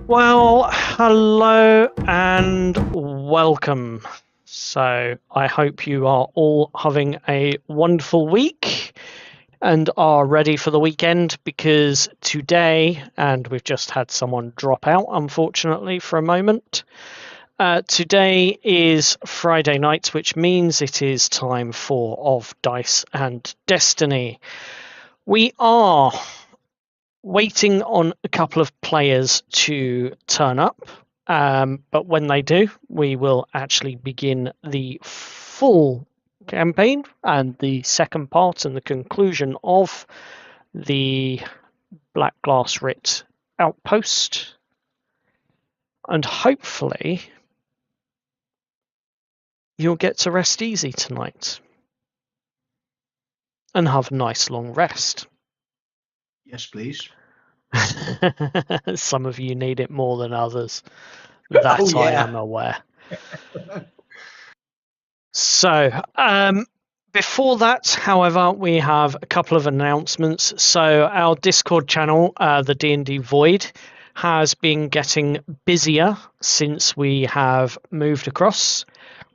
Well, hello and welcome. So, I hope you are all having a wonderful week and are ready for the weekend because today, and we've just had someone drop out unfortunately for a moment. Today is Friday night, which means it is time for Of Dice and Destiny. We are waiting on a couple of players to turn up, but when they do, we will actually begin the full campaign and the second part and the conclusion of the Black Glass Writ outpost. And hopefully, you'll get to rest easy tonight and have a nice long rest. Yes, please. Some of you need it more than others. That Oh, yeah. I am aware. So, before that, however, we have a couple of announcements. So, our Discord channel, the D&D Void, has been getting busier since we have moved across.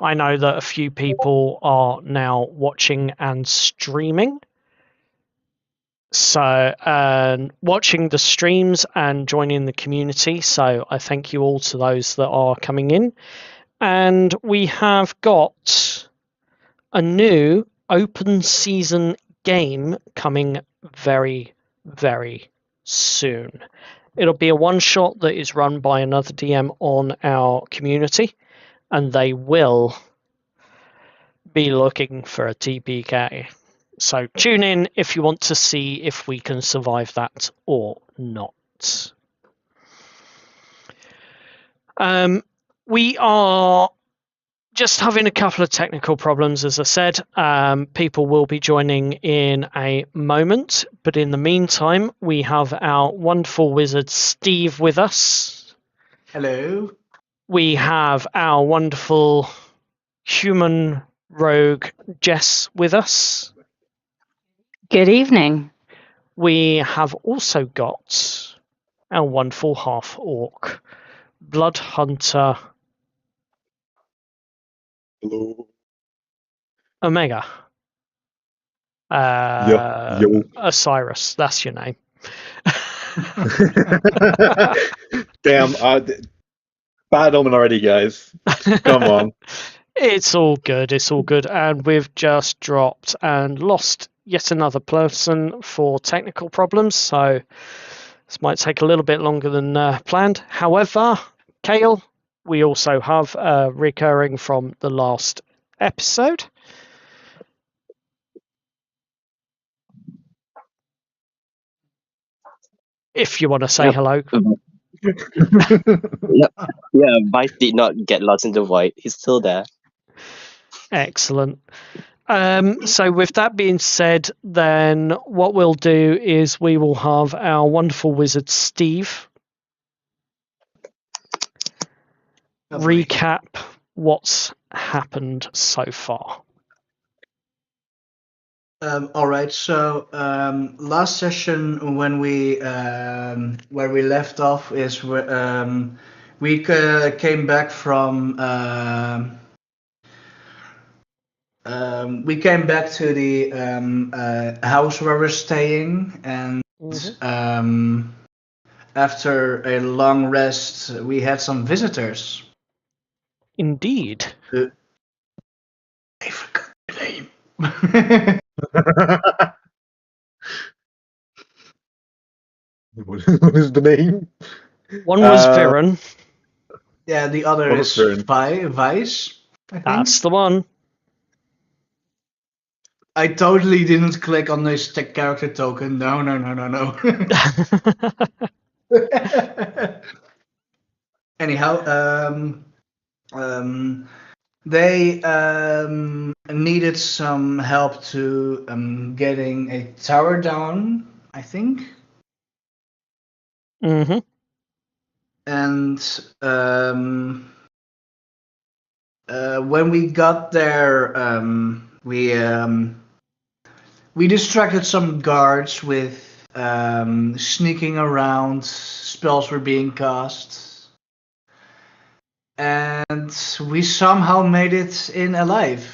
I know that a few people are now watching and streaming. So, watching the streams and joining the community. So, I thank you all to those that are coming in. And we have got a new open season game coming very, very soon. It'll be a one shot that is run by another DM on our community, and they will be looking for a TPK. So tune in if you want to see if we can survive that or not. We are just having a couple of technical problems, as I said. People will be joining in a moment, but in the meantime, we have our wonderful wizard Steve with us. Hello. We have our wonderful human rogue Jess with us. Good evening. We have also got our wonderful half-orc blood hunter Hello. Omega. Yo. Osiris, that's your name. Damn, bad omen already, guys. Come on. It's all good, and we've just dropped and lost yet another person for technical problems, so this might take a little bit longer than planned. However, Kale, we also have recurring from the last episode. If you want to say Yep. hello. Yeah, Vice did not get lost in the void. He's still there. Excellent. So with that being said, then what we'll do is we will have our wonderful wizard Steve recap what's happened so far. All right. So last session when we where we left off is we came back from we came back to the house where we're staying, and after a long rest, we had some visitors. Indeed. I forgot the name. What is the name? One was Viren. Yeah, the other What is was Vice. I think. That's the one. I totally didn't click on this character token. No. Anyhow, they needed some help to getting a tower down, I think. Mm-hmm. And when we got there, we distracted some guards with sneaking around. Spells were being cast. and we somehow made it in alive.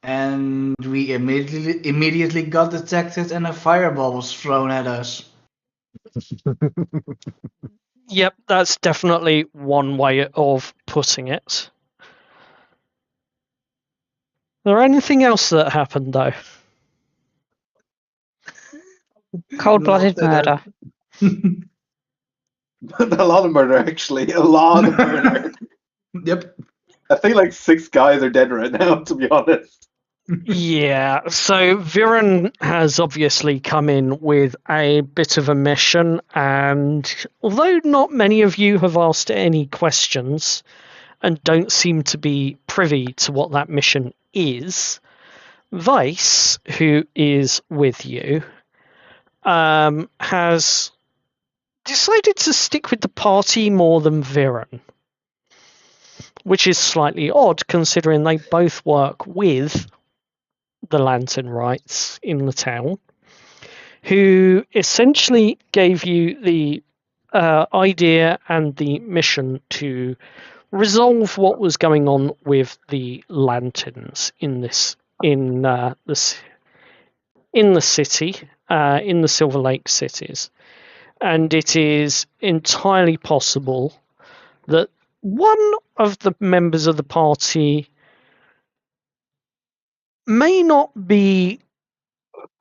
And we immediately got detected, and a fireball was thrown at us. Yep, that's definitely one way of putting it. Is there anything else that happened, though? Cold-blooded Not murder. A lot of murder, actually. A lot of murder. Yep. I think like 6 guys are dead right now, to be honest. Yeah, so Viren has obviously come in with a bit of a mission, and although not many of you have asked any questions and don't seem to be privy to what that mission is, Vice, who is with you, has decided to stick with the party more than Viren, which is slightly odd considering they both work with the Lantern Rights in the town, who essentially gave you the idea and the mission to resolve what was going on with the lanterns in the city, in the Silverlake cities, and it is entirely possible that one of the members of the party may not be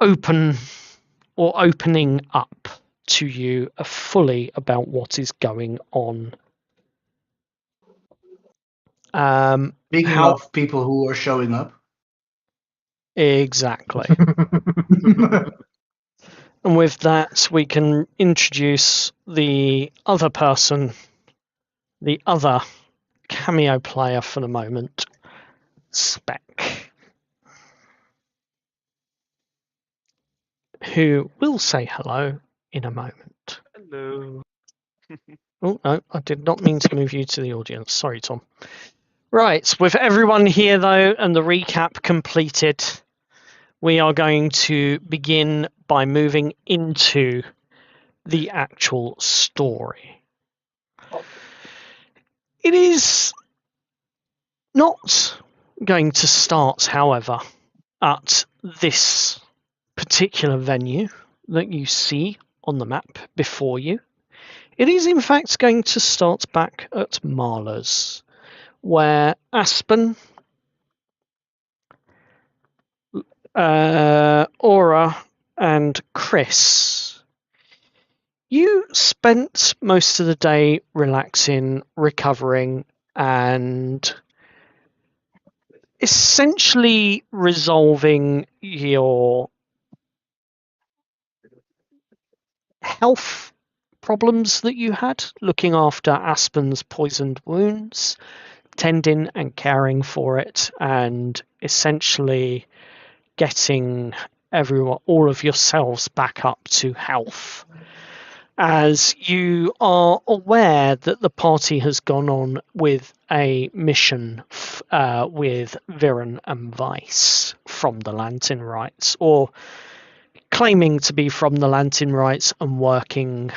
open or opening up to you fully about what is going on. Speaking of people who are showing up. Exactly. And with that, we can introduce the other person, the other cameo player for the moment, Spec, who will say hello in a moment. Hello. Oh, no, I did not mean to move you to the audience. Sorry, Tom. Right, with everyone here, though, and the recap completed, we are going to begin by moving into the actual story. It is not going to start, however, at this particular venue that you see on the map before you. It is, in fact, going to start back at Marla's, where Aspen, Aura, and Chris, you spent most of the day relaxing, recovering, and essentially resolving your health problems that you had, looking after Aspen's poisoned wounds, tending and caring for it, and essentially getting all of yourselves back up to health. As you are aware that the party has gone on with a mission with Viren and Vice from the Lantern Rights, or claiming to be from the Lantern Rights and working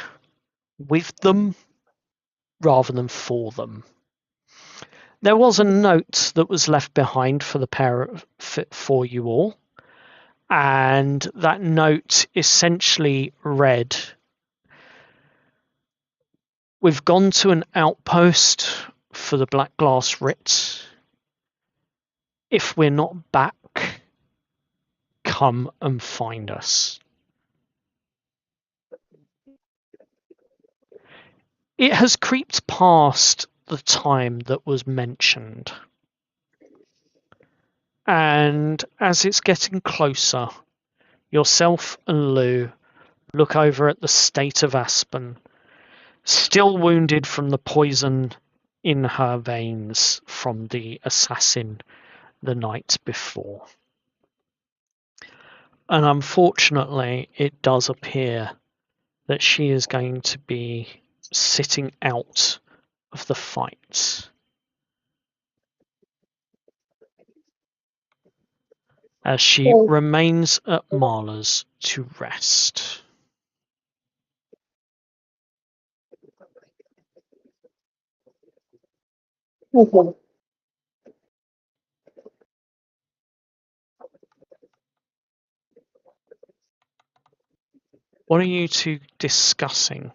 with them rather than for them. There was a note that was left behind for the pair for you all, and that note essentially read, "We've gone to an outpost for the Black Glass Writ. If we're not back, come and find us." It has creeped past the time that was mentioned. And as it's getting closer, yourself and Lou look over at the state of Aspen, still wounded from the poison in her veins from the assassin the night before. And unfortunately, it does appear that she is going to be sitting out of the fight, as she remains at Marla's to rest. Okay. What are you two discussing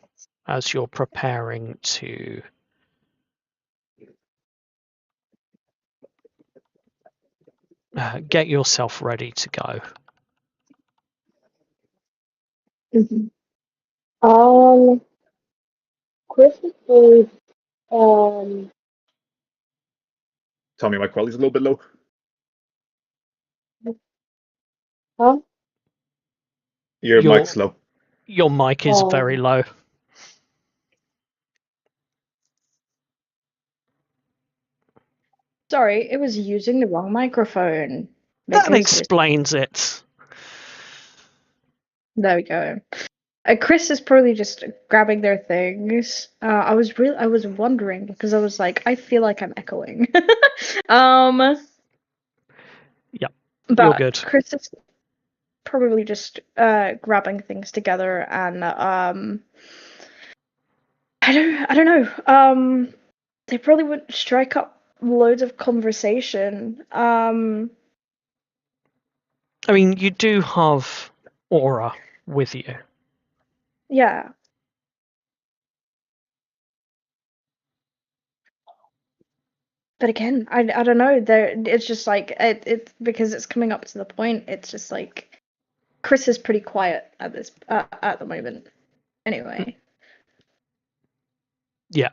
as you're preparing to get yourself ready to go? Chris is really, um, Tell me my quality's a little bit low. huh? Your Your mic's low. your mic is very low. Sorry, it was using the wrong microphone. That Because explains it. there we go. Chris is probably just grabbing their things. I was wondering because I was like, I feel like I'm echoing. Yep, but you're good. Chris is probably just grabbing things together and I don't know. They probably would strike up loads of conversation. I mean, you do have Aura with you. Yeah. But again, I don't know. It's just like it because it's coming up to the point. It's just like Chris is pretty quiet at this at the moment. Anyway. Yeah.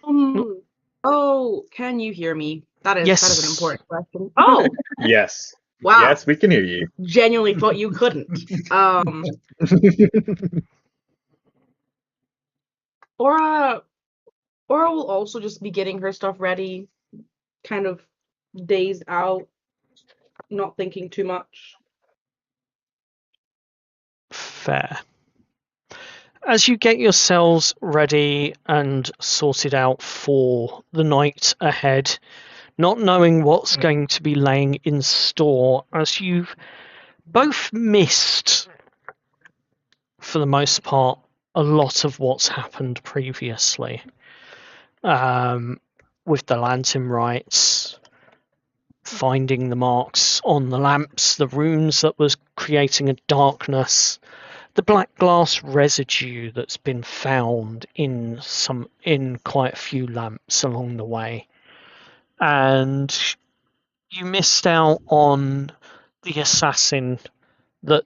Oh, can you hear me? That is Yes. an important question. Oh, Yes. wow. Yes, we can hear you. Genuinely thought you couldn't. Aura will also just be getting her stuff ready, kind of dazed out, not thinking too much. Fair. As you get yourselves ready and sorted out for the night ahead, not knowing what's going to be laying in store, as you've both missed, for the most part, a lot of what's happened previously. With the lantern rites, finding the marks on the lamps, the runes that was creating a darkness, the black glass residue that's been found in quite a few lamps along the way, and you missed out on the assassin that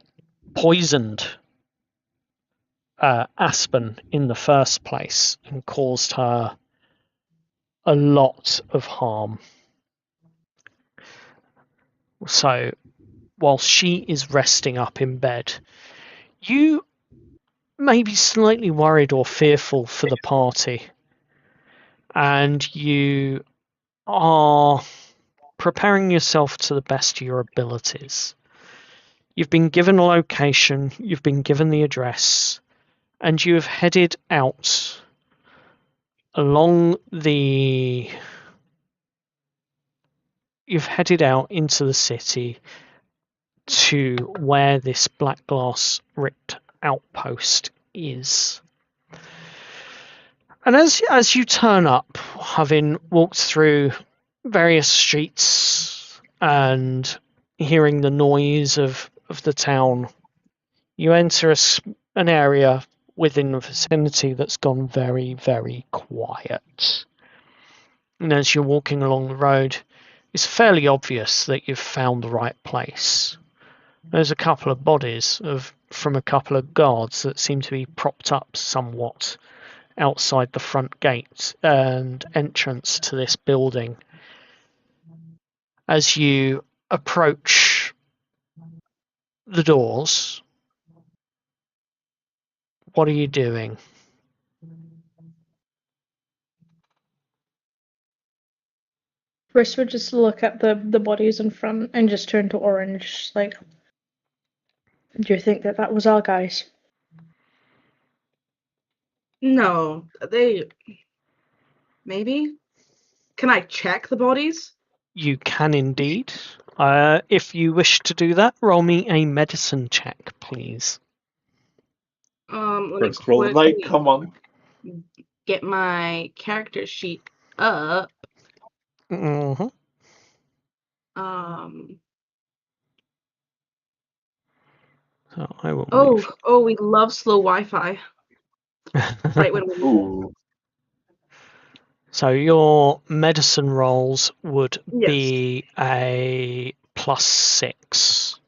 poisoned Aspen in the first place and caused her a lot of harm. So whilst she is resting up in bed, you may be slightly worried or fearful for the party, and you are preparing yourself to the best of your abilities. You've been given a location, you've been given the address, and you have headed out along the... You've headed out into the city to where this black glass ripped outpost is. And as you turn up, having walked through various streets and hearing the noise of the town, you enter an area within the vicinity that's gone very, very quiet. And as you're walking along the road, it's fairly obvious that you've found the right place. There's a couple of bodies from a couple of guards that seem to be propped up somewhat outside the front gate and entrance to this building. As you approach the doors, what are you doing? Chris would just look at the bodies in front and just turn to Orange, like, do you think that was our guys? No, maybe? Can I check the bodies? You can indeed. If you wish to do that, roll me a medicine check, please. Let me First roll of the night, quickly come on. get my character sheet up. Mm-hmm. So I will move. We love slow Wi-Fi. Right when we Ooh. So your medicine rolls would Yes. be a +6.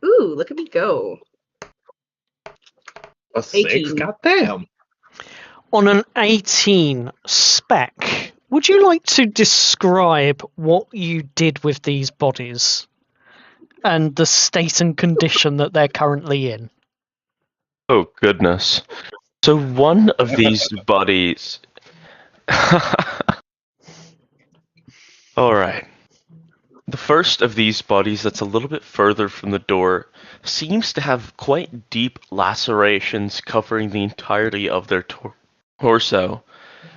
Ooh, look at me go. A 6? 18. Goddamn. On an 18 spec, would you like to describe what you did with these bodies and the state and condition that they're currently in? Oh, goodness. So one of these bodies... Alright. The first of these bodies that's a little bit further from the door seems to have quite deep lacerations covering the entirety of their torso.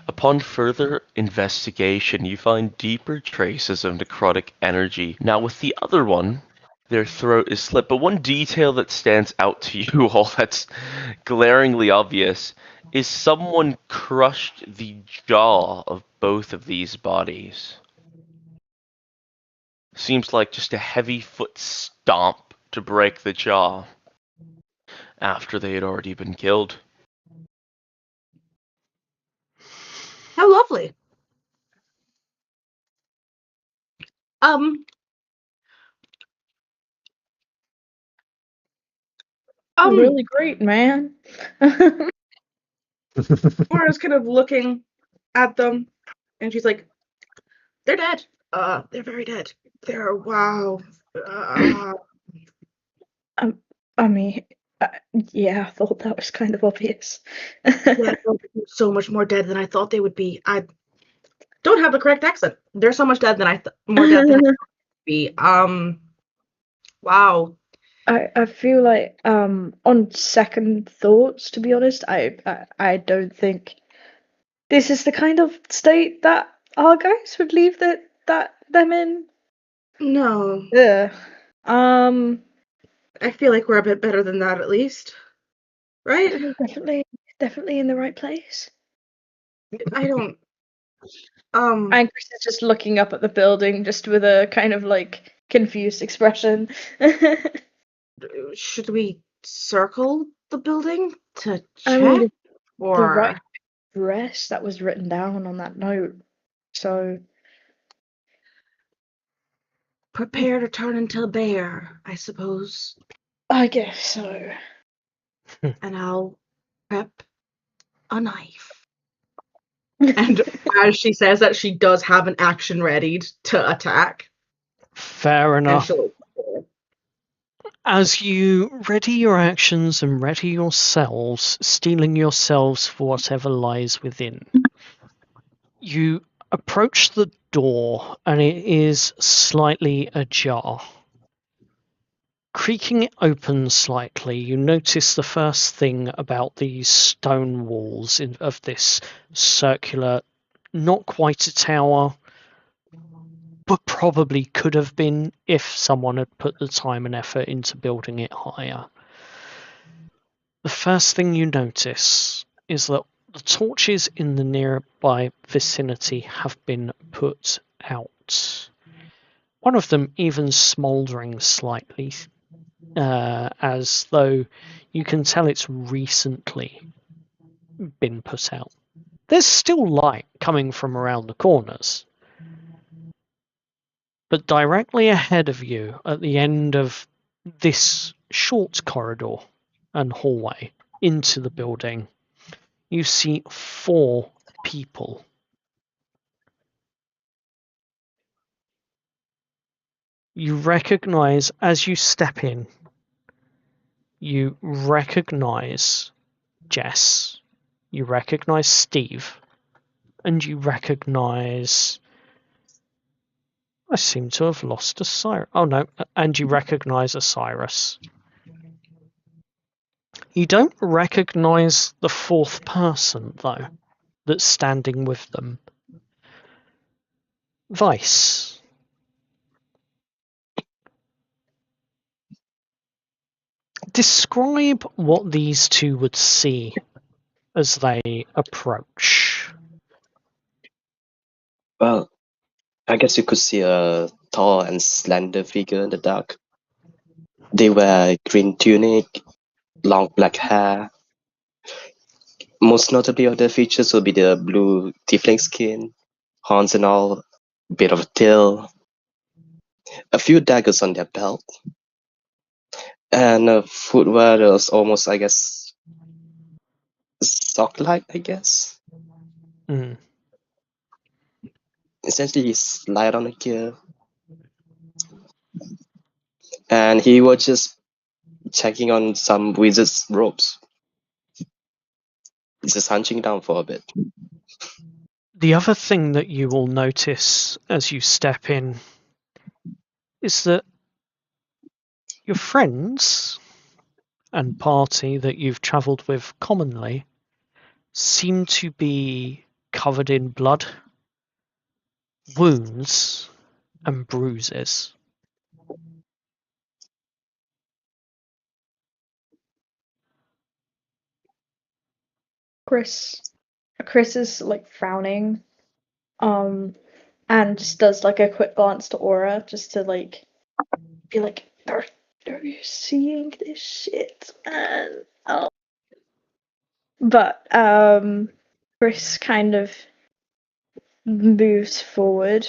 Upon further investigation, you find deeper traces of necrotic energy. Now with the other one, their throat is slit, but one detail that stands out to you all that's glaringly obvious is someone crushed the jaw of both of these bodies. Seems like just a heavy foot stomp to break the jaw after they had already been killed. How lovely. Really great, man. Laura's kind of looking at them, and she's like, "They're dead. They're very dead. They're wow. I mean, yeah, I thought that was kind of obvious. They're so much more dead than I thought they would be. I don't have the correct accent. They're so much dead than more dead than I thought they would be. Wow. I feel like on second thoughts, to be honest, I don't think this is the kind of state that our guys would leave them in. No. Yeah. I feel like we're a bit better than that, at least. Right? Definitely in the right place. I don't. And Chris is just looking up at the building, just with a kind of like confused expression. Should we circle the building to I check? mean, Or the right address that was written down on that note. So prepare to turn into a bear, I suppose. I guess so. And I'll prep a knife. And as she says that, she does have an action ready to attack. Fair enough. As you ready your actions and ready yourselves, steeling yourselves for whatever lies within, you approach the door and it is slightly ajar. Creaking it open slightly, you notice the first thing about these stone walls of this circular, not quite a tower, but probably could have been if someone had put the time and effort into building it higher. The first thing you notice is that the torches in the nearby vicinity have been put out. One of them even smouldering slightly, as though you can tell it's recently been put out. There's still light coming from around the corners, but directly ahead of you, at the end of this short corridor and hallway into the building, you see 4 people. You recognize, as you step in, you recognize Jess, you recognize Steve, and you recognize... I seem to have lost Osiris. Oh no, and you recognize Osiris. You don't recognize the 4th person, though, that's standing with them. Vice. Describe what these two would see as they approach. Well, I guess you could see a tall and slender figure in the dark. They wear green tunic, long black hair. Most notably of their features will be the blue tiefling skin, horns and all, bit of a tail, a few daggers on their belt, and footwear that was almost, I guess, sock-like, I guess. Mm. Essentially, he's light on the gear, and he was just checking on some wizard's robes. He's just hunching down for a bit. The other thing that you will notice as you step in is that your friends and party that you've travelled with commonly seem to be covered in blood, wounds, and bruises. Chris is like frowning, and just does like a quick glance to Aura just to like be like, are you seeing this shit, man? Oh. But Chris kind of moves forward,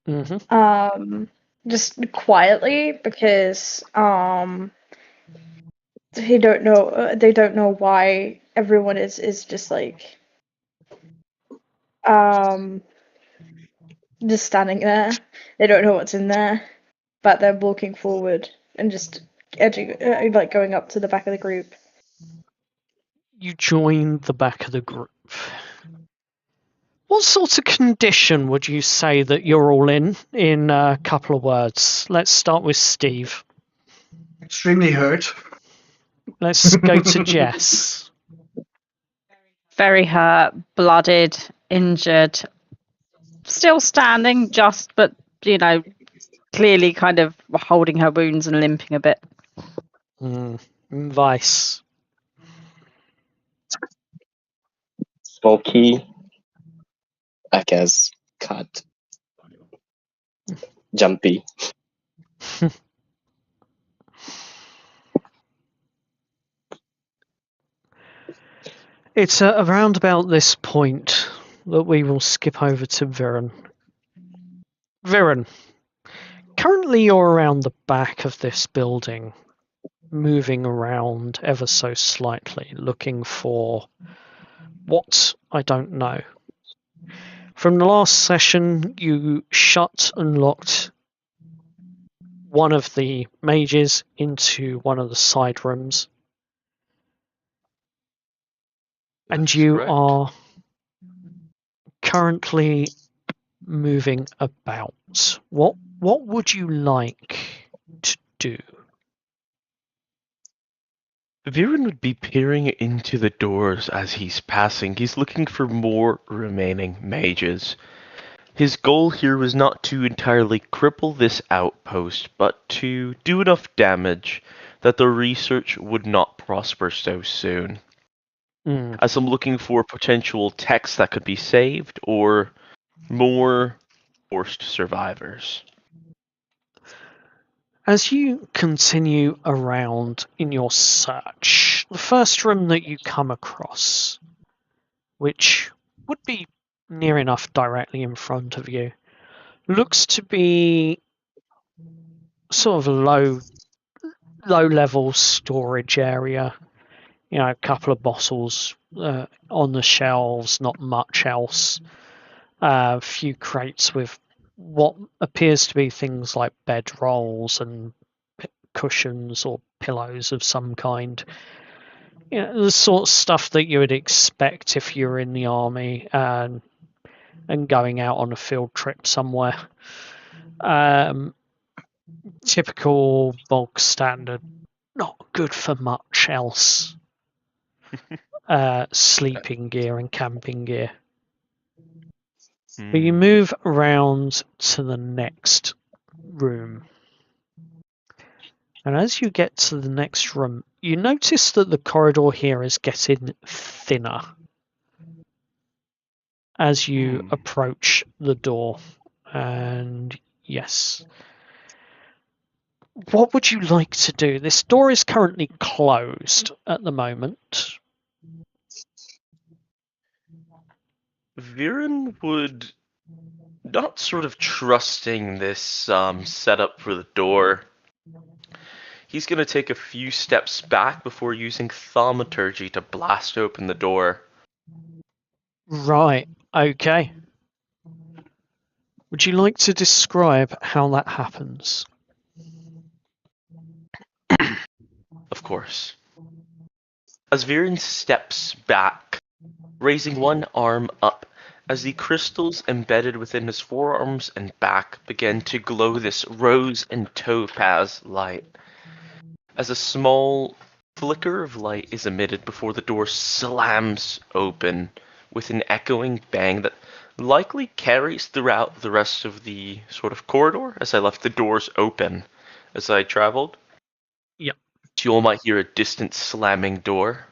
Mm-hmm. just quietly because they don't know why everyone is just like just standing there. They don't know what's in there, but they're walking forward and just edging, like going up to the back of the group. You join the back of the group. What sort of condition would you say that you're all in a couple of words? Let's start with Steve. Extremely hurt. Let's go to Jess. Very hurt, blooded, injured, still standing, but clearly kind of holding her wounds and limping a bit. Vice. Smoky, I guess, cut, jumpy. It's around about this point that we will skip over to Viren. Viren, currently you're around the back of this building, moving around ever so slightly, looking for what I don't know. From the last session, you shut and locked one of the mages into one of the side rooms. And That's you correct. are currently moving about. What would you like to do? Viren would be peering into the doors as he's passing. He's looking for more remaining mages. His goal here was not to entirely cripple this outpost, but to do enough damage that the research would not prosper so soon. As I'm looking for potential techs that could be saved, or more forced survivors. As you continue around in your search, the first room that you come across, which would be near enough directly in front of you, looks to be sort of a low level storage area. You know, a couple of bottles on the shelves, not much else. A few crates with what appears to be things like bedrolls and cushions or pillows of some kind. You know, the sort of stuff that you would expect if you're in the army and going out on a field trip somewhere. Typical bog standard, not good for much else. Sleeping gear and camping gear. But you move around to the next room. And as you get to the next room, you notice that the corridor here is getting thinner. as you approach the door. And yes. What would you like to do? This door is currently closed at the moment. Viren would, not sort of trusting this setup for the door, he's going to take a few steps back before using thaumaturgy to blast open the door. Right, okay. Would you like to describe how that happens? Of course. As Viren steps back, raising one arm up, as the crystals embedded within his forearms and back begin to glow this rose and topaz light, as a small flicker of light is emitted before the door slams open with an echoing bang that likely carries throughout the rest of the sort of corridor, as I left the doors open as I traveled. Yep. You all might hear a distant slamming door.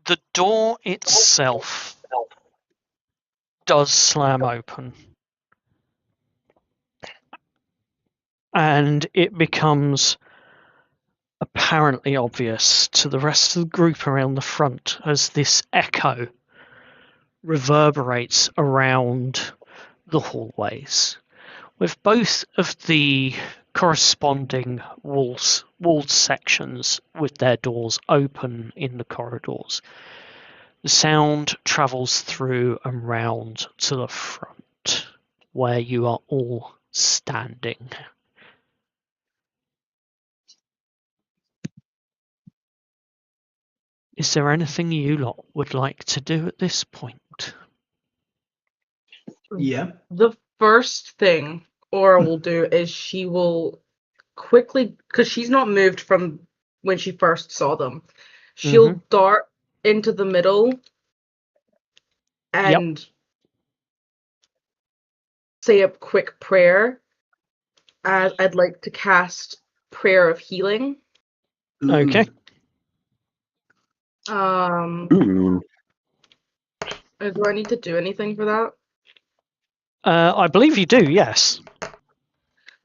The door itself does slam open. And it becomes apparently obvious to the rest of the group around the front as this echo reverberates around the hallways, with both of the corresponding walled sections with their doors open in the corridors. The sound travels through and round to the front, where you are all standing. Is there anything you lot would like to do at this point? Yeah. The first thing Aura will do is she will quickly, because she's not moved from when she first saw them, she'll dart into the middle and say a quick prayer. As I'd like to cast Prayer of Healing. Okay. Do I need to do anything for that? I believe you do, yes.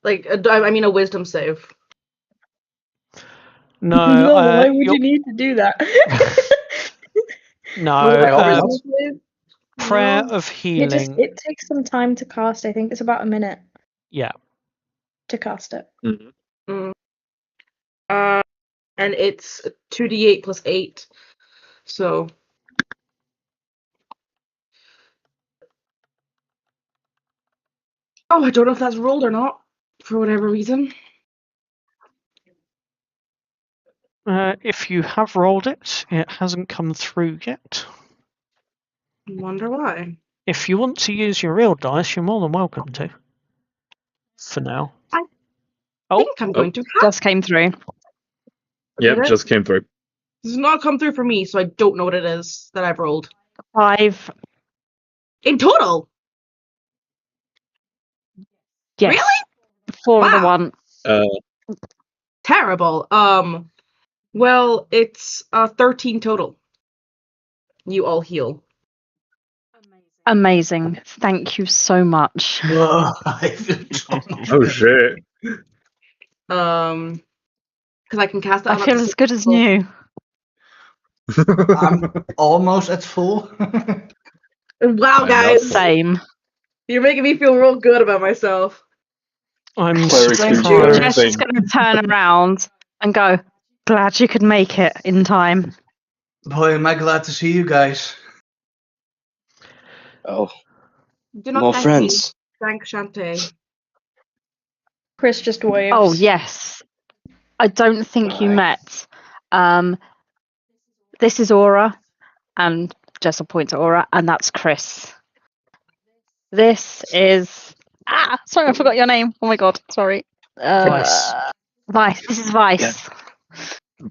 Like, I mean, a wisdom save. No, why would you need to do that? No, prayer of healing. It takes some time to cast. I think it's about a minute. Yeah. To cast it. And it's 2d8 plus 8. So. Oh, I don't know if that's rolled or not, for whatever reason. If you have rolled it, it hasn't come through yet. Wonder why. If you want to use your real dice, you're more than welcome to. For now. I think I'm going to. Just came through. Yep, just came through. This has not come through for me, so I don't know what it is that I've rolled. 5. In total? Yes. Really? 4 of the 1. Terrible. Well, it's 13 total. You all heal. Amazing. Thank you so much. Oh shit. Because I can cast that. I feel as good as new. I'm almost at full. Wow, guys. Same. You're making me feel real good about myself. I'm Jess is going to turn around and go, glad you could make it in time. Boy, am I glad to see you guys. Oh, Do not more thank friends. Me. Thank Shantae. Chris just waves. Oh, yes. I don't think you met. This is Aura, and Jess will point to Aura, and that's Chris. This is... sorry, I forgot your name. Oh my god, sorry. Vice. Vice. This is Vice. Yeah.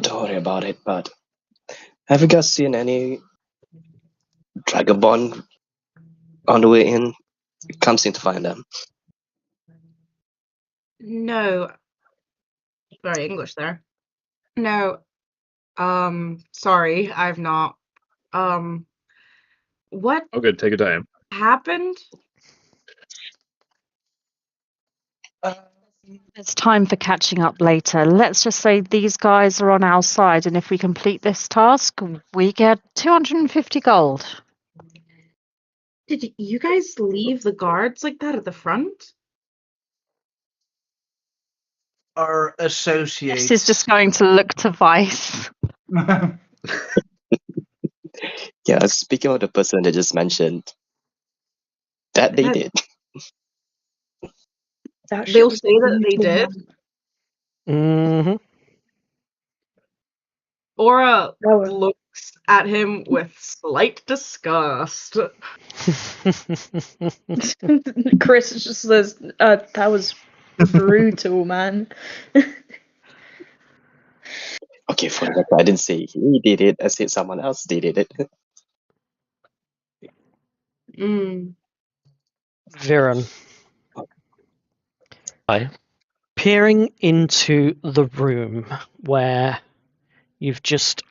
Don't worry about it, but have you guys seen any Dragabond on the way in? Can't seem to find them. No. Very English there. No. Sorry, I've not. What Oh, good. Take your time. happened? It's time for catching up later. Let's just say these guys are on our side, and if we complete this task, we get 250 gold. Did you guys leave the guards like that at the front? Our associates. This is just going to look to Vice. Yeah, speaking of the person that just mentioned, that they That- did. That shit They'll was say that they brutal, did. man. Mm-hmm. Aura That was- looks at him with slight disgust. Chris just says, that was brutal, man. Okay, for the record, I didn't say he did it. I said someone else did it. Mm. Viren. Hi. Peering into the room where you've just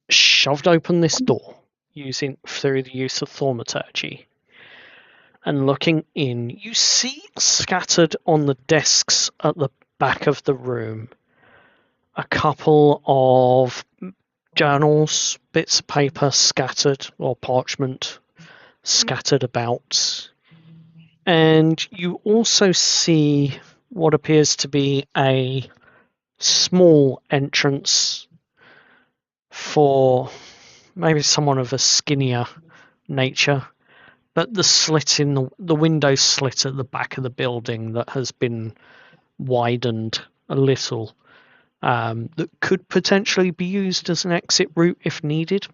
shoved open this door through the use of thaumaturgy, and looking in, you see scattered on the desks at the back of the room a couple of journals, bits of paper scattered, or parchment scattered about. And you also see what appears to be a small entrance for maybe someone of a skinnier nature, but the slit in the window slit at the back of the building that has been widened a little, that could potentially be used as an exit route if needed.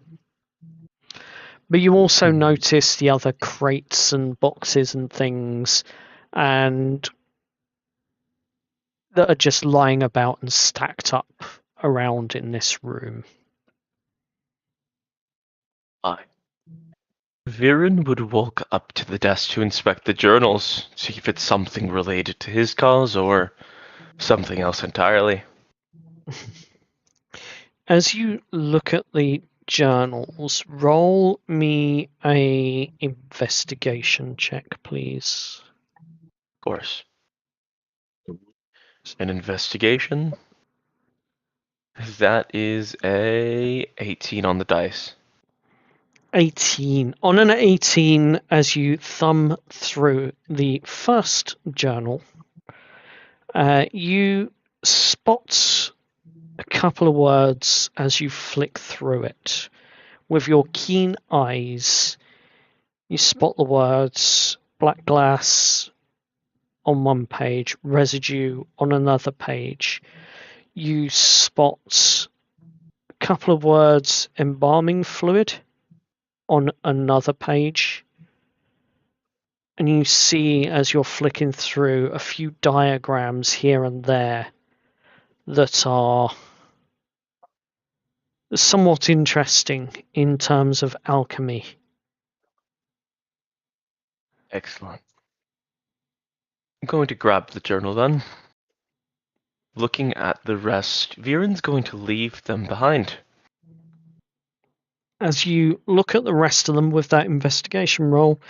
But you also notice the other crates and boxes and things, and that are just lying about and stacked up around in this room. Hi. Viren would walk up to the desk to inspect the journals, see if it's something related to his cause or something else entirely. As you look at the journals, roll me a investigation check, please. Of course. An investigation. That is a 18 on the dice. 18. On an 18, as you thumb through the first journal, you spot a couple of words as you flick through it. With your keen eyes, you spot the words black glass on one page, residue on another page. You spot a couple of words embalming fluid on another page. And you see, as you're flicking through, a few diagrams here and there that are somewhat interesting in terms of alchemy. Excellent. I'm going to grab the journal then. Looking at the rest, Viren's going to leave them behind. As you look at the rest of them with that investigation roll,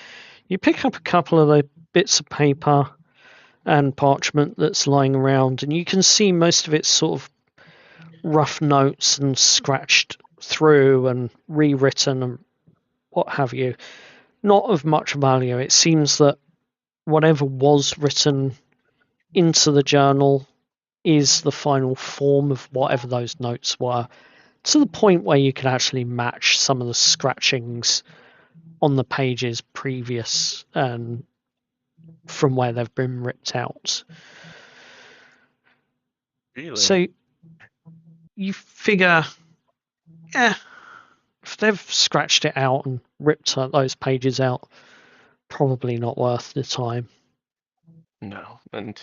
you pick up a couple of the bits of paper and parchment that's lying around, and you can see most of it's sort of rough notes and scratched through and rewritten and what have you. Not of much value. It seems that whatever was written into the journal is the final form of whatever those notes were, to the point where you can actually match some of the scratchings on the pages previous and from where they've been ripped out. Really? So you figure, if they've scratched it out and ripped those pages out, probably not worth the time. No, and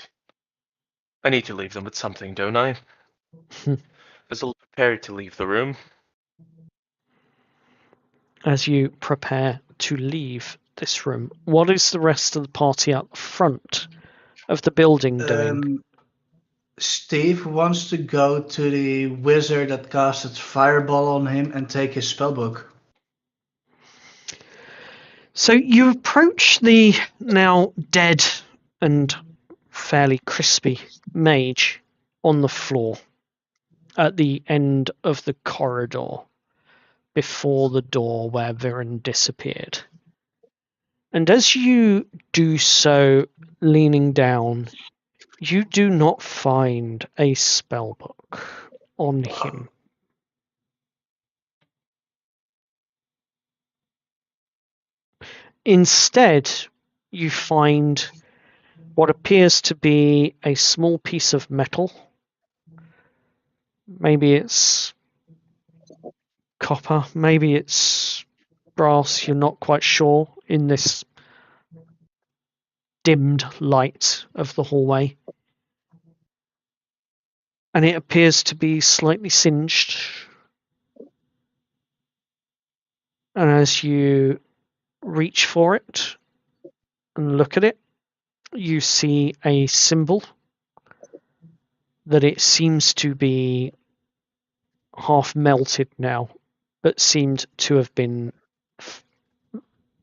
I need to leave them with something, don't I? Fizzle, prepare to leave the room. As you prepare to leave this room, what is the rest of the party up front of the building doing? Steve wants to go to the wizard that casted Fireball on him and take his spellbook. So you approach the now dead and fairly crispy mage on the floor at the end of the corridor before the door where Viren disappeared. And as you do so, leaning down, you do not find a spellbook on him. Instead, you find what appears to be a small piece of metal. Maybe it's copper, maybe it's brass, you're not quite sure in this dimmed light of the hallway. And it appears to be slightly singed. And as you reach for it and look at it, you see a symbol that it seems to be half melted now, but seemed to have been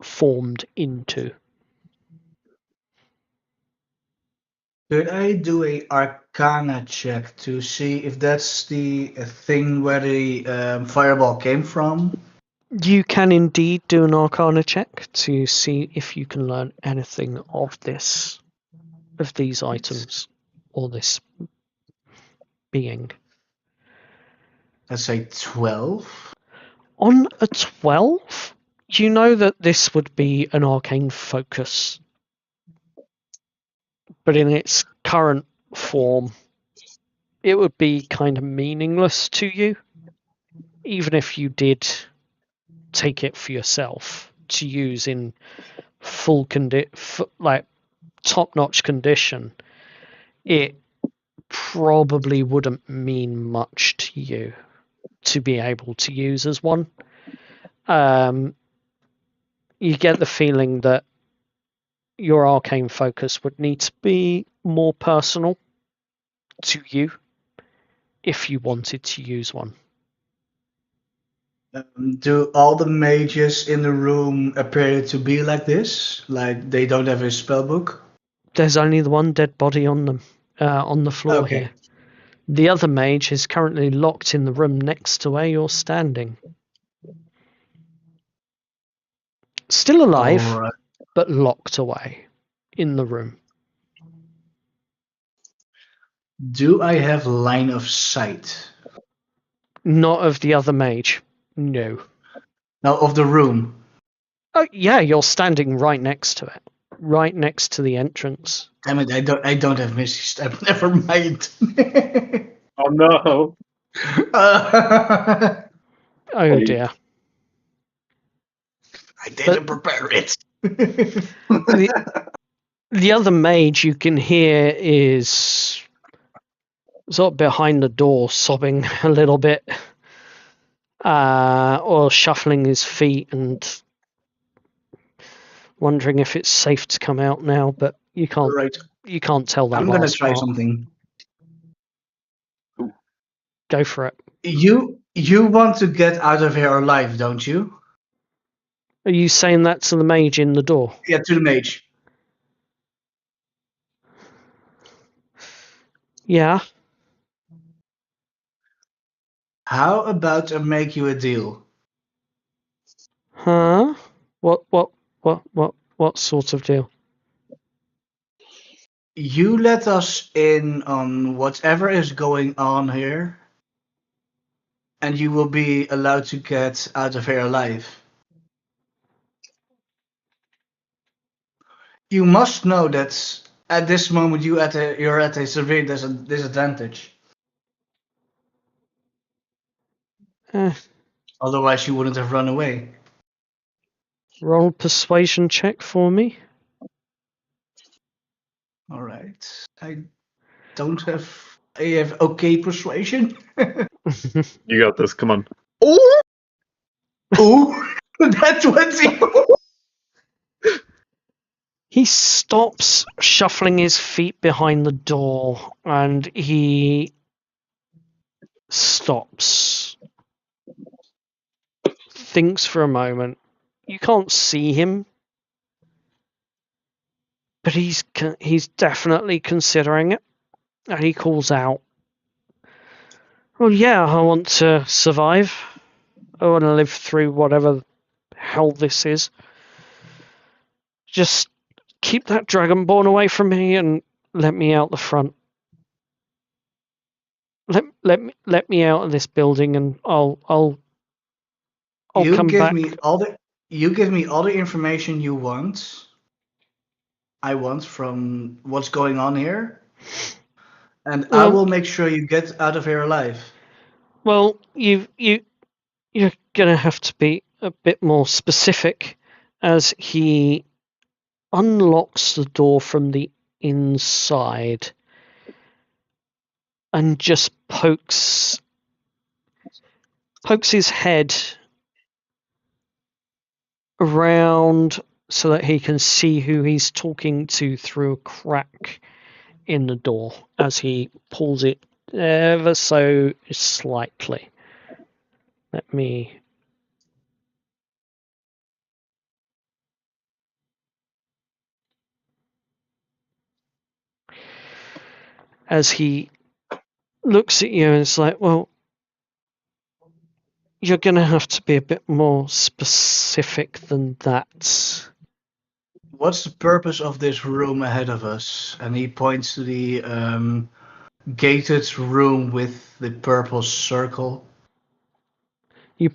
formed into. Could I do a Arcana check to see if that's the thing where the fireball came from? You can indeed do an Arcana check to see if you can learn anything of this, of these items, or this being. Let's say 12. On a 12, you know that this would be an arcane focus, but in its current form, it would be kind of meaningless to you, even if you did take it for yourself to use in full like top-notch condition. It probably wouldn't mean much to you to be able to use as one. You get the feeling that your arcane focus would need to be more personal to you if you wanted to use one. Do all the mages in the room appear to be like this? Like they don't have a spellbook? There's only the one dead body on them, on the floor Okay. here. The other mage is currently locked in the room next to where you're standing. Still alive, Alright. but locked away in the room. Do I have line of sight? Not of the other mage. No. Now of the room. Oh yeah, you're standing right next to it. Right next to the entrance. Damn it, I don't have Misty Step. Never mind. Oh no. I Oh Hey. dear. didn't prepare it. The other mage you can hear is sort of behind the door, sobbing a little bit, or shuffling his feet and wondering if it's safe to come out now. But you can't. Right. You can't tell that I'm gonna last try part. something. Go for it. You want to get out of here alive, don't you? Are you saying that to the mage in the door? Yeah, to the mage. Yeah. How about I make you a deal? Huh? What sort of deal? You let us in on whatever is going on here, and you will be allowed to get out of here alive. You must know that at this moment you're at a severe disadvantage. Eh, Otherwise, you wouldn't have run away. roll a persuasion check for me. All right. I don't have. I have okay persuasion. You got this. Come on. Oh, oh, that's 20. He stops shuffling his feet behind the door and he stops. Thinks for a moment. You can't see him, but he's definitely considering it. And he calls out, "Well, yeah, I want to survive. I want to live through whatever hell this is. Just keep that dragonborn away from me and let me out the front. Let me out of this building, and I'll You come give back." me all the information you want. I want from what's going on here, and I Well, will make sure you get out of here alive. well, you're gonna have to be a bit more specific, as he unlocks the door from the inside and just pokes his head around so that he can see who he's talking to through a crack in the door as he pulls it ever so slightly. Let me. As he looks at you and it's like, well, you're going to have to be a bit more specific than that. What's the purpose of this room ahead of us? And he points to the gated room with the purple circle. You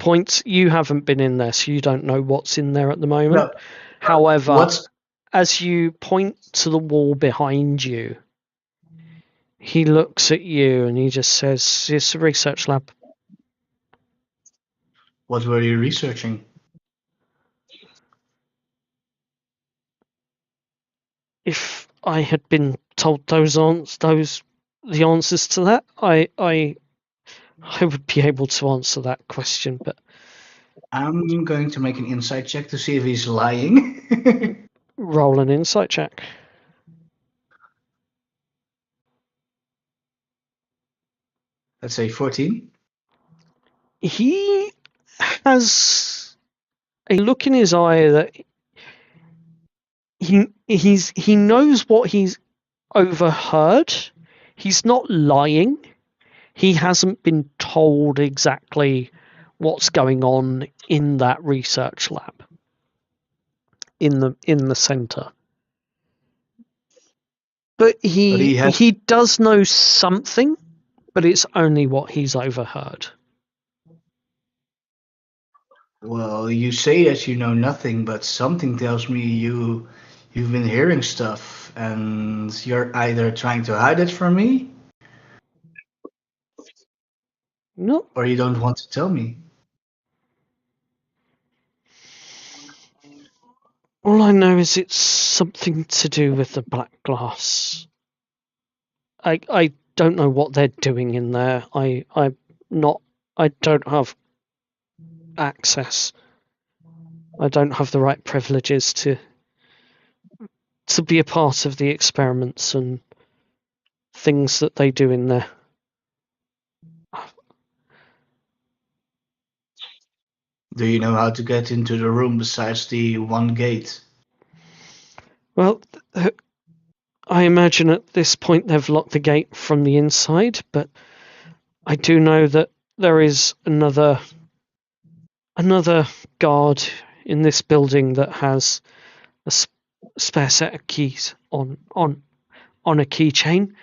haven't been in there, so you don't know what's in there at the moment. No. However, as you point to the wall behind you, he looks at you and he just says, "It's a research lab." What were you researching? If I had been told the answers to that, I would be able to answer that question, but I'm going to make an insight check to see if he's lying. roll an insight check. Let's say 14. He has a look in his eye that he knows what he's overheard. He's not lying. He hasn't been told exactly what's going on in that research lab in the center. But he does know something, but it's only what he's overheard. Well, you say that you know nothing, but something tells me you've been hearing stuff, and you're either trying to hide it from me, No. or you don't want to tell me. All I know is it's something to do with the black glass. I don't know what they're doing in there. I don't have access. I don't have the right privileges to be a part of the experiments and things that they do in there. Do you know how to get into the room besides the one gate? Well, I imagine at this point they've locked the gate from the inside, but I do know that there is another guard in this building that has a spare set of keys on a keychain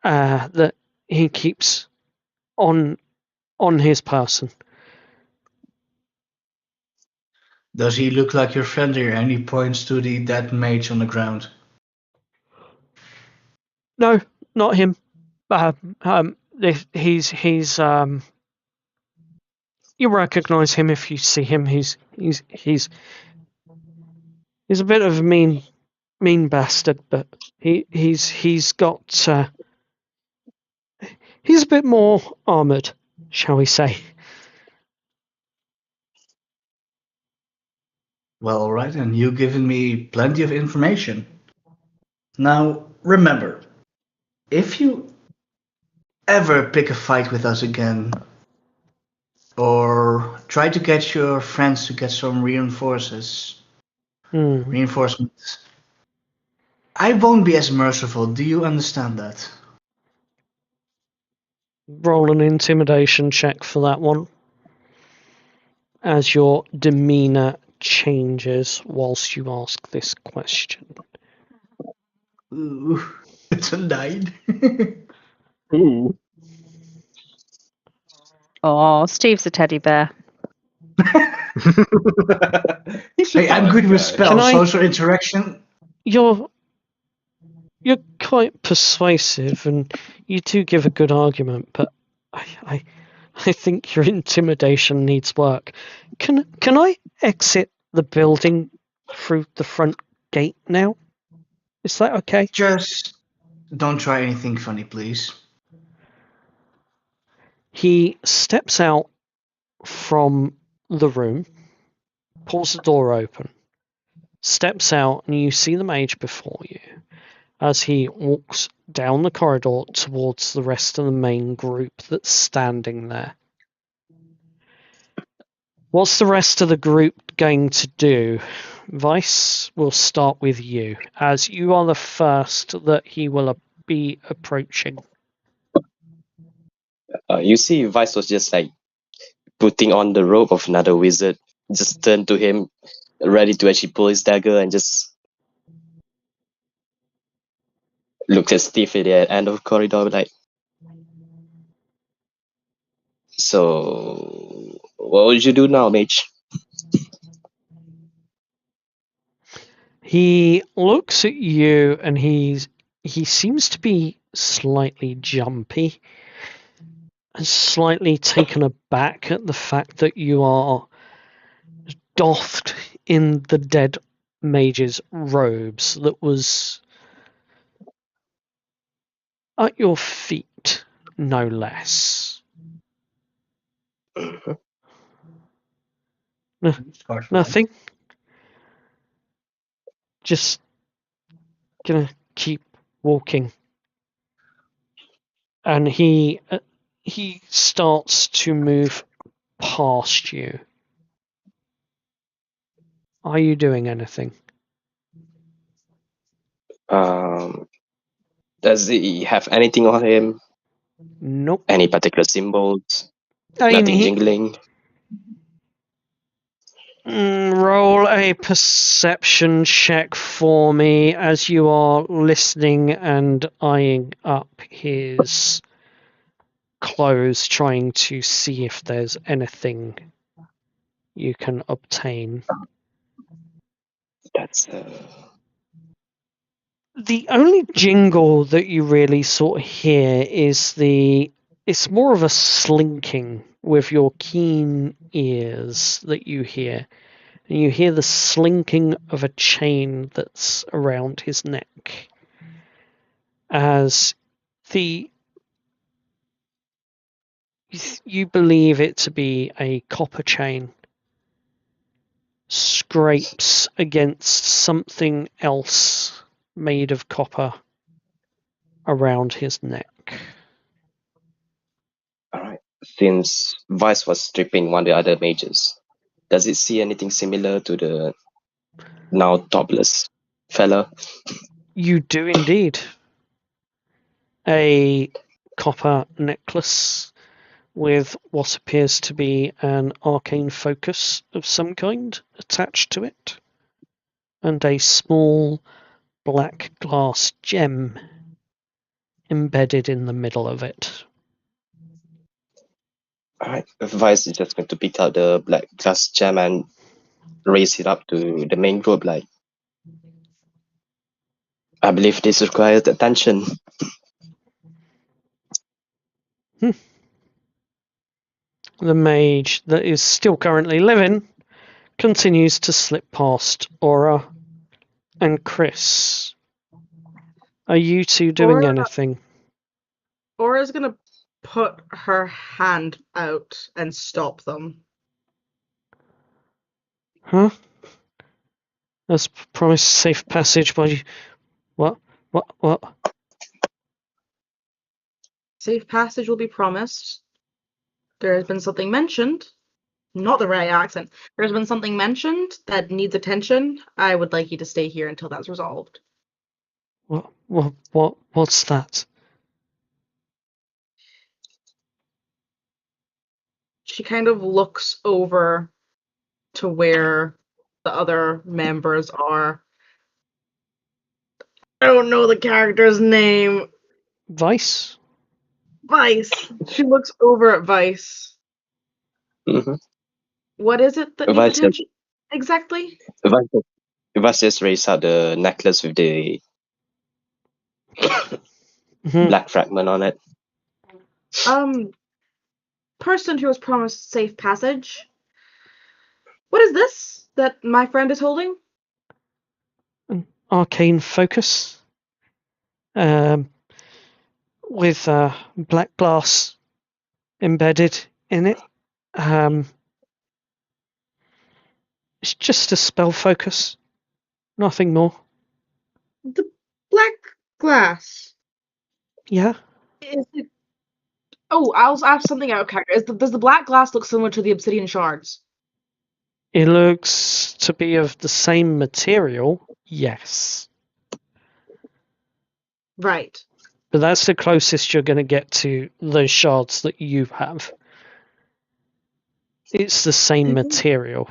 that he keeps on his person. Does he look like your friend here? And he points to the dead mage on the ground. No, not him. He's you recognise him if you see him. He's a bit of a mean bastard, but he's got he's a bit more armoured, shall we say. Well, all right, and you've given me plenty of information. Now, remember, if you ever pick a fight with us again, or try to get your friends to get some reinforcements, I won't be as merciful. Do you understand that? Roll an intimidation check for that one, as your demeanour changes whilst you ask this question. Ooh, it's a 9. Ooh. Oh, Steve's a teddy bear. He's a Hey, I'm fun good with guy. spells, Can I- social interaction. You're quite persuasive, and you do give a good argument, but I think your intimidation needs work. Can I exit the building through the front gate now? Is that okay? Just don't try anything funny, please. He steps out from the room, pulls the door open, steps out, and you see the mage before you as he walks down the corridor towards the rest of the main group that's standing there. What's the rest of the group going to do? Vice, we'll start with you, as you are the first that he will be approaching. You see, Vice was just like putting on the robe of another wizard. Just turned to him, ready to actually pull his dagger, and just looked at Steve at the end of the corridor, like, so what would you do now, mage? He looks at you and he seems to be slightly jumpy and slightly taken aback at the fact that you are doffed in the dead mage's robes that was at your feet, no less. Nothing. Just gonna keep walking. And he starts to move past you. Are you doing anything? Does he have anything on him? Nope. Any particular symbols? I mean, Nothing jingling? roll a perception check for me as you are listening and eyeing up his clothes, trying to see if there's anything you can obtain. That's The only jingle that you really sort of hear is it's more of a slinking with your keen ears that you hear. And you hear the slinking of a chain that's around his neck as you believe it to be a copper chain scrapes against something else made of copper around his neck. alright. Since Vice was stripping one of the other mages, does it see anything similar to the now topless fella? You do indeed. A copper necklace with what appears to be an arcane focus of some kind attached to it, and a small black glass gem embedded in the middle of it. Alright, Vice is just going to pick out the black glass gem and raise it up to the main group, like, I believe this requires attention. The mage that is still currently living continues to slip past Aura and Chris. Are you two doing Aura- anything? Aura's gonna put her hand out and stop them. Huh? As promised, safe passage by... What? Safe passage will be promised. There has been something mentioned. Not the right accent. There's been something mentioned that needs attention. I would like you to stay here until that's resolved. What's that? She kind of looks over to where the other members are. I don't know the character's name. Vice? Vice. She looks over at Vice. Mm-hmm. What is it that needs Vice, attention exactly? Vice just raised out the necklace with the black fragment on it. Person who was promised safe passage. What is this that my friend is holding? An arcane focus. With black glass embedded in it. It's just a spell focus. Nothing more. The black glass. Yeah? Is it... Oh, I'll ask something out of character. Does the black glass look similar to the obsidian shards? It looks to be of the same material, yes. Right. But that's the closest you're going to get to those shards that you have. It's the same material.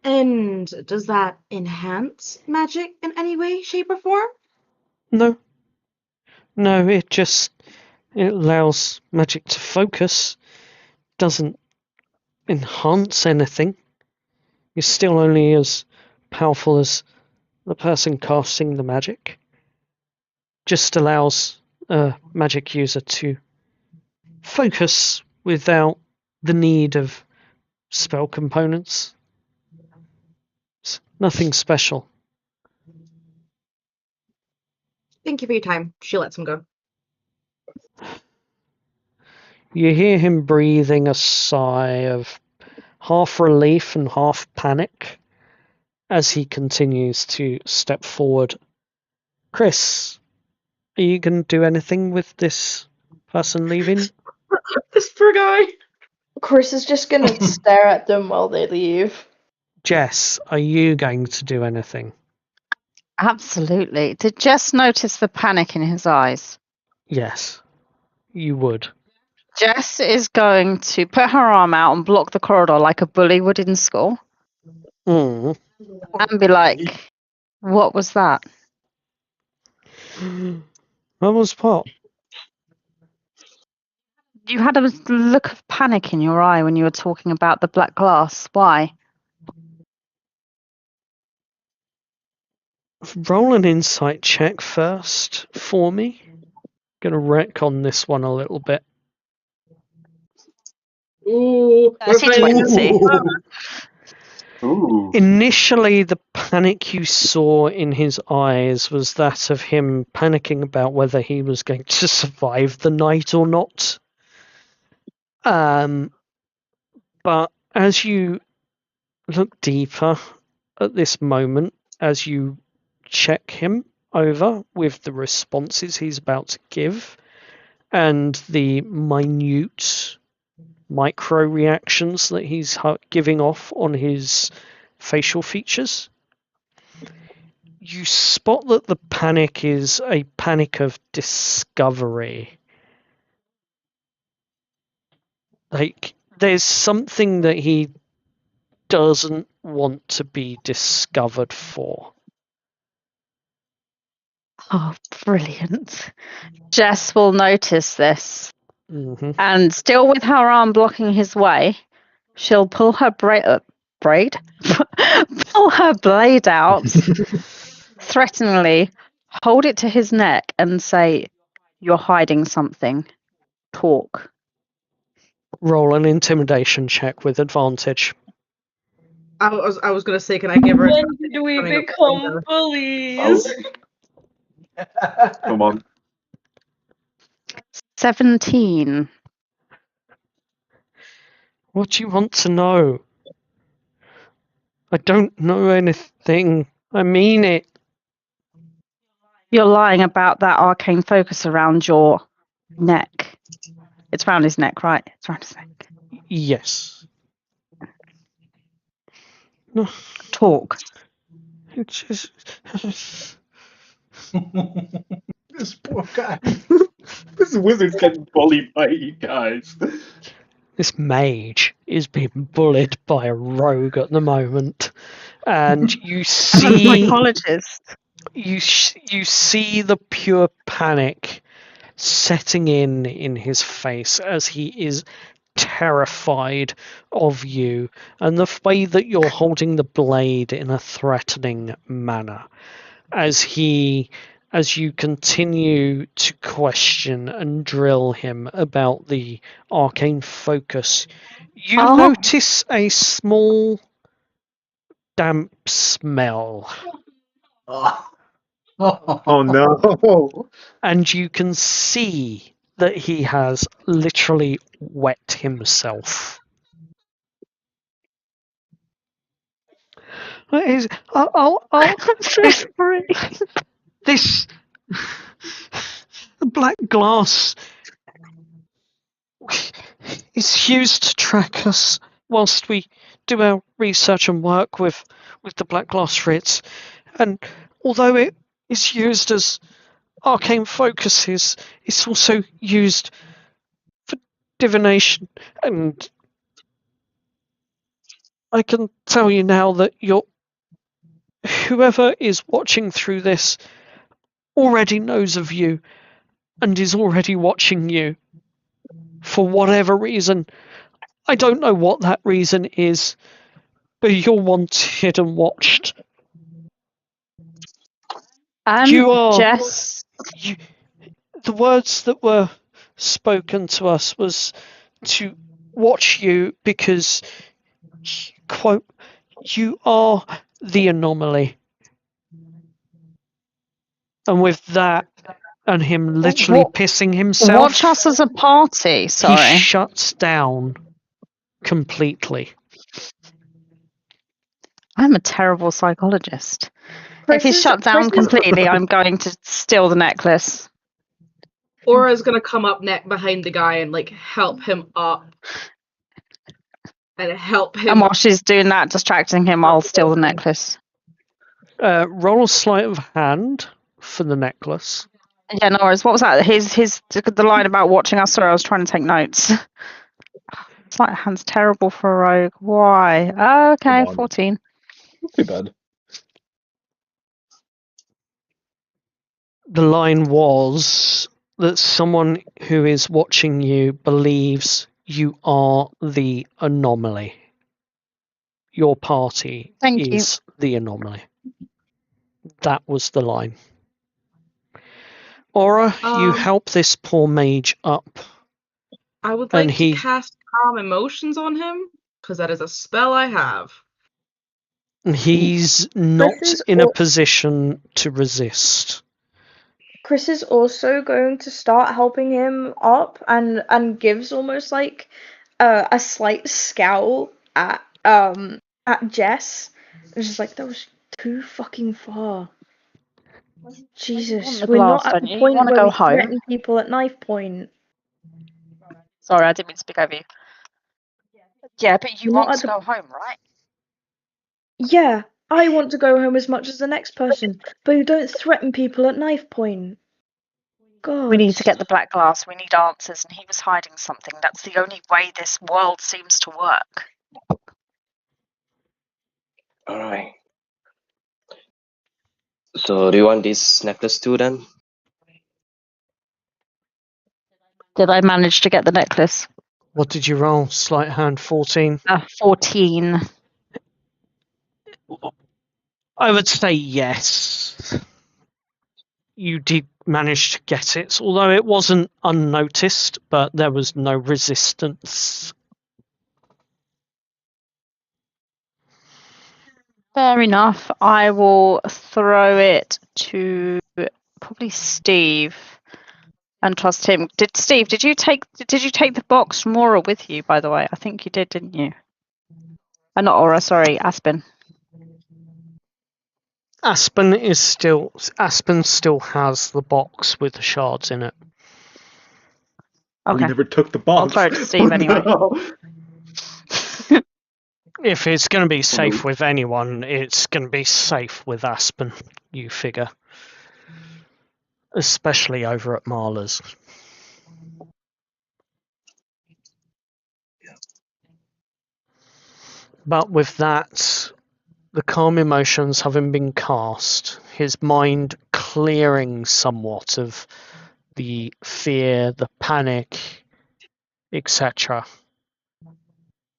And does that enhance magic in any way, shape, or form? No. No, it allows magic to focus. Doesn't enhance anything. You're still only as powerful as the person casting the magic. Just allows a magic user to focus without the need of spell components. It's nothing special. Thank you for your time. She lets him go. You hear him breathing a sigh of half relief and half panic as he continues to step forward. Chris, are you going to do anything with this person leaving? This poor guy. Chris is just gonna stare at them while they leave. Jess, are you going to do anything? Absolutely. Did Jess notice the panic in his eyes? Yes, you would. Jess is going to put her arm out and block the corridor like a bully would in school Mm. and be like, what was that? What was what? You had a look of panic in your eye when you were talking about the black glass. Why? Roll an insight check first for me. Gonna wreck on this one a little bit. Ooh, we're fighting. 20. Ooh. Initially, the panic you saw in his eyes was that of him panicking about whether he was going to survive the night or not. But as you look deeper at this moment, as you check him over with the responses he's about to give and the minute micro reactions that he's giving off on his facial features, you spot that the panic is a panic of discovery. Like, there's something that he doesn't want to be discovered for. Oh, brilliant. Jess will notice this. Mm-hmm. And still with her arm blocking his way, she'll pull her braid? Pull her blade out, threateningly hold it to his neck and say, you're hiding something. Talk. Roll an intimidation check with advantage. I was gonna say, can I give her? When did we Coming up become later. bullies? Come on. 17. What do you want to know? I don't know anything. I mean it. You're lying about that arcane focus around your neck. It's around his neck, right? It's around his neck. Yes. No, Talk. it's just... This poor guy. This wizard's getting bullied by you guys. This mage is being bullied by a rogue at the moment, and you I'm a see psychologist. you see the pure panic setting in his face as he is terrified of you and the way that you're holding the blade in a threatening manner as you continue to question and drill him about the arcane focus. You Oh. notice a small damp smell, Oh. Oh no. and you can see that he has literally wet himself. I'll I'm so sorry. this the black glass is used to track us whilst we do our research and work with the black glass Fritz. And although it is used as arcane focuses, it's also used for divination. And I can tell you now that whoever is watching through this already knows of you and is already watching you for whatever reason. I don't know what that reason is, but you're wanted and watched. You are. Jess. The words that were spoken to us was to watch you because, quote, you are the anomaly. And with that, and him literally pissing himself, Watch us as a party. Sorry. he shuts down completely. I'm a terrible psychologist. If he's Chris's- shut down Chris's- completely, I'm going to steal the necklace. Aura's gonna come up neck behind the guy and like help him up. And help him. And while she's doing that, distracting him, I'll steal the necklace. Roll a sleight of hand for the necklace. Yeah, no worries. What was that? The line about watching us. Sorry, I was trying to take notes. Sleight of hand's terrible for a rogue. Why? Oh, okay, Come on. 14. Not too bad. The line was that someone who is watching you believes you are the anomaly. Your party Thank you. is the anomaly. That was the line. Aura, you help this poor mage up. I would And like he- to cast Calm Emotions on him, because that is a spell I have. He's not is in a all- position to resist. Chris is also going to start helping him up and gives almost like a slight scowl at Jess. It's just like that was too fucking far. Jesus, the we're glass, not at don't the you? You point wanna where go we home? threaten people at knife point. Sorry, I didn't mean to speak over you. Yeah, but you Not want at to the- go home, right? Yeah, I want to go home as much as the next person, but you don't threaten people at knife point. God. We need to get the black glass. We need answers, and he was hiding something. That's the only way this world seems to work. Alright. So do you want this necklace too then? Did I manage to get the necklace? What did you roll? Sleight hand 14. 14. I would say yes. You did manage to get it, although it wasn't unnoticed, but there was no resistance. Fair enough. I will throw it to probably Steve and trust him. Did you take the box from Aura with you, by the way? I think you did, didn't you? Not Aura, sorry, Aspen. Aspen still has the box with the shards in it. We Okay. never took the I'll box. throw it to Steve anyway. No. If it's going to be safe with anyone, it's going to be safe with Aspen, you figure. Especially over at Marla's. But with that, the calm emotions having been cast, his mind clearing somewhat of the fear, the panic, etc.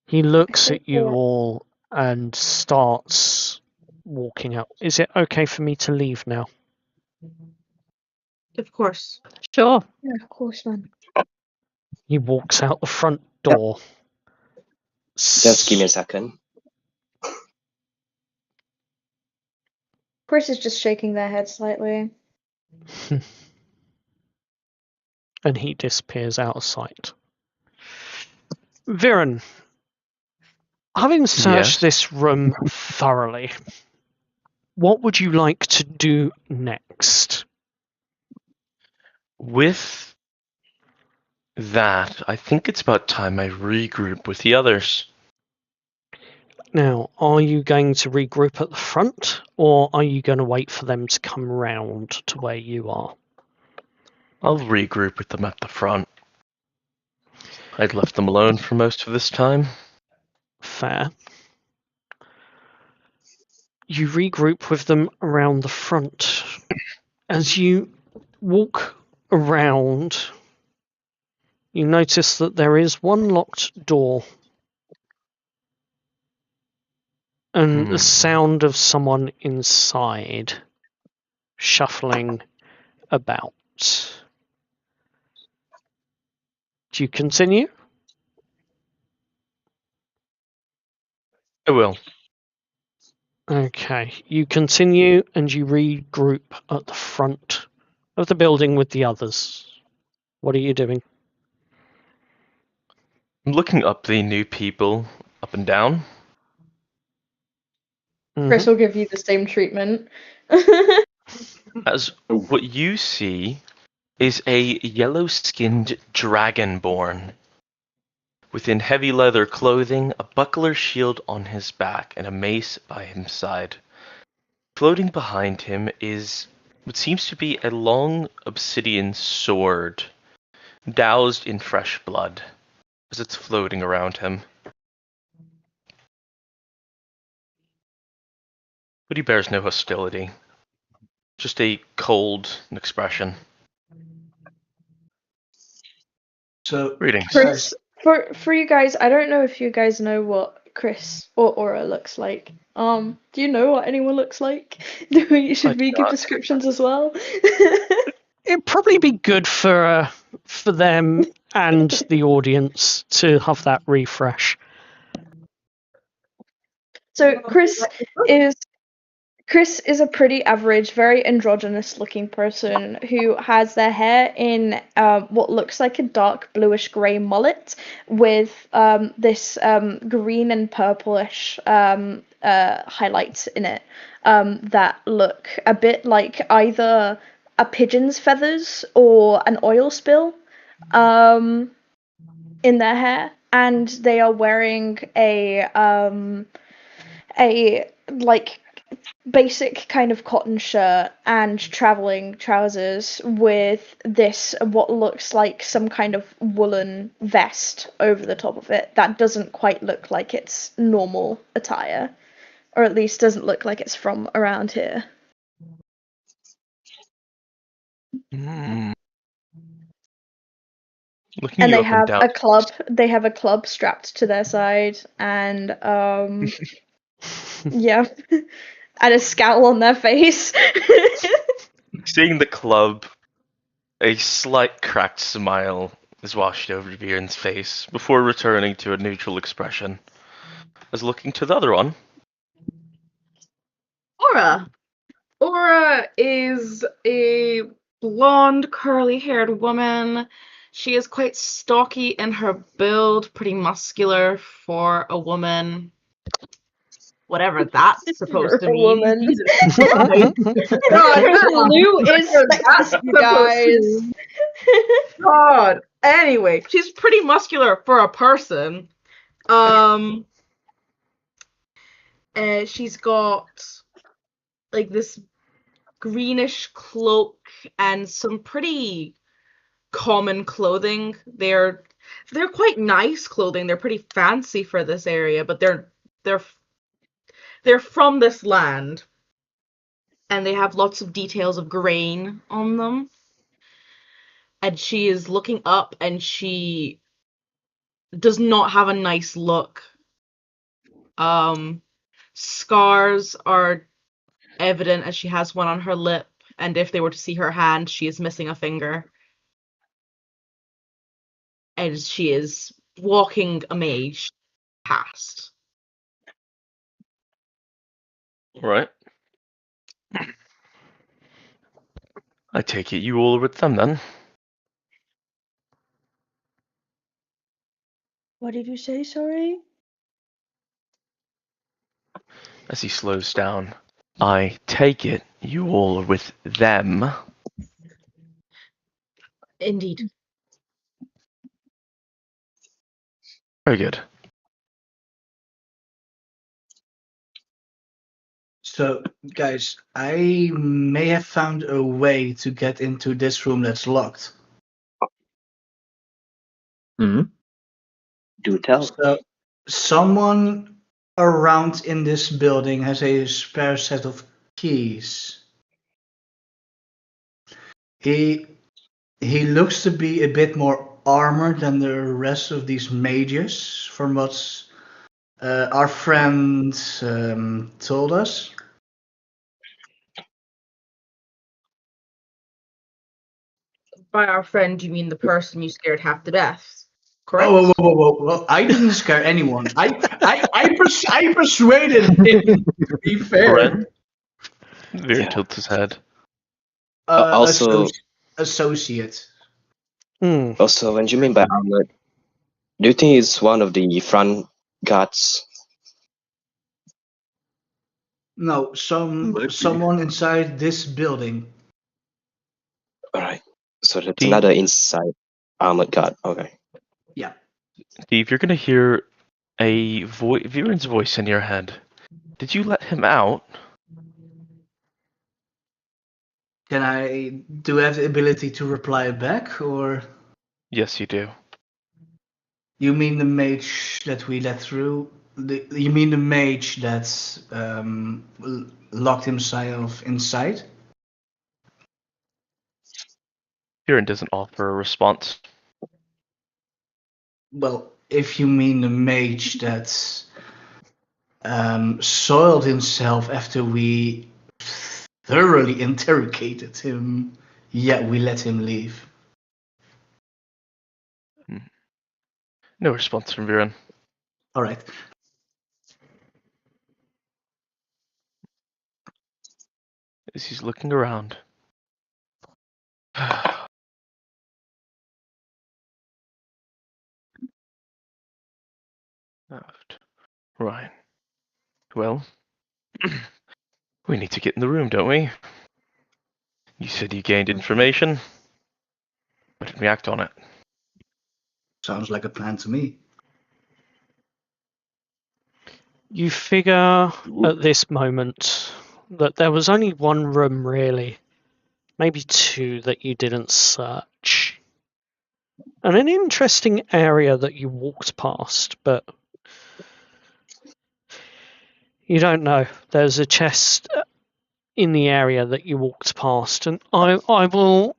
He looks at you all and starts walking out. Is it okay for me to leave now? Of course. Sure. Yeah, of course, man. He walks out the front door. Just give me a second. Chris is just shaking their head slightly. And he disappears out of sight. Viren, having searched Yes? this room thoroughly, what would you like to do next? With that, I think it's about time I regroup with the others. Now, are you going to regroup at the front, or are you going to wait for them to come round to where you are? I'll regroup with them at the front. I'd left them alone for most of this time. Fair. You regroup with them around the front. As you walk around, you notice that there is one locked door and the sound of someone inside shuffling about. Do you continue? I will. Okay, you continue and you regroup at the front of the building with the others. What are you doing? I'm looking up the new people, up and down. Chris will give you the same treatment. As what you see is a yellow-skinned dragonborn. Within heavy leather clothing, a buckler shield on his back, and a mace by his side. Floating behind him is what seems to be a long obsidian sword, doused in fresh blood, as it's floating around him. But he bears no hostility, just a cold expression. So, Greetings. Chris, for you guys, I don't know if you guys know what Chris or Aura looks like. Do you know what anyone looks like? Should we give descriptions as well? It'd probably be good for them and the audience to have that refresh. So Chris is a pretty average, very androgynous looking person who has their hair in what looks like a dark bluish grey mullet with this green and purplish highlights in it that look a bit like either a pigeon's feathers or an oil spill in their hair. And they are wearing a like basic kind of cotton shirt and traveling trousers with this what looks like some kind of woolen vest over the top of it that doesn't quite look like it's normal attire, or at least doesn't look like it's from around here. Looking And you they up and have down. they have a club strapped to their side, and yeah, and a scowl on their face. Seeing the club, a slight cracked smile is washed over Viren's face before returning to a neutral expression. As looking to the other one. Aura is a blonde, curly-haired woman. She is quite stocky in her build, pretty muscular for a woman. Whatever that's supposed to For a mean. woman. Jesus Christ. God, Lou is sexist, you guys. God. Anyway, she's pretty muscular for a person. She's got like this greenish cloak and some pretty common clothing. They're quite nice clothing. They're pretty fancy for this area, but they're from this land, and they have lots of details of grain on them. And she is looking up, and she does not have a nice look. Scars are evident as she has one on her lip, and if they were to see her hand, she is missing a finger. And she is walking a mage past. Right. I take it you all are with them then? What did you say, sorry? As he slows down. I take it you all are with them? Indeed. Very good. So, guys, I may have found a way to get into this room that's locked. Do tell. So, someone around in this building has a spare set of keys. He looks to be a bit more armored than the rest of these mages, from what our friend told us. By our friend, you mean the person you scared half to death, correct? Whoa. I didn't scare anyone. I persuaded him, to be fair. Ren? Veer Yeah. tilts his head. Also- Associate. Also, when you mean by armored, do you think it's one of the front guards? No, someone inside this building. Alright. So that's Do you- another inside armored guard. Okay. Yeah. Steve, you're gonna hear a Viren's voice in your head. Did you let him out? Do I have the ability to reply back, or Yes, you do. you mean the mage that we let through? You mean the mage that's locked himself inside? Viren doesn't offer a response. Well, if you mean the mage that soiled himself after we thoroughly interrogated him, yeah, we let him leave. No response from Viren. All right. As he's looking around. Left. Right. Well, we need to get in the room, don't we? You said you gained information. Why didn't we act on it? Sounds like a plan to me. You figure at this moment that there was only one room, really, maybe two, that you didn't search. And an interesting area that you walked past, but you don't know. There's a chest in the area that you walked past, and I will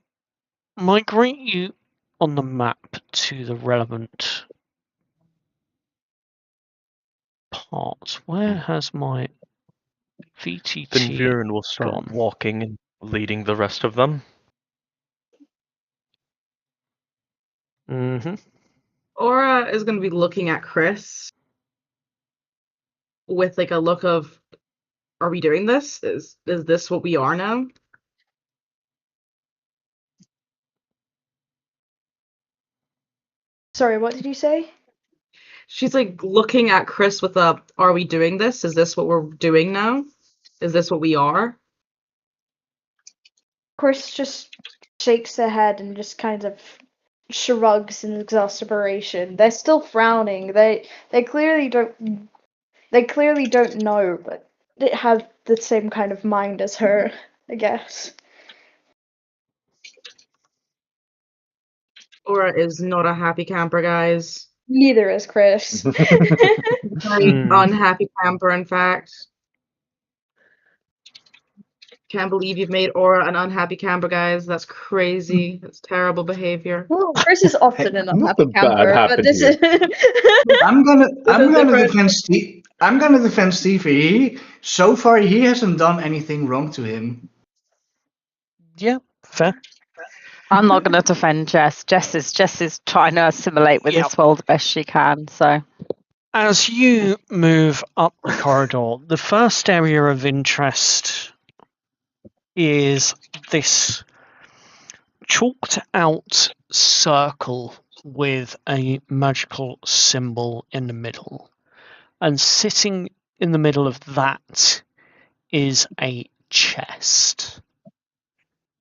migrate you on the map to the relevant part. Where has my Then VTT Viren will start gone? walking and leading the rest of them. Mm-hmm. Aura is going to be looking at Chris with like a look of, are we doing this? Is this what we are now? Sorry, what did you say? She's like looking at Chris with a, are we doing this? Is this what we're doing now? Is this what we are? Chris just shakes her head and just kind of shrugs in exasperation. They're still frowning. They clearly don't know, but it has the same kind of mind as her, I guess. Aura is not a happy camper, guys. Neither is Chris. Very unhappy camper, in fact. Can't believe you've made Aura an unhappy camper, guys. That's crazy. That's terrible behavior. Well, Chris is often an unhappy Nothing bad camper, but happened this here. is I'm gonna different. defend Steve. I'm gonna defend Steve. So far he hasn't done anything wrong to him. Yeah, fair. I'm not going to defend Jess. Jess is trying to assimilate with Yep. this world the best she can. So As you move up the corridor, the first area of interest is this chalked out circle with a magical symbol in the middle. And sitting in the middle of that is a chest,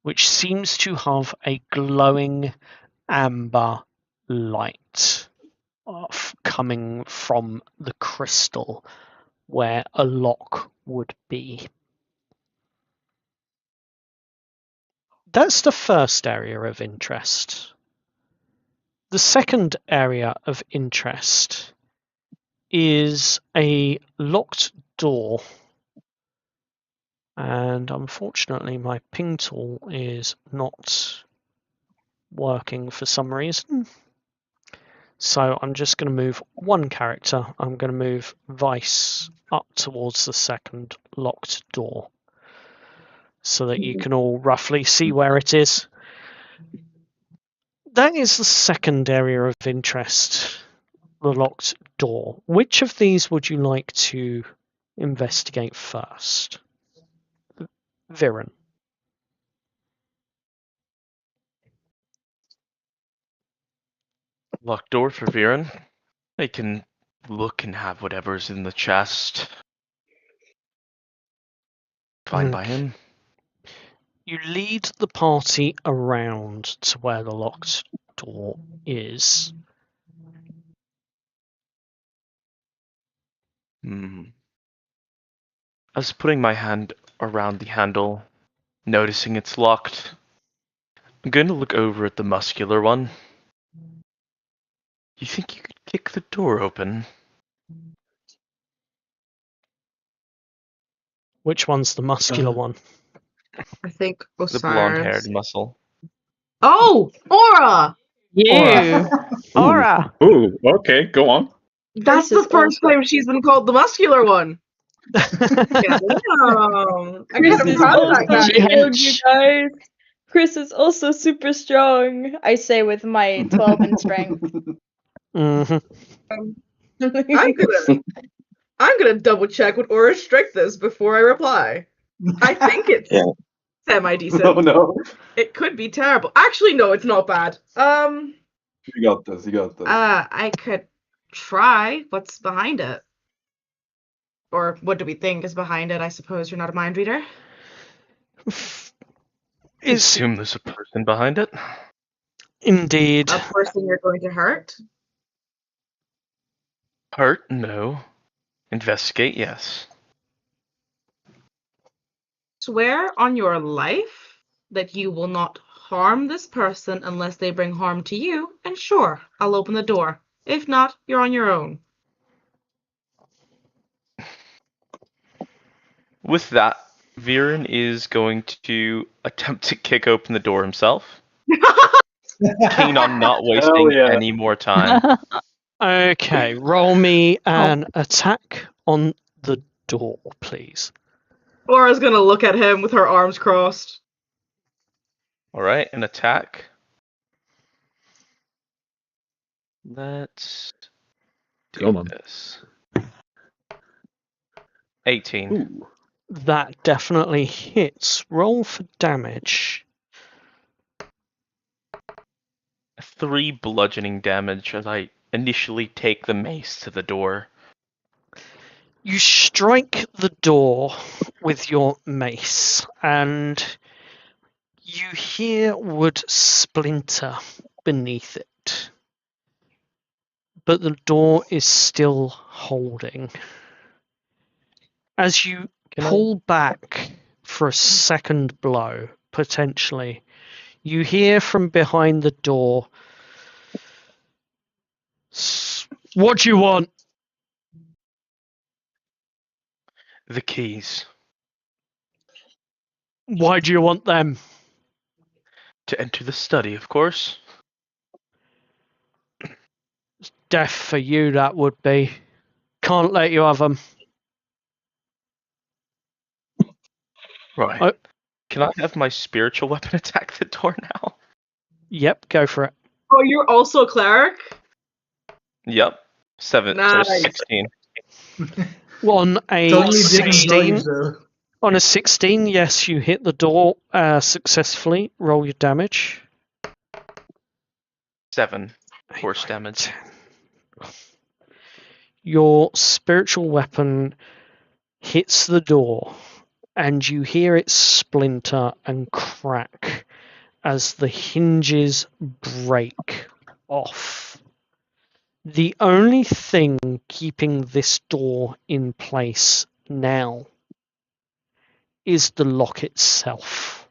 which seems to have a glowing amber light coming from the crystal where a lock would be. That's the first area of interest. The second area of interest is a locked door. And unfortunately, my ping tool is not working for some reason. So I'm just going to move one character. I'm going to move Vice up towards the second locked door so that you can all roughly see where it is. That is the second area of interest, the locked door. Which of these would you like to investigate first? Viren. Locked door for Viren. I can look and have whatever's in the chest. Fine by him. You lead the party around to where the locked door is. I was putting my hand around the handle, noticing it's locked. I'm going to look over at the muscular one. You think you could kick the door open? Which one's the muscular one? I think The Osiris. blonde-haired muscle. Oh, Aura! you, Aura. Ooh, okay, go on. That's Chris the is first also- time she's been called the muscular one. Damn. I'm Chris kind of is proud of also that guy. strong, you guys. Chris is also super strong. I say with my 12 in strength. I'm gonna double check what Aura's strength is before I reply. I think it's Yeah. semi-decent. Oh no. It could be terrible. Actually, no, it's not bad. You got this. You got this. I could try. What's behind it? Or what do we think is behind it? I suppose you're not a mind reader. Assume there's a person behind it. Indeed. A person you're going to hurt? Hurt? No. Investigate? Yes. Swear on your life that you will not harm this person unless they bring harm to you, and sure, I'll open the door. If not, you're on your own. With that, Viren is going to attempt to kick open the door himself. Keen on not wasting yeah. any more time. Okay, roll me an attack on the door, please. Laura's gonna look at him with her arms crossed. Alright, an attack. Let's do Come on. this. 18. Ooh. That definitely hits. Roll for damage. 3 bludgeoning damage as I initially take the mace to the door. You strike the door with your mace, and you hear wood splinter beneath it. But the door is still holding. As you pull back for a second blow, potentially, you hear from behind the door, "What do you want?" The keys. "Why do you want them?" To enter the study, of course. "Death for you, that would be. Can't let you have them." Right. Oh. Can I have my spiritual weapon attack the door now? Yep, go for it. Oh, you're also a cleric? Yep. 7 Nice. or 16. On a Tony didn't 16, noise though. on a 16, yes, you hit the door successfully. Roll your damage. 7 force damage. Your spiritual weapon hits the door, and you hear it splinter and crack as the hinges break off. The only thing keeping this door in place now is the lock itself,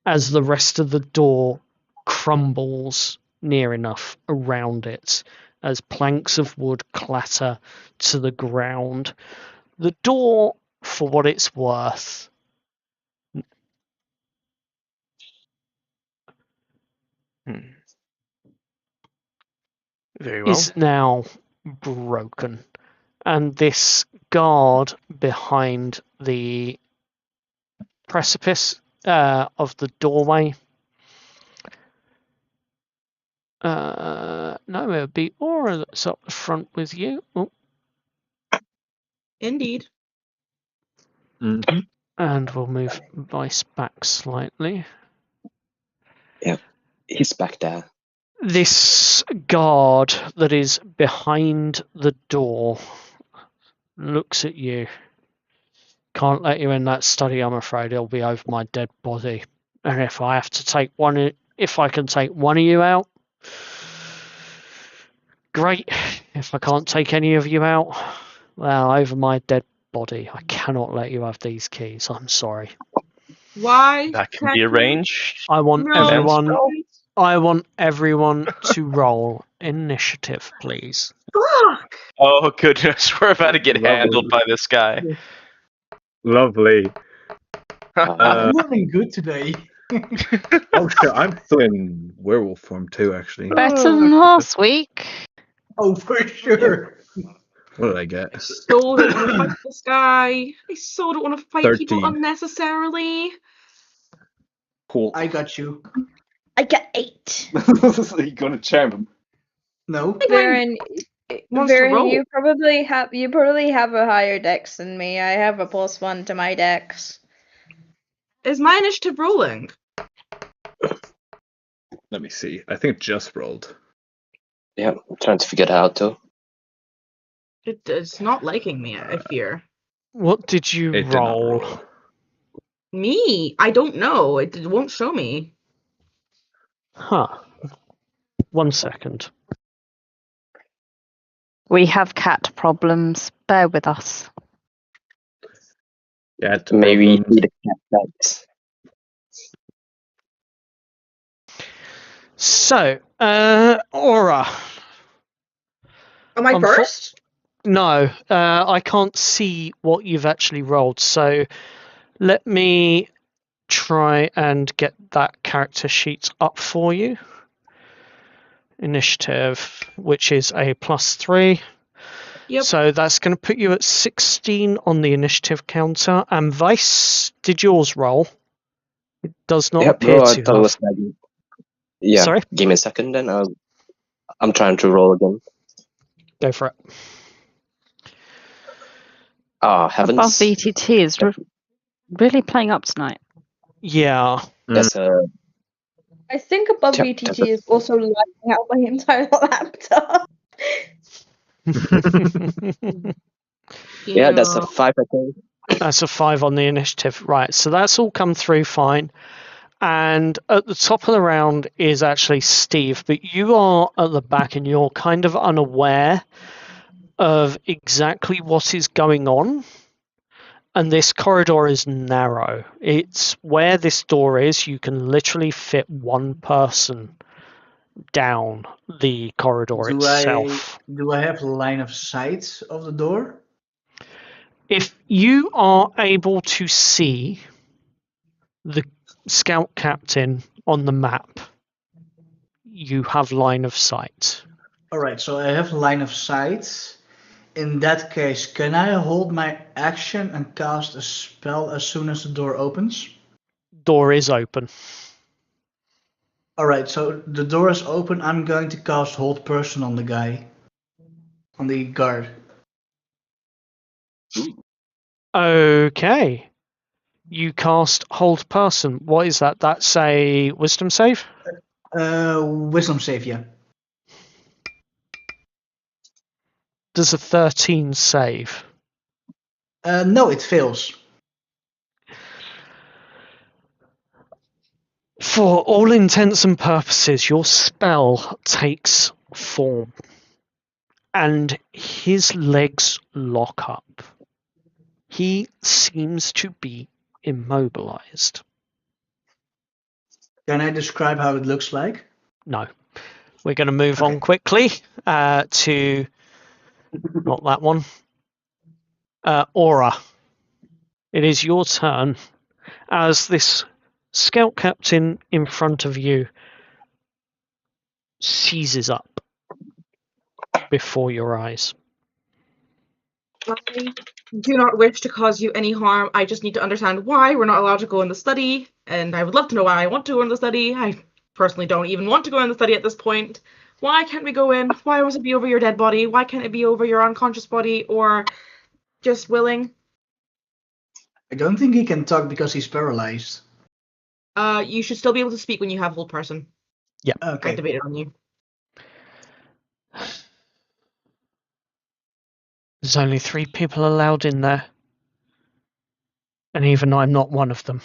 as the rest of the door crumbles near enough around it as planks of wood clatter to the ground. The door, for what it's worth, Very well. is now broken, and this guard behind the precipice of the doorway, no, it would be Aura that's up the front with you. Oh, Indeed. Mm-hmm. and we'll move Vice back slightly. Yep, he's back there. This guard that is behind the door looks at you. "Can't let you in that study, I'm afraid. It'll be over my dead body. And if I have to take one, if I can take one of you out, great. If I can't take any of you out, well, over my dead body. I cannot let you have these keys. I'm sorry." Why? That can can't be you- arranged. I want No. everyone to roll initiative, please. Fuck! Oh goodness, we're about to get Lovely. handled by this guy. Lovely. I'm running good today. Oh shit, I'm still in werewolf form too, actually. Better than last week. Oh, for sure. What did I get? So don't want to fight this guy. I so don't want to fight people 13. unnecessarily. Cool. I got you. I get 8. You're gonna charm him. No. Varen, wants to roll. you probably have a higher dex than me. I have a +1 to my dex. Is my initiative rolling? Let me see. I think it just rolled. Yeah, I'm trying to figure it out too. It's not liking me, I fear. What did you It did not roll? roll. Me? I don't know. It won't show me. Huh. 1 second. We have cat problems. Bear with us. Yeah, it's Maybe problems. need a cat dice. So, Aura. Am I I'm first? No, I can't see what you've actually rolled. So let me try and get that character sheet up for you. Initiative, which is a +3. Yep. So that's going to put you at 16 on the initiative counter. And Vice, did yours roll? It does not Yep, appear no, I to thought it have. was like... Yeah, Sorry? give me a second then. I'm trying to roll again. Go for it. Ah, heavens. Above VTT is really playing up tonight. Yeah. That's a... I think above Yep, VTT is also lighting out my entire laptop. Yeah, that's a 5, I think. That's a 5 on the initiative. Right, so that's all come through fine. And at the top of the round is actually Steve, but you are at the back and you're kind of unaware of exactly what is going on. And this corridor is narrow. It's where this door is, you can literally fit one person down the corridor itself. Do I have line of sight of the door? If you are able to see the scout captain on the map, you have line of sight. Alright, so I have line of sight. In that case, can I hold my action and cast a spell as soon as the door opens? Door is open. Alright, so the door is open. I'm going to cast Hold Person on the guy. On the guard. Okay. You cast Hold Person. What is that? That's a wisdom save? Wisdom save, yeah. Does a 13 save? No, it fails. For all intents and purposes, your spell takes form. And his legs lock up. He seems to be immobilized. Can I describe how it looks like? No. We're going to move on quickly to not that one. Aura. It is your turn as this scout captain in front of you seizes up before your eyes. I do not wish to cause you any harm. I just need to understand why we're not allowed to go in the study, and I would love to know why I want to go in the study. I personally don't even want to go in the study at this point. Why can't we go in? Why must it be over your dead body? Why can't it be over your unconscious body or just willing? I don't think he can talk because he's paralyzed. You should still be able to speak when you have Hold Person Okay. activated on you. There's only 3 people allowed in there. And even I'm not one of them.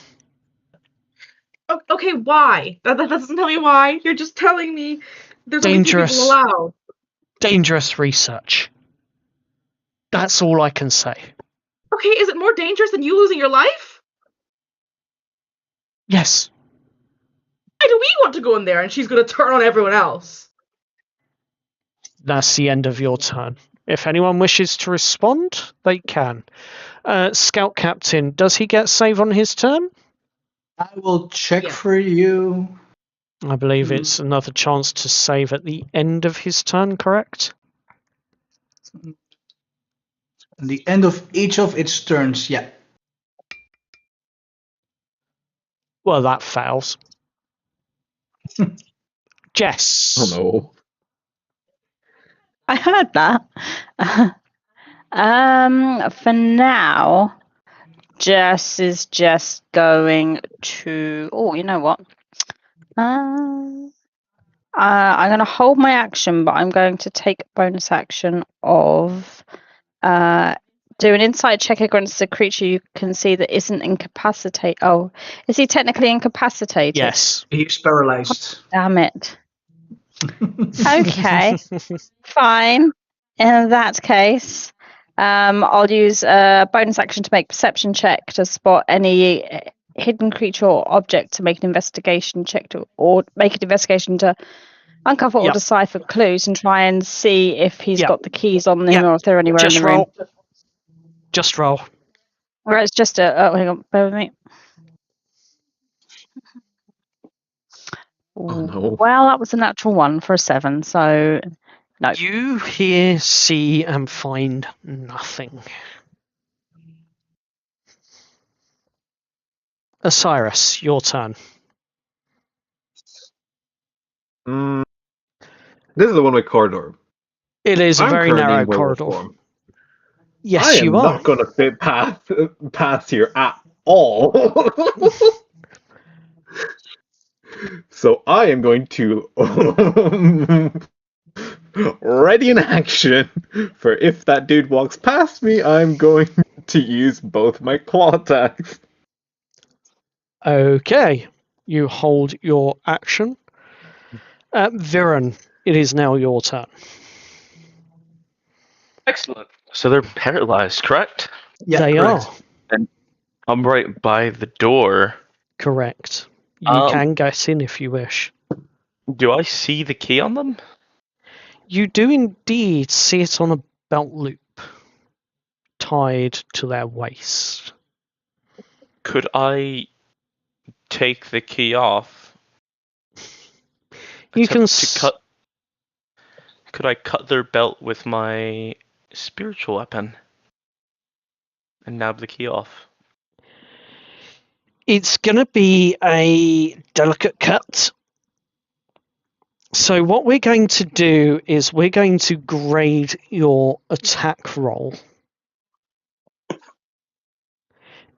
Okay, why? That doesn't tell me why. You're just telling me there's only 3 people allowed. Dangerous research. That's all I can say. Okay, is it more dangerous than you losing your life? Yes. Why do we want to go in there and she's going to turn on everyone else? That's the end of your turn. If anyone wishes to respond, they can. Scout Captain, does he get save on his turn? I will check for you. I believe it's another chance to save at the end of his turn, correct? At the end of each of its turns, yeah. Well, that fails. Jess. Oh no. I heard that. For now, Jess is just going to. Oh, you know what? I'm going to hold my action, but I'm going to take a bonus action of do an insight check against a creature you can see that isn't incapacitated. Oh, is he technically incapacitated? Yes. He's paralyzed. Damn it. Okay, fine. In that case, I'll use a bonus action to make perception check to spot any hidden creature or object to make an investigation check to uncover or decipher clues and try and see if he's got the keys on him or if they're anywhere in the room. Just roll. Or it's just a. Oh, hang on, bear with me. Oh no. Well, that was a natural 1 for a 7, so no. You hear, see, and find nothing. Osiris, your turn. This is the one with corridor. It is a I'm very currently narrow in werewolf corridor. form. Yes, you are. I am not going to fit past here at all. So I am going to ready in action. For if that dude walks past me, I'm going to use both my claw attacks. Okay, you hold your action. Viren, it is now your turn. Excellent. So they're paralyzed, correct? Yeah, They correct. are. I'm right by the door. Correct. You can get in if you wish. Do I see the key on them? You do indeed see it on a belt loop tied to their waist. Could I take the key off? You can Attempt to cut. Could I cut their belt with my spiritual weapon and nab the key off? It's going to be a delicate cut. So what we're going to do is we're going to grade your attack roll.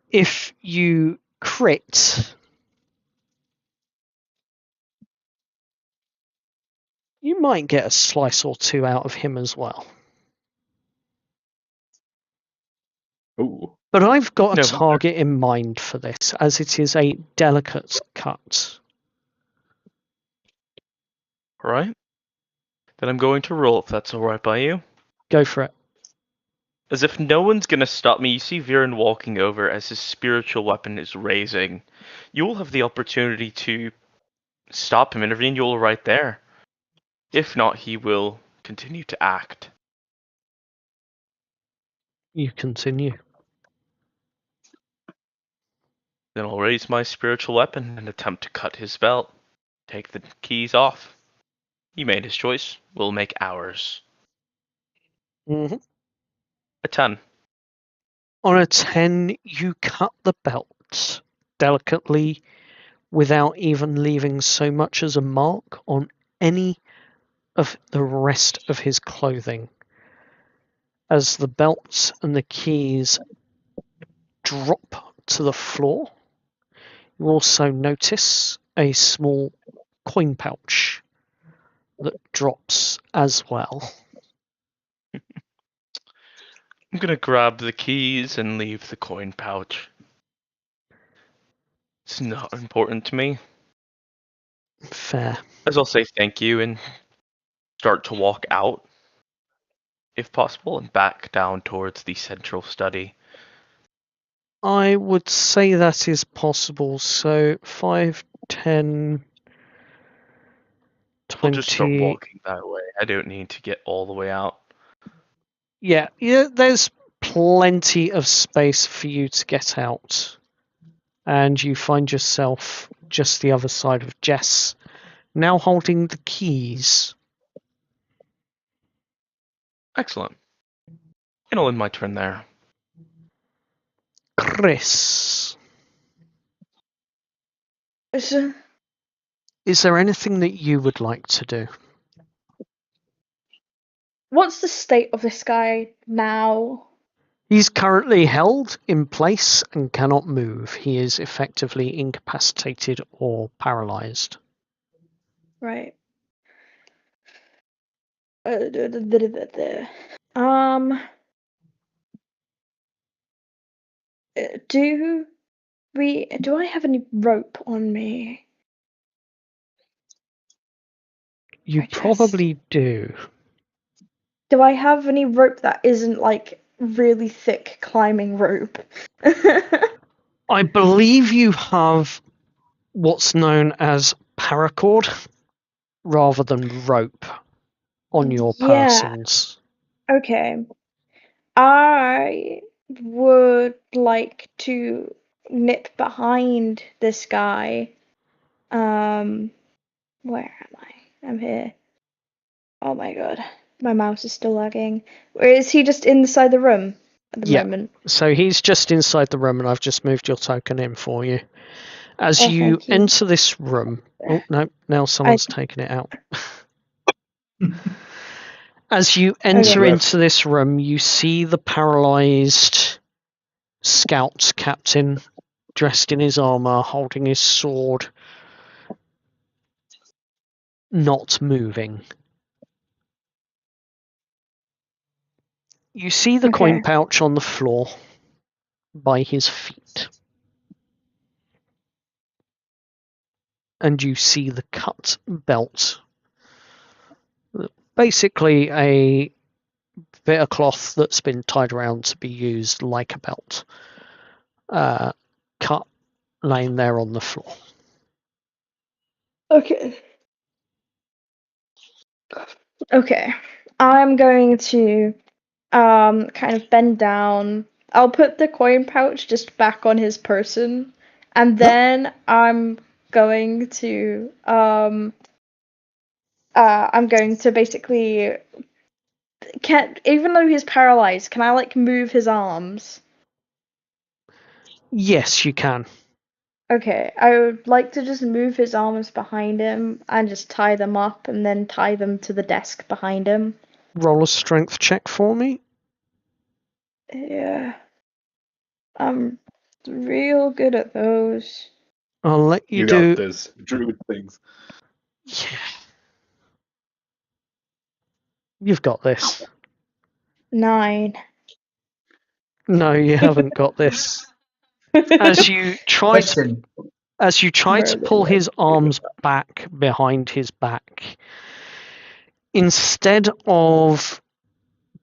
If you crit, you might get a slice or two out of him as well. Ooh. But I've got a No. target in mind for this, as it is a delicate cut. Alright. Then I'm going to roll if that's alright by you. Go for it. As if no one's gonna stop me, you see Viren walking over as his spiritual weapon is raising. You will have the opportunity to stop him, intervene, you'll right there. If not, he will continue to act. You continue. Then I'll raise my spiritual weapon and attempt to cut his belt. Take the keys off. He made his choice. We'll make ours. Mm-hmm. A 10. On a 10, you cut the belt delicately without even leaving so much as a mark on any of the rest of his clothing. As the belt and the keys drop to the floor, you also notice a small coin pouch that drops as well. I'm gonna grab the keys and leave the coin pouch. It's not important to me. Fair. As I'll say thank you and start to walk out, if possible, and back down towards the central study. I would say that is possible. So 5, 10, I'll just start 20. walking that way. I don't need to get all the way out. Yeah, there's plenty of space for you to get out. And you find yourself just the other side of Jess, now holding the keys. Excellent. And I'll end my turn there. Chris, So, is there anything that you would like to do? what's the state of this guy now? He's currently held in place and cannot move. He is effectively incapacitated or paralyzed. Right. Do I have any rope on me? You I guess. probably do. Do I have any rope that isn't like really thick climbing rope? I believe you have what's known as paracord rather than rope on your Yeah. persons. Okay. I would like to nip behind this guy. Where am I? I'm here. Oh my god. My mouse is still lagging. Or is he just inside the room at the Yeah. moment? So he's just inside the room and I've just moved your token in for you. As Oh, you thank you. enter this room... Oh, no, now someone's taken it out. As you enter Okay. into this room, you see the paralyzed scout captain dressed in his armor, holding his sword, not moving. You see the Okay. coin pouch on the floor by his feet. And you see the cut belt. Basically a bit of cloth that's been tied around to be used like a belt. Cut, laying there on the floor. Okay. Okay. I'm going to kind of bend down. I'll put the coin pouch just back on his person, and then I'm going to basically even though he's paralyzed, can I like move his arms? Yes, you can. Okay, I would like to just move his arms behind him and just tie them up and then tie them to the desk behind him. Roll a strength check for me. Yeah. I'm real good at those. I'll let you You do. got this. Druid things. Yeah. You've got this. 9. No, you haven't got this. As you try to Question. pull his arms back behind his back, instead of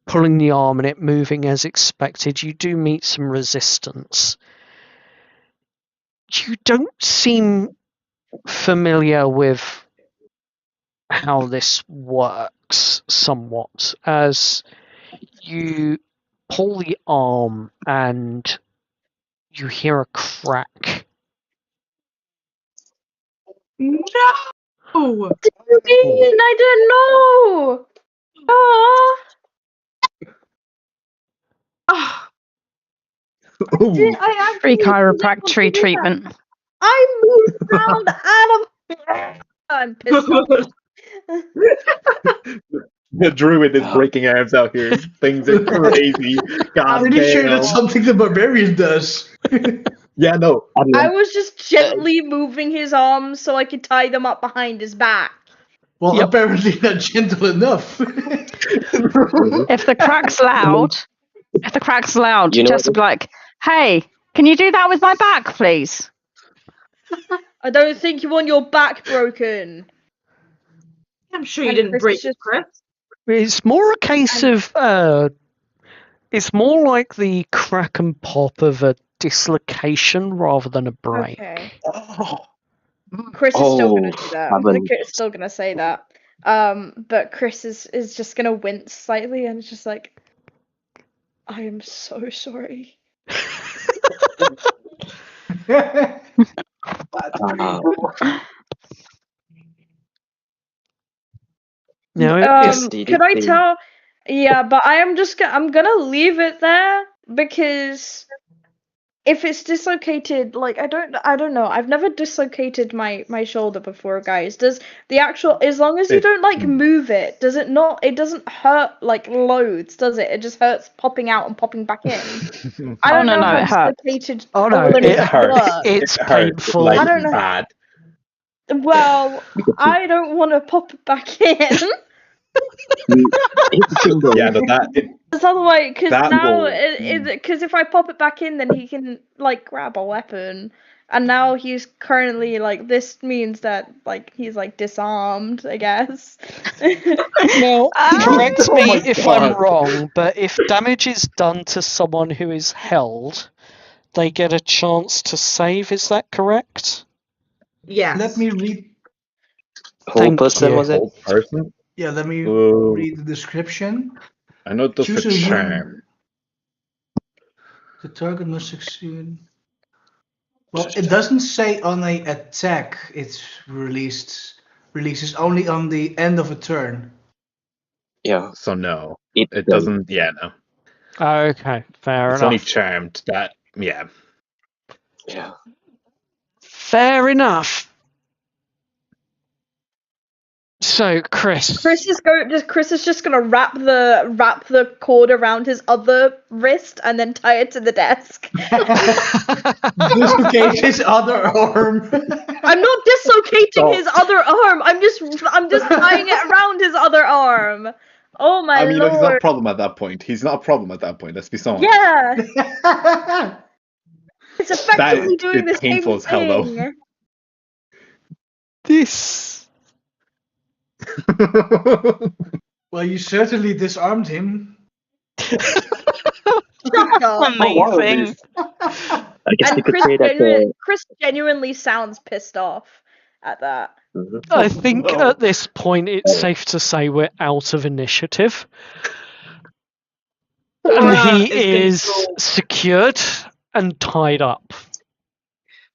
pulling the arm and it moving as expected, you do meet some resistance. You don't seem familiar with how this works somewhat, as you pull the arm and you hear a crack. No! I didn't know! Oh, Ah, Ooh. I Free actually didn't want to chiropractic do that. treatment. I moved around and I'm pissed off. The druid is breaking arms out here. Things are crazy. God I'm pretty sure damn. that's something the barbarian does. Yeah, no. I was just gently moving his arms so I could tie them up behind his back. Well, Yep. apparently not gentle enough. If the crack's loud, You know- Jess would be like, "Hey, can you do that with my back, please?" I don't think you want your back broken. I'm sure you And didn't Chris break is it, just- Chris. It's more a case of it's more like the crack and pop of a dislocation rather than a break. Okay. Oh, Chris is still gonna Oh, do that. haven't- Chris is still gonna say that. But Chris is just gonna wince slightly and it's just like, I am so sorry. Now, Yes, they Can did I say- tell? Yeah, but I'm gonna leave it there because if it's dislocated, like I don't know. I've never dislocated my shoulder before, guys. Does the actual, as long as you It- don't like move it, does it not? It doesn't hurt like loads, does it? It just hurts popping out and popping back in. I don't no, know how it hurts. dislocated Oh, no, limits it hurts. work. It's It hurts, painful. like, I don't know. bad. Well, I don't want to pop it back in. Yeah, no, that Because otherwise, because That now, will- because if I pop it back in, then he can like grab a weapon, and now he's currently like this means that like he's like disarmed, I guess. Now, correct Oh me my if I'm God. wrong, but if damage is done to someone who is held, they get a chance to save. Is that correct? Yes. Let me read. Whole Thank person you. was it? Whole person? Yeah, let me Oh. read the description. I know that's Choose a a wound. charm. The target must succeed. Well, it doesn't say on a attack it's releases only on the end of a turn. Yeah. So no. It, It doesn't, yeah, no. Okay, fair It's only enough. charmed. That, yeah. Yeah. Fair enough. So, Chris. Chris is just gonna wrap the cord around his other wrist and then tie it to the desk. Dislocate his other arm. I'm not dislocating So- his other arm. I'm just tying it around his other arm. Oh my I mean, he's not a lord. problem at that point. He's not a problem at that point. Let's be so honest. Yeah, it's That effectively is doing the painful same as hell, though. thing. This. Well, you certainly disarmed him. Shut up. Amazing. I guess you And could say that. Chris genuinely sounds pissed off at that. Mhm. I think no. at this point it's safe to say we're out of initiative. And Aura he is is gonna go- secured and tied up.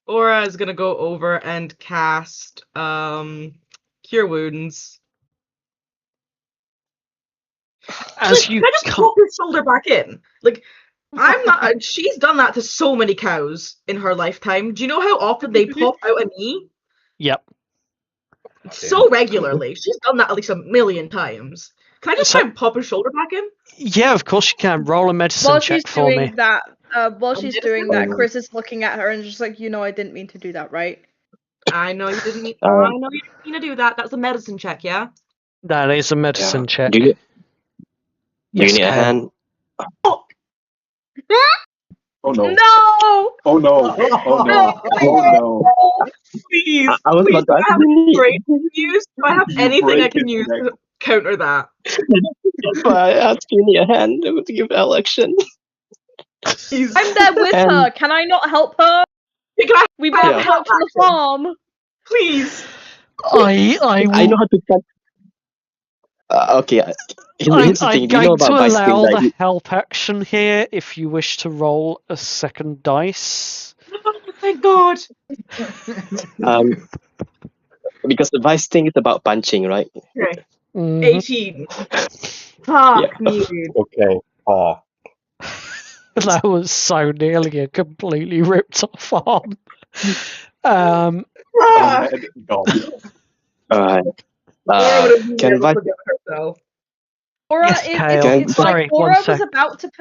Aura is gonna go over and cast Cure Wounds. As Can you I just come, pop his shoulder back in? Like, I'm not. She's done that to so many cows in her lifetime. Do you know how often they pop out a knee? yep. So regularly. She's done that at least 1,000,000 times. Can I just So- try and pop his shoulder back in? Yeah, of course you can. Roll a medicine While check she's for me. doing that, while A she's medicine? doing that, Chris is looking at her and just like, I didn't mean to do that, right? I know you didn't mean. Um, I know you didn't mean to do that. That's a medicine check, yeah. That is a Yeah. medicine check. Do you Yes, need a Kale. hand? Oh no. No! Oh no. Oh no. Oh no. Please, I was please, about to do I ask have you. any brain I can use? Do I have You anything I break can his use neck. to counter that? But I asked you need a hand to give election. Please. I'm there with And- her. Can I not help her? Can I We have both Yeah. helped from the action? farm. Please. I I know will. how to cut. Okay, here's the I'm thing. Do you know going about to vice thing? allow the Like, help action here if you wish to roll a second dice. Oh, thank God. um, because the vice thing is about punching, right? Okay. Mhm. 18. Fuck me. Okay. Oh. That was so nearly a completely ripped off arm. Um, Oh, man. God. Alright. Laura would have been Can able vice? to get herself. Aura, Yes, Kale. it's like Sorry, one Aura was sec. about to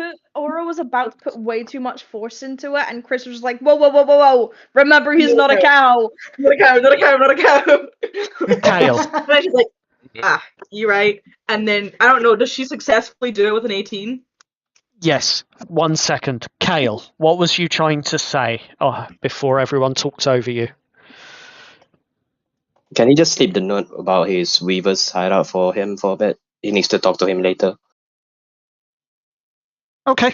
put way too much force into it, and Chris was like, "Whoa, whoa, whoa, whoa, whoa! Remember, he's not a cow." Not a cow, not a cow, not a cow. Kale. And then she's like, you right. And then, I don't know, does she successfully do it with an 18? Yes, 1 second. Kale, what was you trying to say before everyone talks over you? Can he just slip the note about his weaver's hideout for him for a bit? He needs to talk to him later. Okay.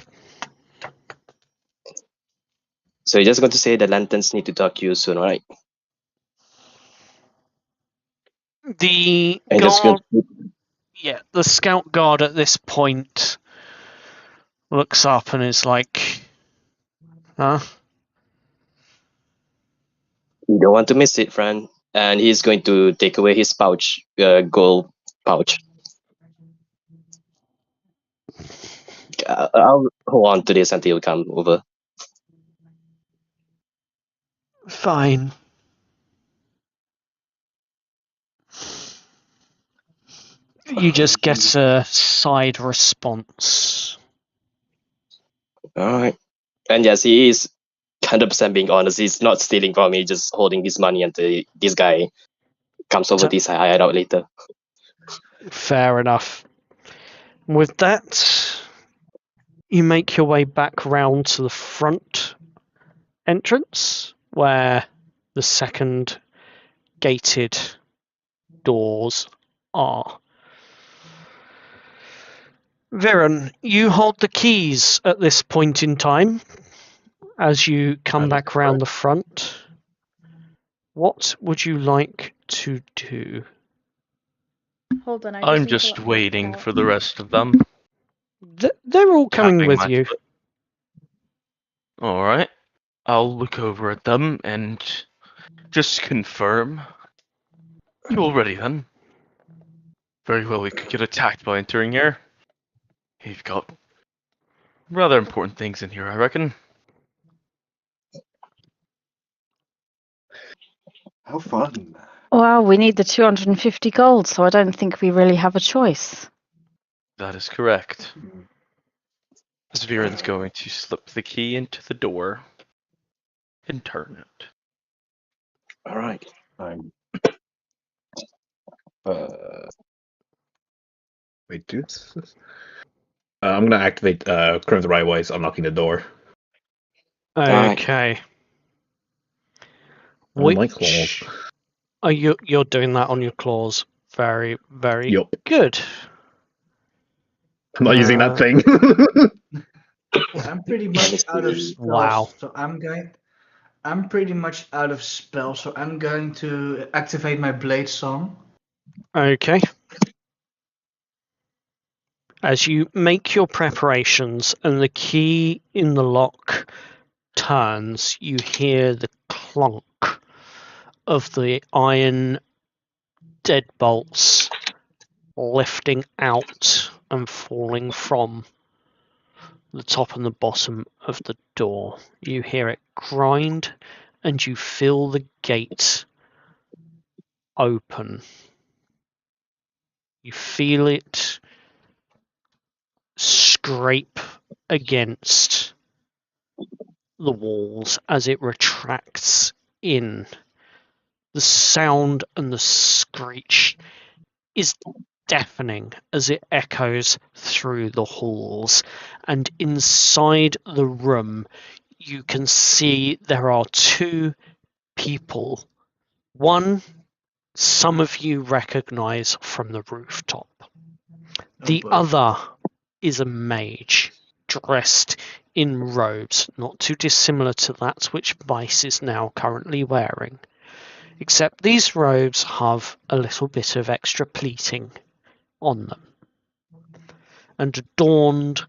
So you're just going to say the lanterns need to talk to you soon, right? The And just go. guard, yeah, the scout guard at this point looks up and is like, huh? You don't want to miss it, friend. And he's going to take away his pouch, gold pouch. I'll hold on to this until you come over. Fine. You just get a side response. Alright. And yes, he is 100% being honest. He's not stealing from me, just holding his money until this guy comes over So- this hideout later. Fair enough. With that, you make your way back round to the front entrance where the second gated doors are. Viren, you hold the keys at this point in time as you come That is back round the front. What would you like to do? Hold on, I'm need to just let waiting myself for the out. rest of them. They're all coming Having with my you. foot. All right. I'll look over at them and just confirm. You all ready then? Very well, we could get attacked by entering here. You've got rather important things in here, I reckon. How fun. Well, we need the 250 gold, so I don't think we really have a choice. That is correct. Zviren's going to slip the key into the door and turn it. Alright. I'm Wait, I'm gonna activate Current Rightwise, unlocking the door. Alright. Okay. On my claws. Which are you're doing that on your claws? Very, very Yup. good. I'm not using that thing. I'm pretty much out of spells, Wow. so I'm pretty much out of spells, so I'm going to activate my blade song. Okay. As you make your preparations and the key in the lock turns, you hear the clunk of the iron deadbolts lifting out and falling from the top and the bottom of the door. You hear it grind and you feel the gate open. You feel it scrape against the walls as it retracts in. The sound and the screech is deafening as it echoes through the halls, and inside the room you can see there are two people. One, some of you recognize from the rooftop. The boy. other is a mage dressed in robes, not too dissimilar to that which Vice is now currently wearing, except these robes have a little bit of extra pleating on them, and adorned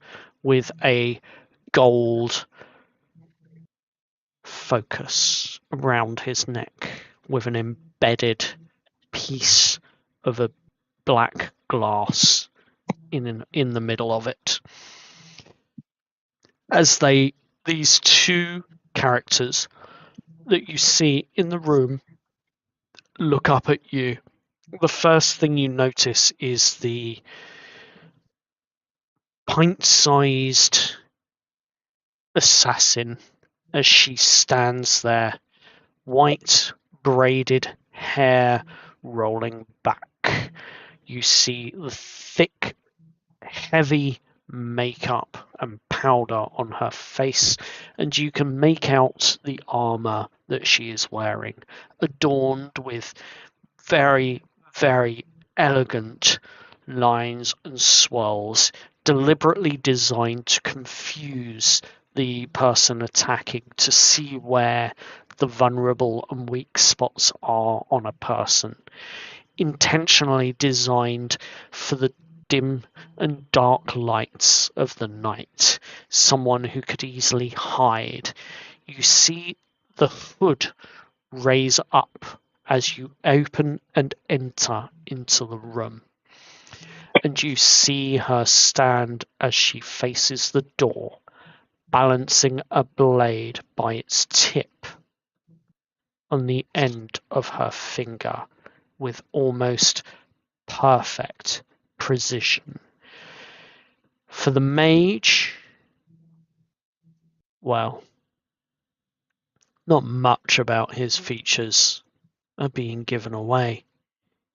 with a gold focus around his neck, with an embedded piece of a black glass in the middle of it. As these two characters that you see in the room look up at you, the first thing you notice is the pint-sized assassin as she stands there, white braided hair rolling back. You see the thick, heavy makeup and powder on her face, and you can make out the armor that she is wearing, adorned with very, very elegant lines and swirls, deliberately designed to confuse the person attacking, to see where the vulnerable and weak spots are on a person. Intentionally designed for the dim and dark lights of the night, someone who could easily hide. You see the hood raise up as you open and enter into the room, and you see her stand as she faces the door, balancing a blade by its tip on the end of her finger with almost perfect precision. For the mage, well, not much about his features are being given away.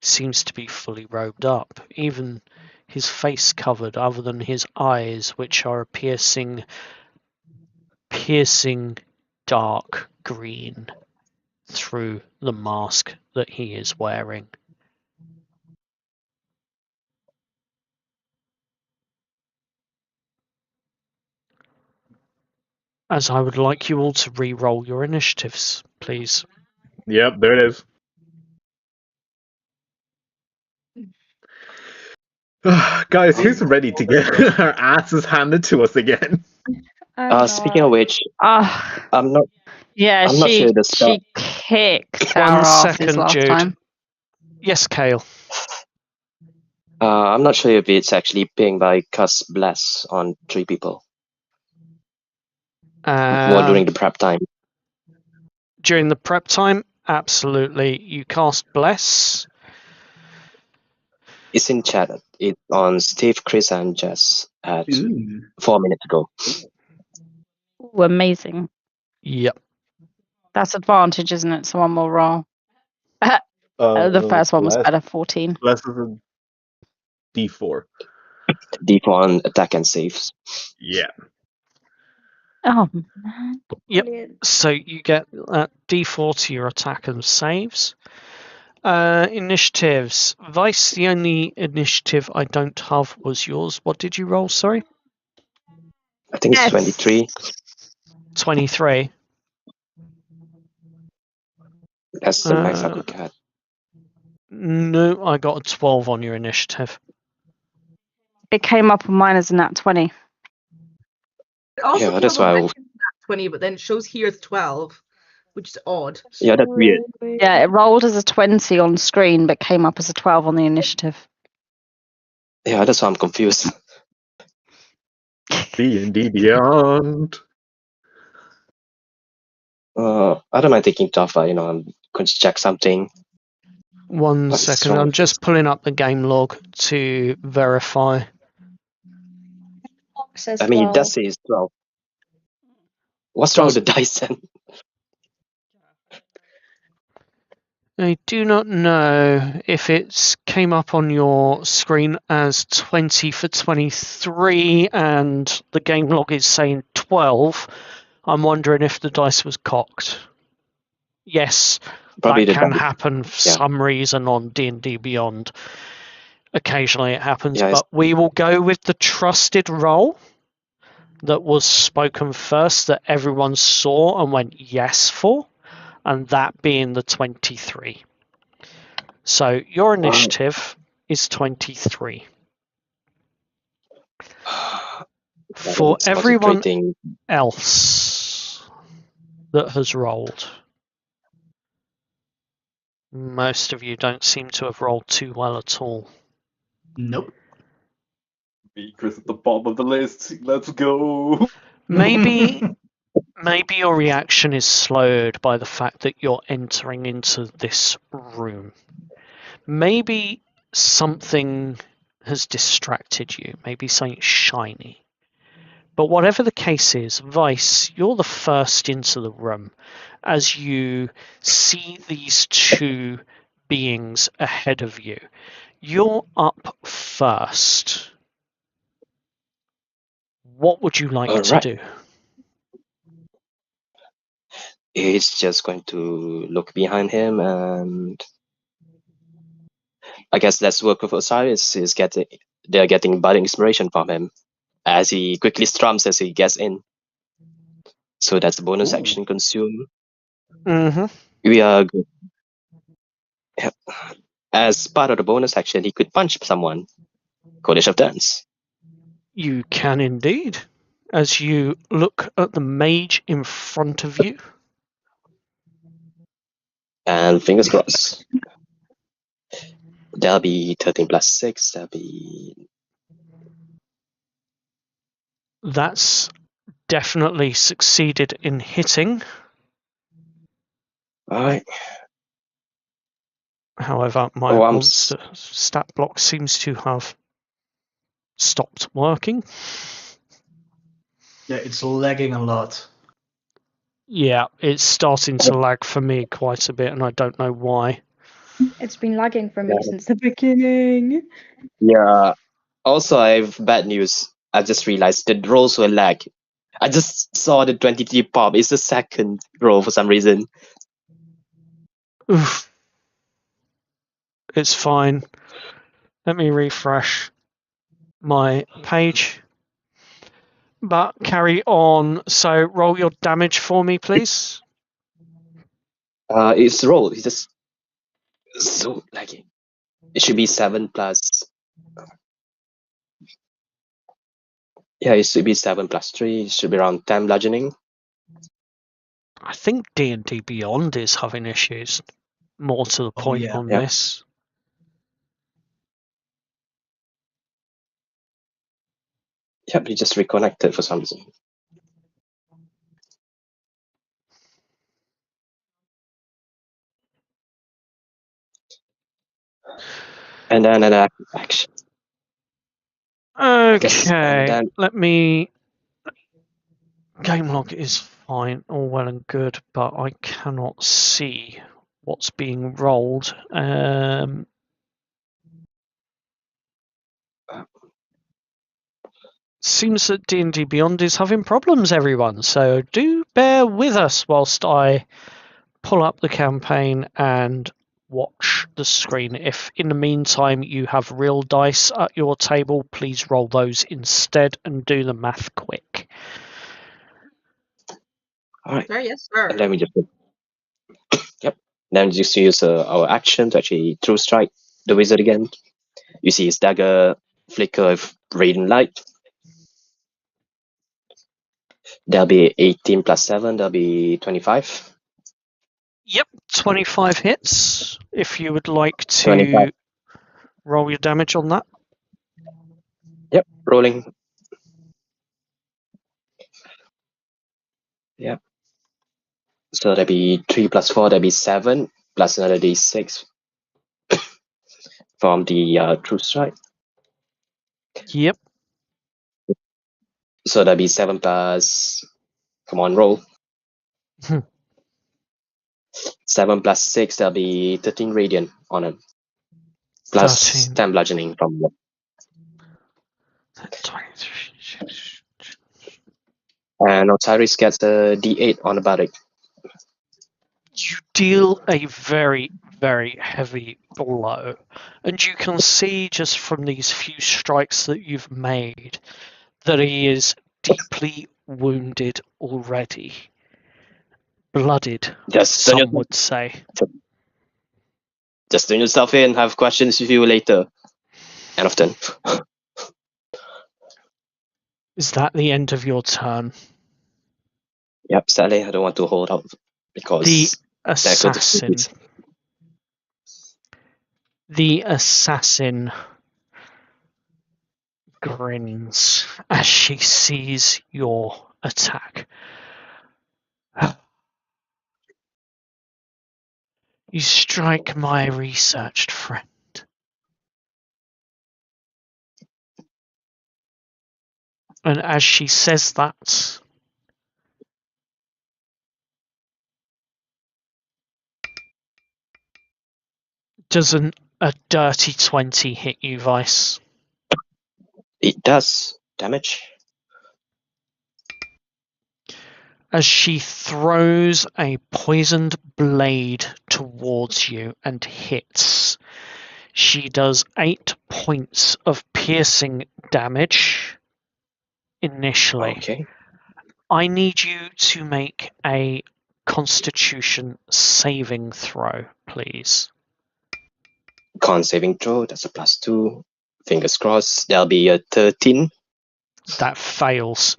Seems to be fully robed up, even his face covered, other than his eyes, which are a piercing dark green through the mask that he is wearing. As I would like you all to re-roll your initiatives, please. Yep, there it is. Guys, who's ready to get our asses handed to us again? Speaking of which, Ah, I'm not yeah, I'm not sure the spell. she kicked 1 our asses second, last Jude. time. Yes, Kale. I'm not sure if it's actually pinged by cast bless on 3 people. More during the prep time. During the prep time, absolutely. You cast Bless. It's in chat. It's on Steve, Chris, and Jess at Ooh. 4 minutes ago. Ooh, amazing. Yep. That's advantage, isn't it? So one more roll. The first one was Bless- better, 14. Bless is a D4. D4 on attack and saves. Yeah. Oh man. Yep. Brilliant. So you get D4 to your attack and saves. Initiatives. Vice, the only initiative I don't have was yours. What did you roll, sorry? I think it's 23. 23. That's the max I could get. No, I got a 12 on your initiative. It came up on mine as a nat 20. It also Yeah, came that's up on why I my 20, but then it shows here as 12, which is odd. Yeah, that's weird. Yeah, it rolled as a 20 on screen, but came up as a 12 on the initiative. Yeah, that's why I'm confused. D&D Beyond. I don't mind taking tough. I'm going to check something. One What's second, wrong I'm with just pulling up the game log to verify. It says I mean, it 12. does say it's 12. What's wrong with the dice then? I do not know if it came up on your screen as 20 for 23 and the game log is saying 12. I'm wondering if the dice was cocked. Yes, Probably that the can dice. happen for Yeah. some reason on D&D Beyond. Occasionally it happens, Yeah, but we will go with the trusted roll that was spoken first, that everyone saw and went yes for, and that being the 23. So your initiative is 23. For it's everyone concentrating. else that has rolled, most of you don't seem to have rolled too well at all. Nope. Me, Chris, at the bottom of the list. Let's go. Maybe your reaction is slowed by the fact that you're entering into this room. Maybe something has distracted you. Maybe something shiny. But whatever the case is, Vice, you're the first into the room as you see these two beings ahead of you. You're up first. What would you like to Alright. do? He's just going to look behind him, and I guess that's work with Osiris. They're getting budding inspiration from him as he quickly strums as he gets in. So that's the bonus Ooh. action consume. Mm-hmm. We are good. Yeah. As part of the bonus action, he could punch someone. Codish of Dance. You can indeed. As you look at the mage in front of you, And fingers crossed. That'll be 13 plus 6. That'll be. that's definitely succeeded in hitting. Alright. However, my Oh, monster stat block seems to have stopped working. Yeah, it's lagging a lot. Yeah, it's starting to lag for me quite a bit, and I don't know why. It's been lagging for me since the beginning. Yeah. Also, I have bad news. I just realized the rolls were lag. I just saw the 23 pop. It's the second roll for some reason. Oof. It's fine. Let me refresh my page. But carry on. So roll your damage for me, please. It's roll. It's just so laggy. It should be 7 plus. Yeah, it should be 7 plus 3. It should be around 10 bludgeoning. I think D&D Beyond is having issues. More to the point yeah. on Yeah. this. Yep, it just reconnected for some reason. And then an action. guess, and Okay, then- let me. Game log is fine, all well and good, but I cannot see what's being rolled. seems that D&D Beyond is having problems, everyone. So do bear with us whilst I pull up the campaign and watch the screen. If in the meantime you have real dice at your table, please roll those instead and do the math quick. Alright. Sir, yes, sir. And then we just Then just use our action to actually true strike the wizard again. You see his dagger flicker of radiant light. There'll be 18 plus 7, there'll be 25. Yep, 25 hits. If you would like to 25. roll your damage on that. Yep, rolling. Yep. So that'll be 3 plus 4, that'll be 7, plus another d6 from the true strike. Yep. So that'll be 7 plus. Come on, roll. 7 plus 6, that'll be 13 radiant on him. Plus 13. 10 bludgeoning from the. And Osiris gets a d8 on the bardic. You deal a very, very heavy blow. And you can see just from these few strikes that you've made that he is deeply wounded already. Blooded, some would say. Just turn yourself in, have questions with you later. End of turn. Is that the end of your turn? Yep, sadly, I don't want to hold out because The assassin. The assassin grins as she sees your attack. You strike my researched friend. And as she says that, doesn't a dirty 20 hit you, Vice? It does damage. As she throws a poisoned blade towards you and hits, she does 8 points of piercing damage initially. Okay. I need you to make a Constitution saving throw, please. Con saving throw, that's a +2. Fingers crossed, there'll be a 13. That fails.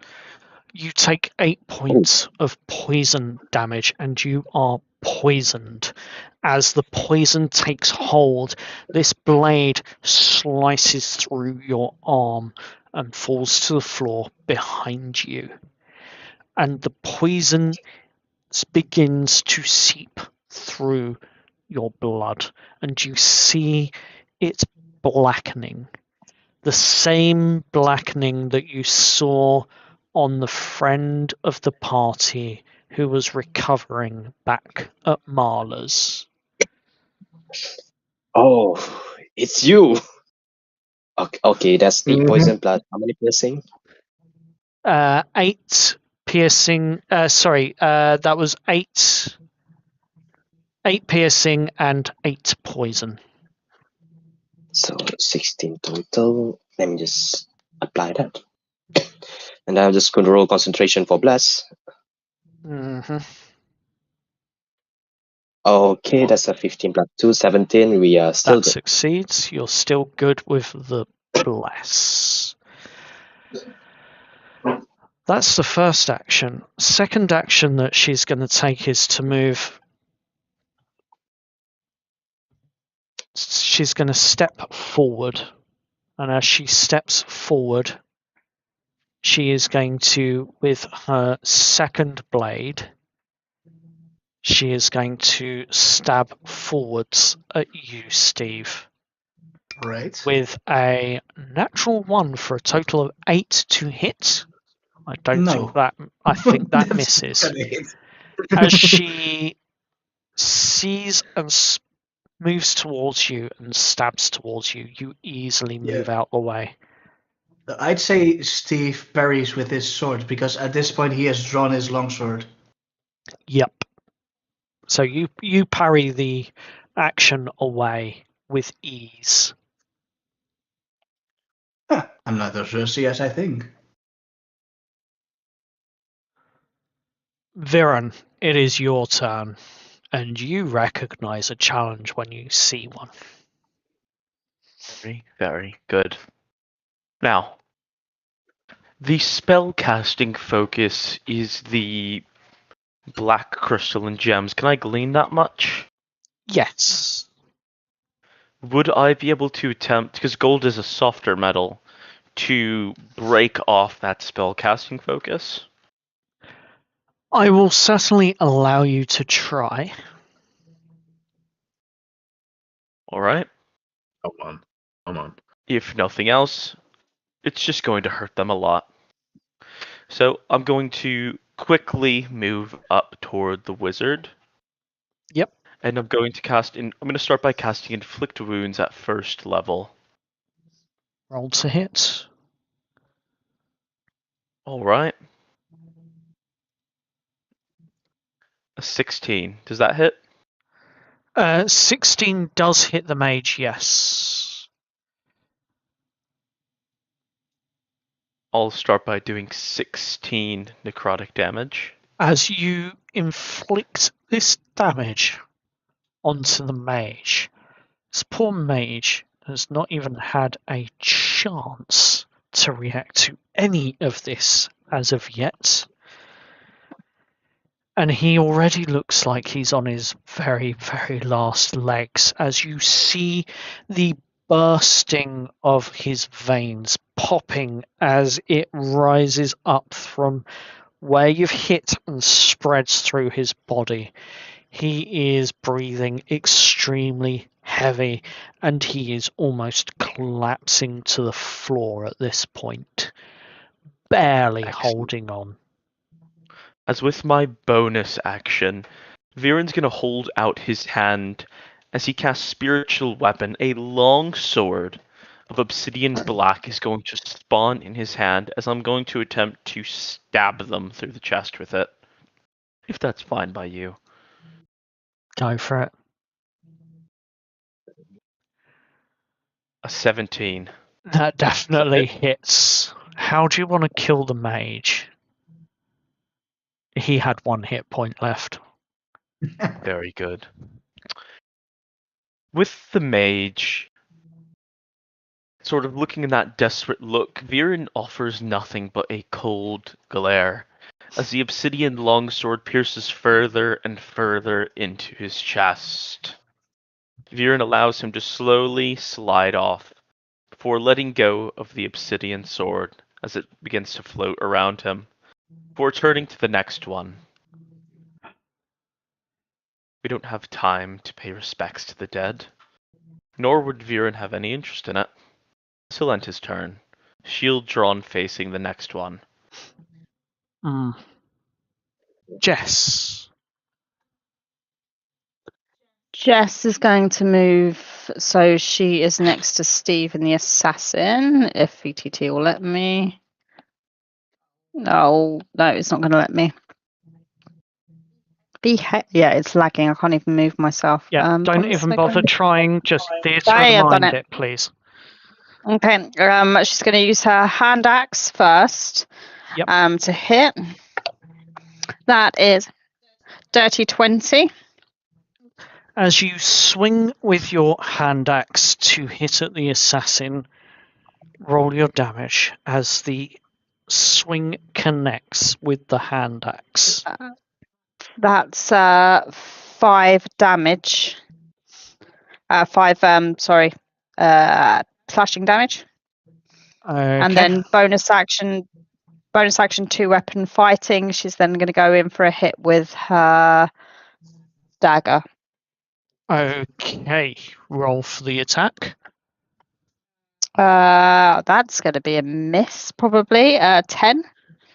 You take 8 points of poison damage and you are poisoned. As the poison takes hold, this blade slices through your arm and falls to the floor behind you. And the poison begins to seep through your blood, and you see it blackening. The same blackening that you saw on the friend of the party who was recovering back at Marla's. Oh, it's you! Okay, that's 8 poison plus how many piercing? 8 piercing. That was 8 piercing and 8 poison. So 16 total. Let me just apply that. And I'm just going to roll concentration for bless. Mm-hmm. Okay, that's a 15 plus 2, 17. We are still That good. succeeds. You're still good with the bless. That's the first action. Second action that she's going to take is to move. She's going to step forward. And as she steps forward, she is going to, with her second blade, she is going to stab forwards at you, Steve. Right. With a natural 1 for a total of 8 to hit. I think that misses. As she sees and moves towards you and stabs towards you, you easily move out the way. I'd say Steve parries with his sword because at this point he has drawn his longsword. Yep. So you parry the action away with ease. Huh, I'm not as rusty as I think. Viren, it is your turn, and you recognize a challenge when you see one. Very, very good. Now, the spell casting focus is the black crystalline gems. Can I glean that much? Yes. Would I be able to attempt, because gold is a softer metal, to break off that spell casting focus? I will certainly allow you to try. Alright. Come on. If nothing else, it's just going to hurt them a lot. So I'm going to quickly move up toward the wizard. Yep. And I'm going to start by casting Inflict Wounds at first level. Roll to hit. Alright. A 16. Does that hit? 16 does hit the mage, yes. I'll start by doing 16 necrotic damage. As you inflict this damage onto the mage, this poor mage has not even had a chance to react to any of this as of yet. And he already looks like he's on his very, very last legs as you see the bursting of his veins popping as it rises up from where you've hit and spreads through his body. He is breathing extremely heavy and he is almost collapsing to the floor at this point, barely holding on. As with my bonus action, Viren's going to hold out his hand as he casts Spiritual Weapon. A long sword of obsidian black is going to spawn in his hand as I'm going to attempt to stab them through the chest with it. If that's fine by you. Go for it. A 17. That definitely hits. How do you want to kill the mage? He had 1 hit point left. Very good. With the mage, sort of looking in that desperate look, Viren offers nothing but a cold glare as the obsidian longsword pierces further and further into his chest. Viren allows him to slowly slide off before letting go of the obsidian sword as it begins to float around him, before turning to the next one. We don't have time to pay respects to the dead, nor would Viren have any interest in it. Silenta's turn. Shield drawn facing the next one. Jess. Jess is going to move, so she is next to Steve and the assassin, if VTT will let me. No, it's not going to let me. Yeah, it's lagging. I can't even move myself. Yeah, don't even bother trying. Just theatre I've of done mind it. it, please. Okay, she's going to use her hand axe first. Yep. To hit. That is dirty 20. As you swing with your hand axe to hit at the assassin, roll your damage as the swing connects with the hand axe. That's 5 damage. 5 slashing damage. Okay. And then bonus action 2 weapon fighting. She's then going to go in for a hit with her dagger. Okay, roll for the attack. That's going to be a miss, probably. 10.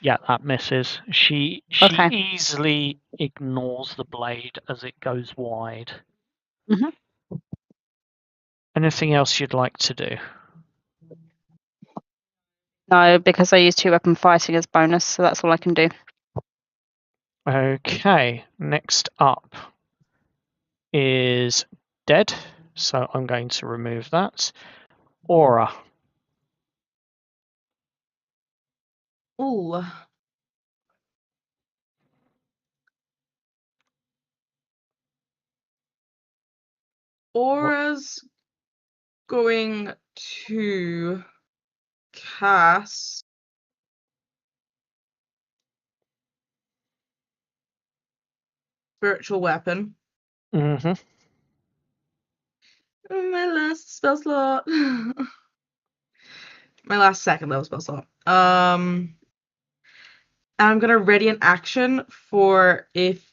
Yeah, that misses. She Okay. easily ignores the blade as it goes wide. Mhm. Anything else you'd like to do? No, because I use 2-weapon fighting as bonus, so that's all I can do. Okay, next up is dead, so I'm going to remove that. Aura. Ooh. Aura's going to cast spiritual weapon. Mm-hmm. My last spell slot. My last second level spell slot. I'm gonna ready an action for if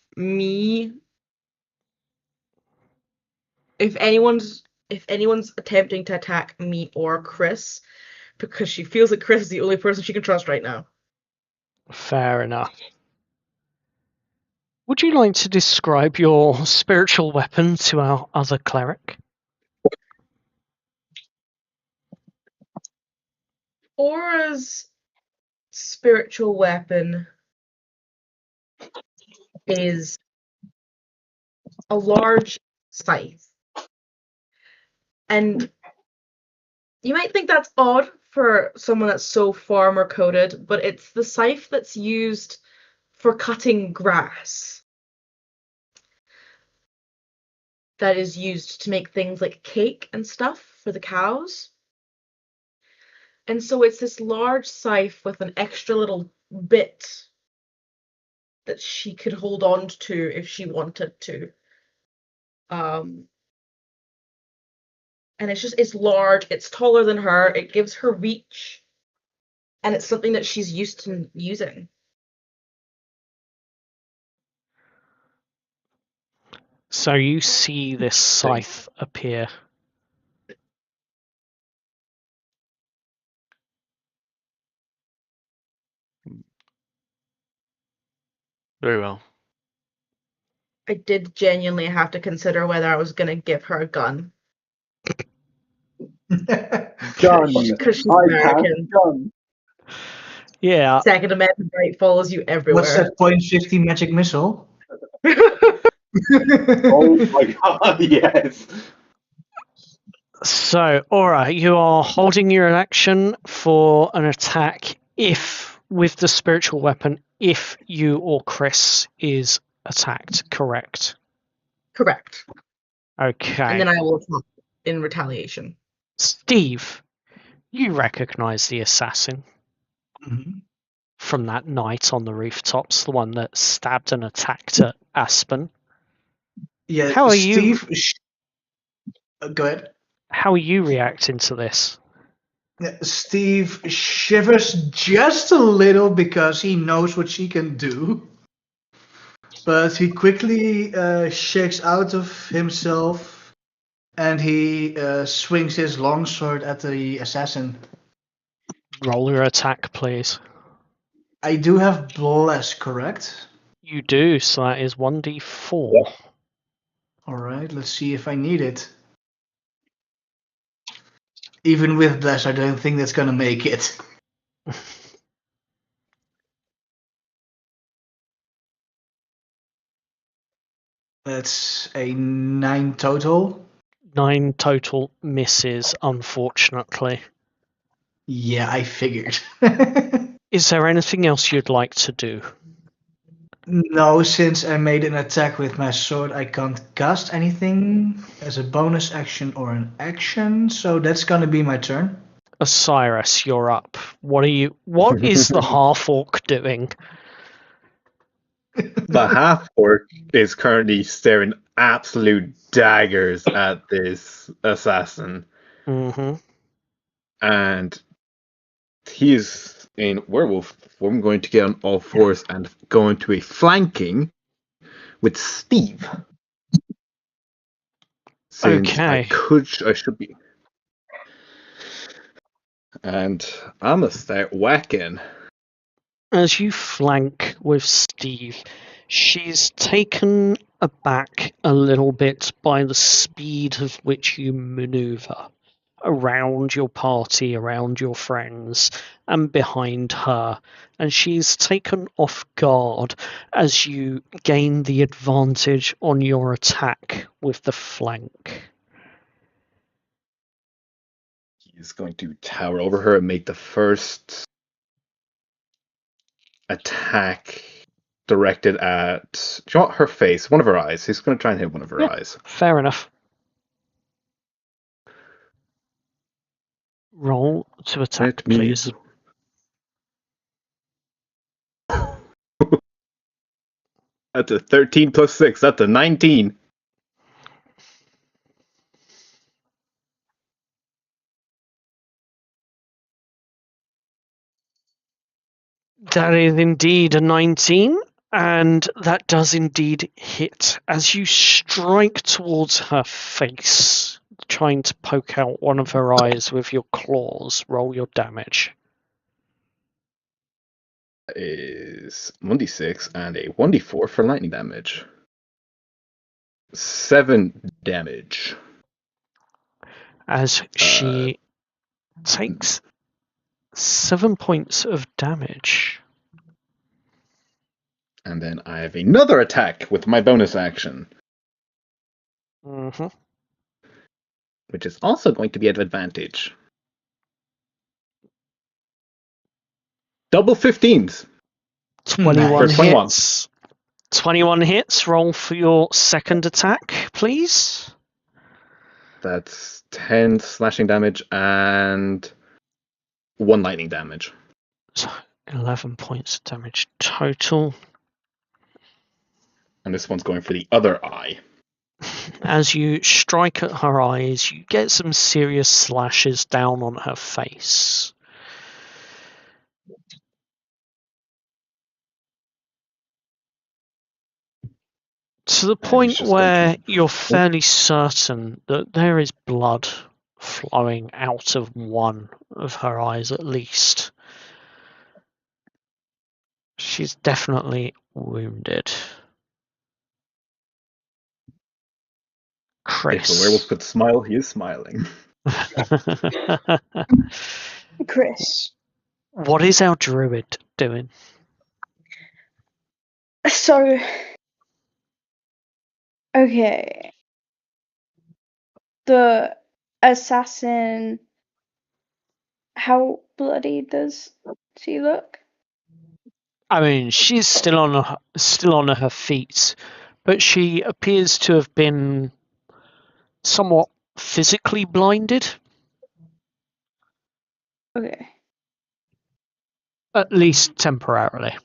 anyone's attempting to attack me or Chris, because she feels that Chris is the only person she can trust right now. Fair enough. Would you like to describe your spiritual weapon to our other cleric? Aura's spiritual weapon is a large scythe. And you might think that's odd for someone that's so farmer coded, but it's the scythe that's used for cutting grass. That is used to make things like cake and stuff for the cows. And so it's this large scythe with an extra little bit that she could hold on to if she wanted to. And it's large, it's taller than her, it gives her reach, and it's something that she's used to using. So you see this scythe appear. Very well. I did genuinely have to consider whether I was going to give her a gun. Gun. Because she's I American. have gun. Yeah. Second Amendment right follows you What's everywhere. that .50 magic missile? Oh my god, yes. So, Aura, you are holding your action for an attack with the spiritual weapon, if you or Chris is attacked, correct? Correct. Okay. And then I will attack in retaliation. Steve, you recognize the assassin Mhm. from that night on the rooftops, the one that stabbed and attacked at Aspen. Yeah, How are you? Steve. Go ahead. How are you reacting to this? Yeah, Steve shivers just a little because he knows what she can do. But he quickly shakes out of himself and he swings his longsword at the assassin. Roll your attack, please. I do have bless, correct? You do, so that is 1d4. Alright, let's see if I need it. Even with bless, I don't think that's gonna make it. That's a 9 total. 9 total misses, unfortunately. Yeah, I figured. Is there anything else you'd like to do? No, since I made an attack with my sword, I can't cast anything as a bonus action or an action, so that's gonna be my turn. Osiris, you're up. What is the half-orc doing? The half-orc is currently staring absolute daggers at this assassin. Mm-hmm. And he is in werewolf form, going to get on all fours and go into a flanking with Steve. Since Okay. I should be. And I'm gonna start whacking. As you flank with Steve, she's taken aback a little bit by the speed of which you maneuver. around your party, around your friends, and behind her, and she's taken off guard as you gain the advantage on your attack with the flank. He's going to tower over her and make the first attack directed at her face, one of her eyes. He's going to try and hit one of her eyes. Fair enough. Roll to attack, please. That's a 13 plus 6. That's a 19. That is indeed a 19, and that does indeed hit as you strike towards her face, trying to poke out one of her eyes with your claws. Roll your damage. That is 1d6 and a 1d4 for lightning damage. 7 damage. As she takes 7 points of damage. And then I have another attack with my bonus action. Mm-hmm. Which is also going to be at advantage. Double 15s. 21 Nice. 21. hits. 21 hits. Roll for your second attack, please. That's 10 slashing damage and 1 lightning damage. So 11 points of damage total. And this one's going for the other eye. As you strike at her eyes, you get some serious slashes down on her face. To the point where you're fairly certain that there is blood flowing out of one of her eyes at least. She's definitely wounded. Chris. If the werewolf could smile, he is smiling. Chris. What is our druid doing? So, okay. The assassin, how bloody does she look? I mean, she's still on her feet, but she appears to have been somewhat physically blinded. Okay. At least temporarily.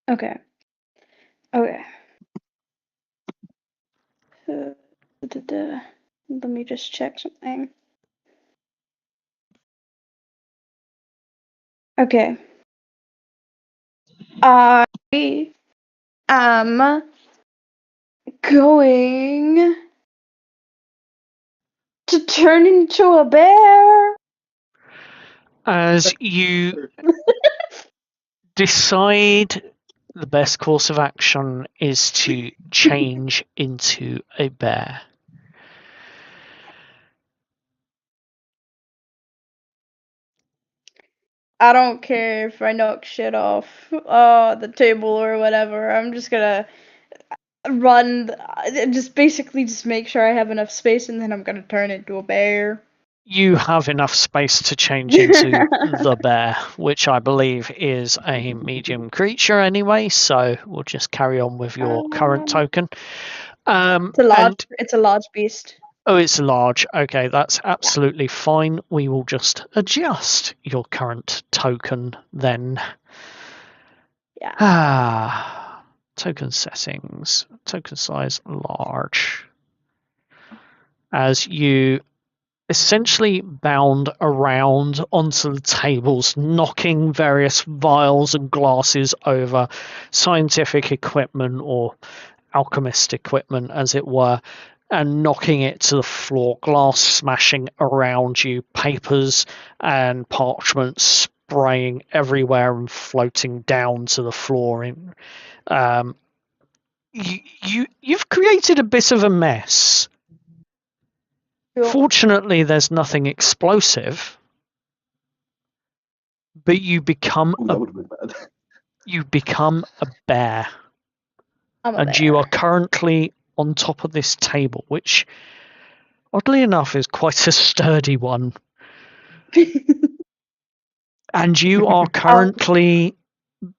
Okay. Okay. Let me just check something. Okay. I am going to turn into a bear. As you decide the best course of action is to change into a bear. I don't care if I knock shit off the table or whatever. I'm just gonna run, just basically just make sure I have enough space, and then I'm gonna turn into a bear. You have enough space to change into the bear, which I believe is a medium creature anyway, so we'll just carry on with your current token. It's a large beast. Oh, it's large. Okay, that's absolutely fine. We will just adjust your current token then. Yeah. Token settings. Token size large. As you essentially bound around onto the tables, knocking various vials and glasses over, scientific equipment or alchemist equipment, as it were, and knocking it to the floor, glass smashing around you, papers and parchments spraying everywhere and floating down to the floor. You've created a bit of a mess. Sure. Fortunately, there's nothing explosive, but you become Ooh, that would have been bad. a bear, I'm a and bear. you are currently on top of this table, which, oddly enough, is quite a sturdy one. And you are currently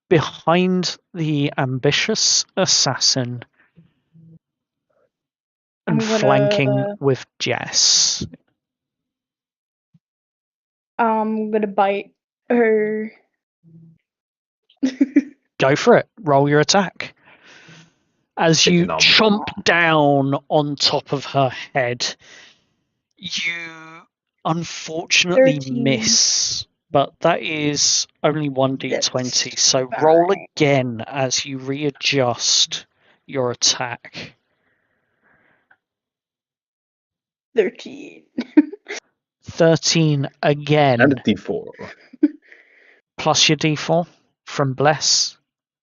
behind the ambitious assassin and I'm gonna- flanking with Jess. I'm gonna bite her. Go for it. Roll your attack. As you Nom. chomp down on top of her head, you unfortunately 13. miss, but that is only 1d20, That's so roll fine. again as you readjust your attack. 13. 13 again, And a D4. plus your d4 from Bless.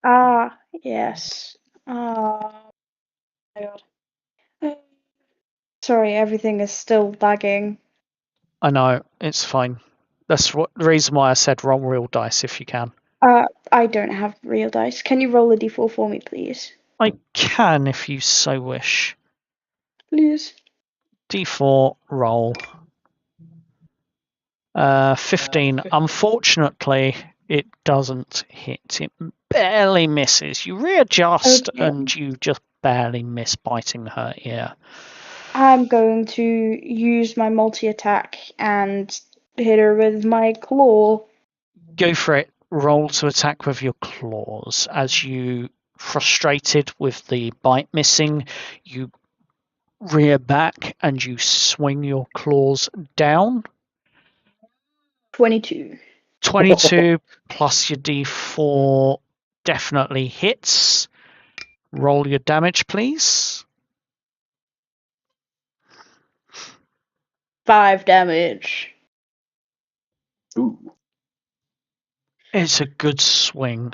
Ah, yes. Oh my god. Sorry, everything is still lagging. I know, it's fine. That's the reason why I said roll real dice if you can. I don't have real dice. Can you roll a d4 for me, please? I can if you so wish. Please. D4 roll. 15. Unfortunately, it doesn't hit. It barely misses. You readjust Okay. and you just barely miss biting her ear. I'm going to use my multi-attack and hit her with my claw. Go for it. Roll to attack with your claws. As you, frustrated with the bite missing, you rear back and you swing your claws down. 22. 22 plus your d4 definitely hits. Roll your damage, please. 5 damage. Ooh. It's a good swing.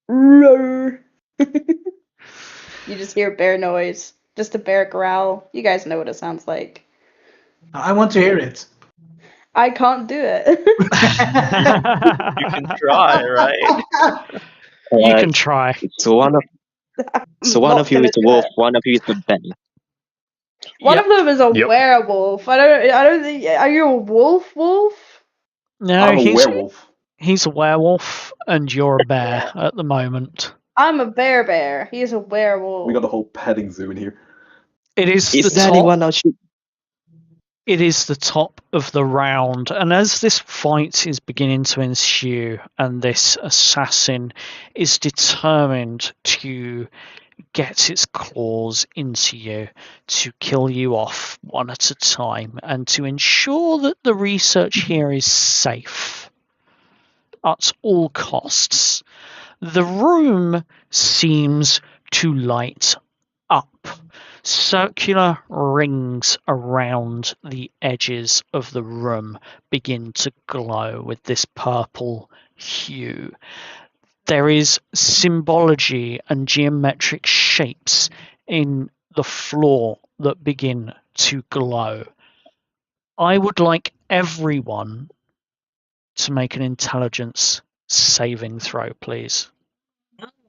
Roar. You just hear bear noise. Just a bear growl. You guys know what it sounds like. I want to hear it. I can't do it. You can try, right? You can try. So one of Not you gonna is a do wolf, it. one of you is a bear. One Yep. of them is a Yep. werewolf. I don't think. Are you a wolf? No, I'm a werewolf. he's a werewolf and you're a bear at the moment. I'm a bear. He's a werewolf. We got a whole petting zoo in here. It is Is the there top. anyone else? It is the top of the round, and as this fight is beginning to ensue, and this assassin is determined to get its claws into you, to kill you off one at a time, and to ensure that the research here is safe at all costs, the room seems to light up. Circular rings around the edges of the room begin to glow with this purple hue. There is symbology and geometric shapes in the floor that begin to glow. I would like everyone to make an intelligence saving throw, please.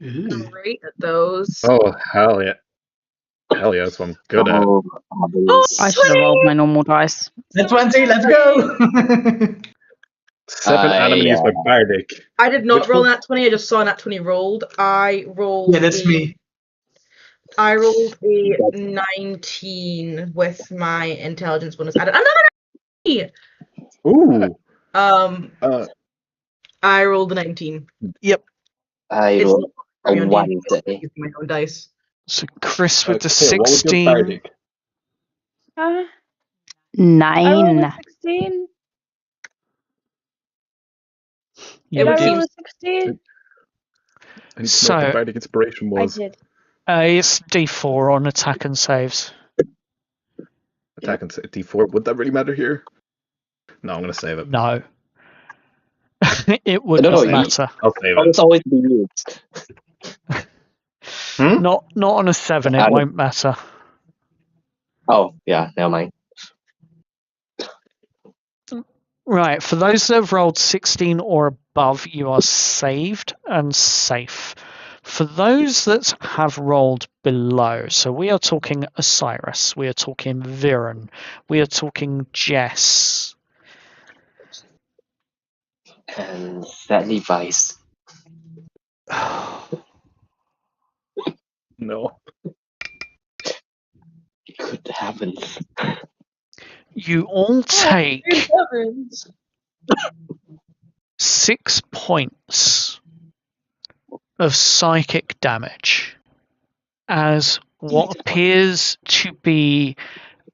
Ooh. Great at those. Oh, hell yeah. Hell yeah, that's what I'm good at. Oh, marvelous. I should have rolled my normal dice. Net 20, let's go! 7 enemies with bardic. I did not Which roll one? that 20. I just saw that 20 rolled. I rolled. Yeah, that's me. I rolled a 19 with my intelligence bonus added. Ooh. I rolled a 19. I It's rolled not a very on 1 D&D, today. using my own dice. So Chris with the Okay, what was your 16. bardic? I rolled 9. a 16. You Did I did. roll a 16? I need to know what the bardic inspiration I was. did. It's D4 on attack and saves. Attack and D4. Would that really matter here? No, I'm going to save it. No. It would No, not no, matter. I'll save Oh, it. it's always be used. Hmm? Not on a 7, it And- won't matter. Oh, yeah, never mind. Right, for those that have rolled 16 or above, you are saved and safe. For those that have rolled below, so we are talking Osiris, we are talking Viren, we are talking Jess. And sadly, Vice. No. Good heavens. You all take 6 points of psychic damage as what appears to be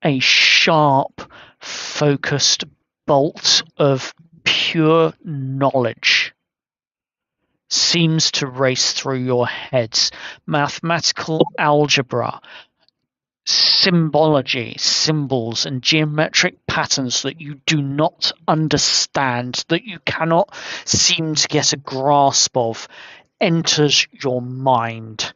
a sharp, focused bolt of pure knowledge seems to race through your heads. Mathematical algebra, symbology, symbols, and geometric patterns that you do not understand, that you cannot seem to get a grasp of, enters your mind.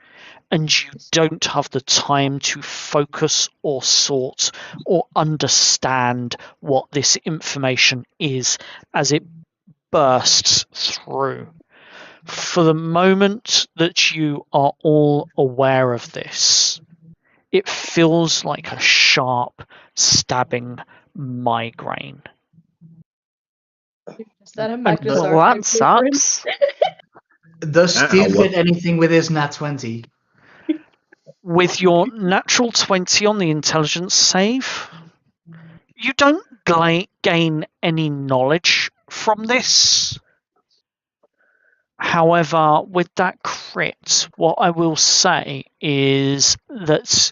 And you don't have the time to focus or sort or understand what this information is as it bursts through. For the moment that you are all aware of this, it feels like a sharp, stabbing migraine. Is that a And Magnus Well, that sucks. Does Ow. Steve get anything with his nat 20? with your natural 20 on the intelligence save, you don't gain any knowledge from this. However, with that crit, what I will say is that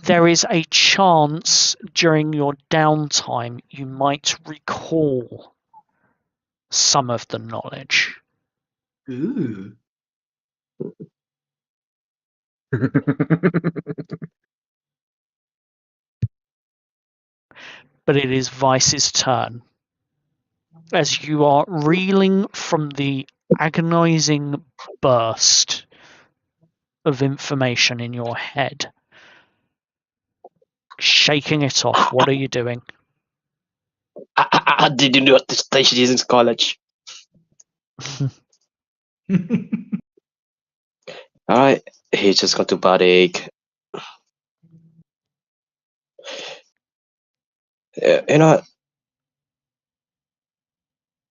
there is a chance during your downtime you might recall some of the knowledge. Ooh. But it is Vice's turn. As you are reeling from the agonizing burst of information in your head, shaking it off, what are you doing? Did you know this station is in college? Alright, he's just got to body. You know what?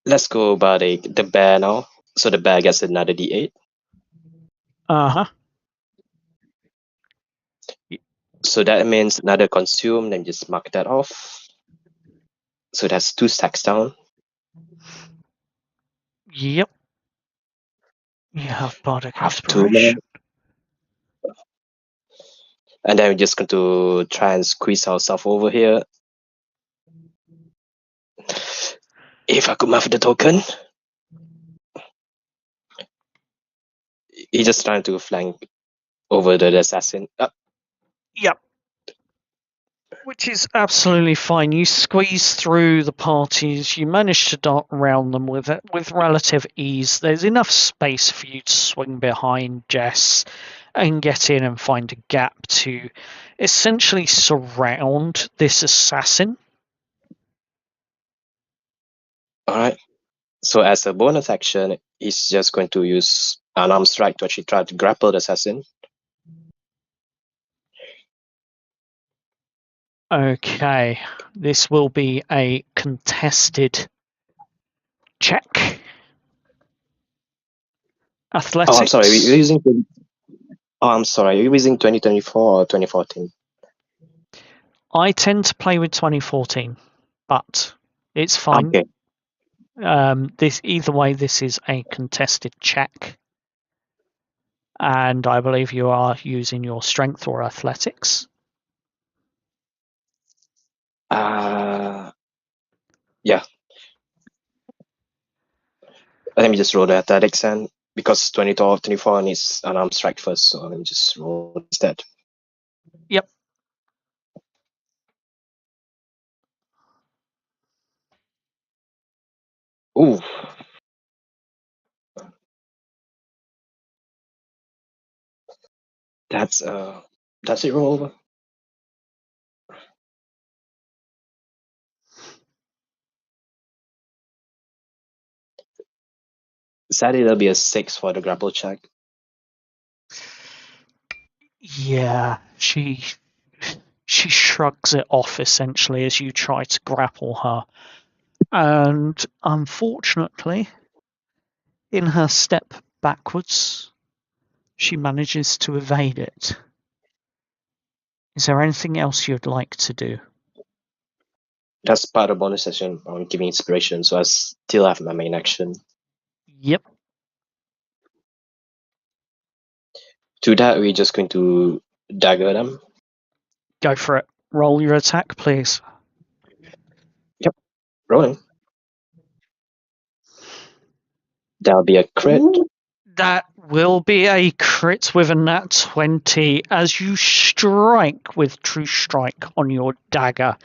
Let's go body the bear now. So the bear gets another D8. Uh-huh. So that means another consume, then just mark that off. So that's 2 stacks down. Yep. You have bardic Have 2 more. inspiration. And then we're just going to try and squeeze ourselves over here. If I could move the token. He's just trying to flank over the assassin. Yep. Which is absolutely fine. You squeeze through the parties, you manage to dart around them with relative ease. There's enough space for you to swing behind Jess and get in and find a gap to essentially surround this assassin. Alright. So as a bonus action, he's just going to use an arm strike to actually try to grapple the assassin. Okay, this will be a contested check. Athletics. Oh, I'm sorry. You're using. Oh, I'm sorry. You're using 2024 or 2014? I tend to play with 2014, but it's fine. Okay. This either way, this is a contested check, and I believe you are using your strength or athletics. Yeah. Let me just roll the athletics and because 24 needs an arm strike first, so let me just roll instead. Yep. Ooh. That's it roll. Sadly, that'll be a 6 for the grapple check. Yeah, she shrugs it off essentially as you try to grapple her. And unfortunately, in her step backwards, she manages to evade it. Is there anything else you'd like to do? That's part of bonus session on giving inspiration, so I still have my main action. Yep. To that, we're just going to dagger them. Go for it. Roll your attack, please. Rolling. That'll be a crit. That will be a crit with a nat 20 as you strike with True Strike on your dagger,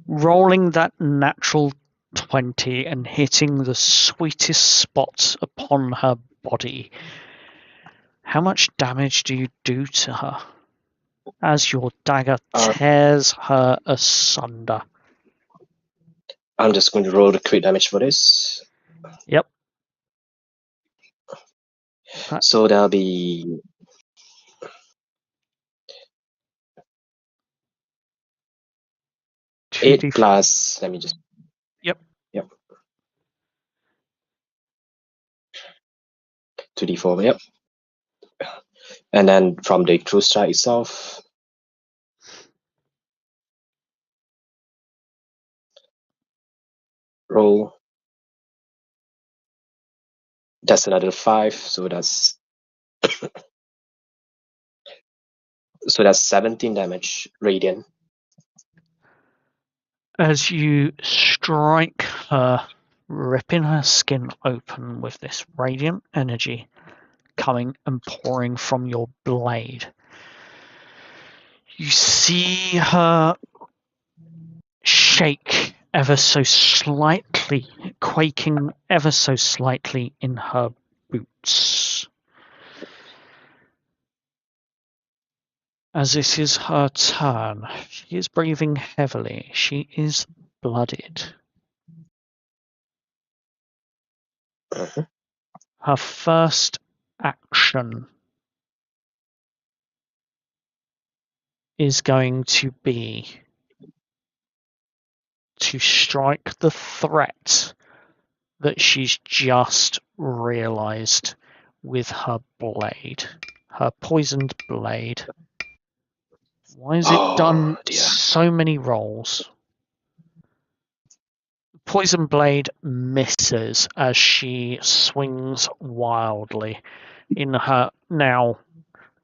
rolling that natural 20 and hitting the sweetest spot upon her body. How much damage do you do to her as your dagger tears her asunder? I'm just going to roll the crit damage for this. Yep. So that'll be 8 plus. Let me just. Yep. 2d4. Yep. And then from the True Strike itself, roll. That's another 5, so that's 17 damage radiant. As you strike her, ripping her skin open with this radiant energy coming and pouring from your blade. You see her shake ever so slightly, quaking ever so slightly in her boots. As it is her turn, she is breathing heavily. She is blooded. Her first action is going to be to strike the threat that she's just realized with her blade, her poisoned blade. Why has it done so many rolls? Poison blade misses as she swings wildly in her now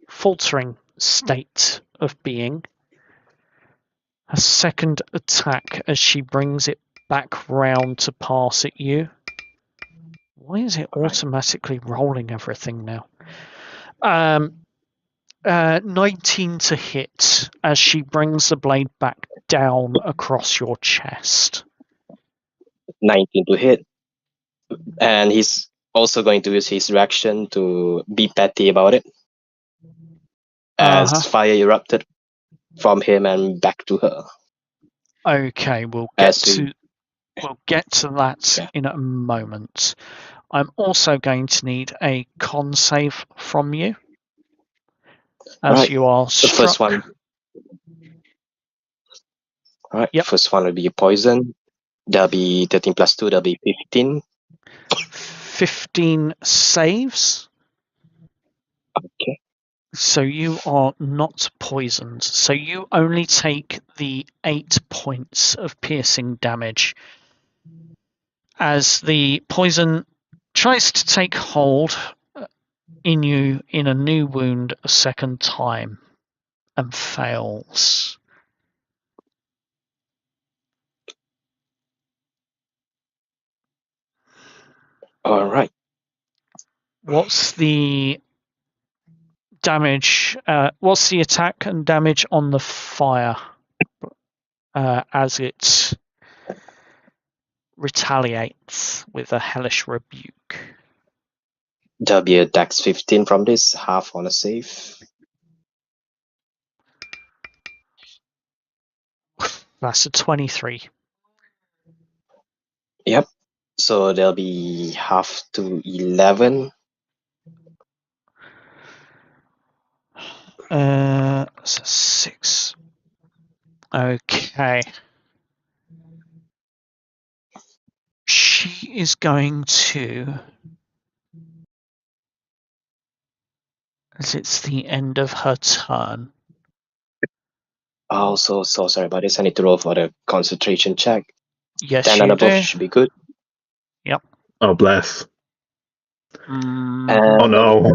faltering state of being. Her second attack as she brings it back round to pass at you. Why is it automatically rolling everything now? 19 to hit as she brings the blade back down across your chest. 19 to hit. And he's also going to use his reaction to be petty about it. As fire erupted from him and back to her. Okay, we'll get to that in a moment. I'm also going to need a con save from you. As you are struck. The first one. Alright, First one will be poison. That'll be 13 plus 2, that'll be 15. 15 saves. Okay. So you are not poisoned. So you only take the 8 points of piercing damage as the poison tries to take hold in you in a new wound a second time and fails. Alright. What's the damage? What's the attack and damage on the fire as it retaliates with a hellish rebuke? There'll be a dex 15 from this, half on a save. That's a 23. Yep. So there'll be half to 11. So 6. Okay. She is going to, as it's the end of her turn. Oh, so sorry about this. I need to roll for the concentration check. Yes, 10 you and above do. should be good. Yep. Oh, bless. Mm, Oh, And no.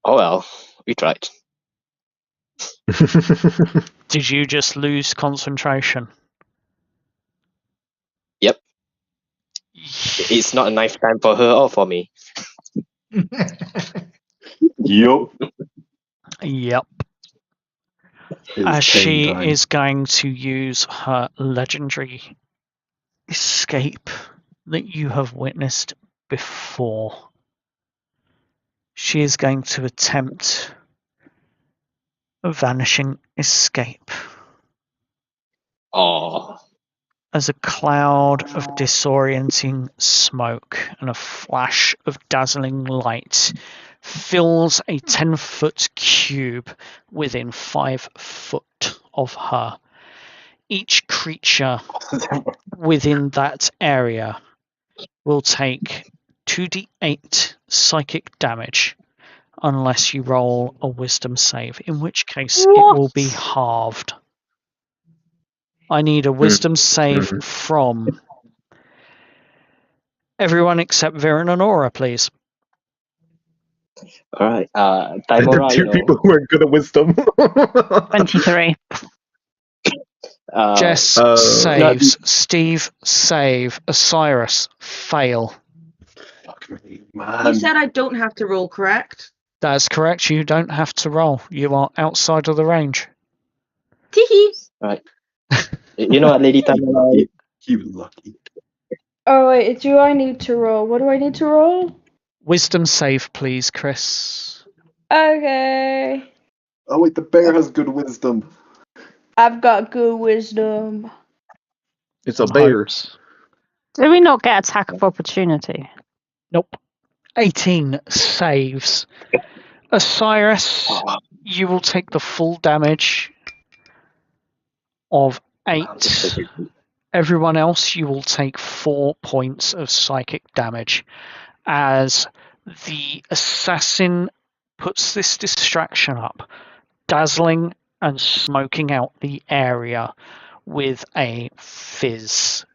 oh well, we tried. did you just lose concentration? Yep. It's not a knife time for her or for me. Yup. Yep. It's As she pain time. is going to use her legendary escape that you have witnessed before. She is going to attempt a vanishing escape. Oh, As a cloud of disorienting smoke and a flash of dazzling light fills a 10-foot cube within 5 foot of her. Each creature within that area will take 2d8 psychic damage unless you roll a wisdom save, in which case it will be halved. I need a wisdom save from everyone except Viren and Aura, please. all right. The Timora, two people who are good at wisdom. 23. Jess no, saves. Steve save. Osiris fail. Fuck me, You man. said I don't have to roll, correct? That's correct. You don't have to roll. You are outside of the range. Teehee. right. You know what, Lady Timora? You lucky. Oh wait, do I need to roll? What do I need to roll? Wisdom save, please, Chris. Okay. Oh wait, the bear has good wisdom. I've got good wisdom. it's a And bear. hopes. Do we not get attack of opportunity? Nope. 18 saves. Osiris, you will take the full damage of 8. Everyone else, you will take 4 points of psychic damage as the assassin puts this distraction up, dazzling and smoking out the area with a fizz.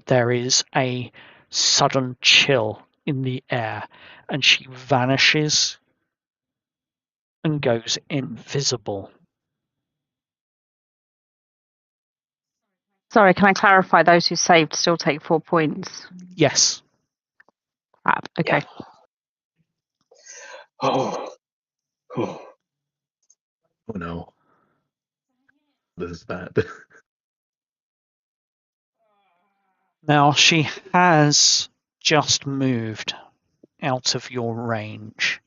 There is a sudden chill in the air, and she vanishes and goes invisible. Sorry, can I clarify? Those who saved still take 4 points. Yes. Crap. Okay. Oh. Oh, no. This is bad. Now, she has just moved out of your range.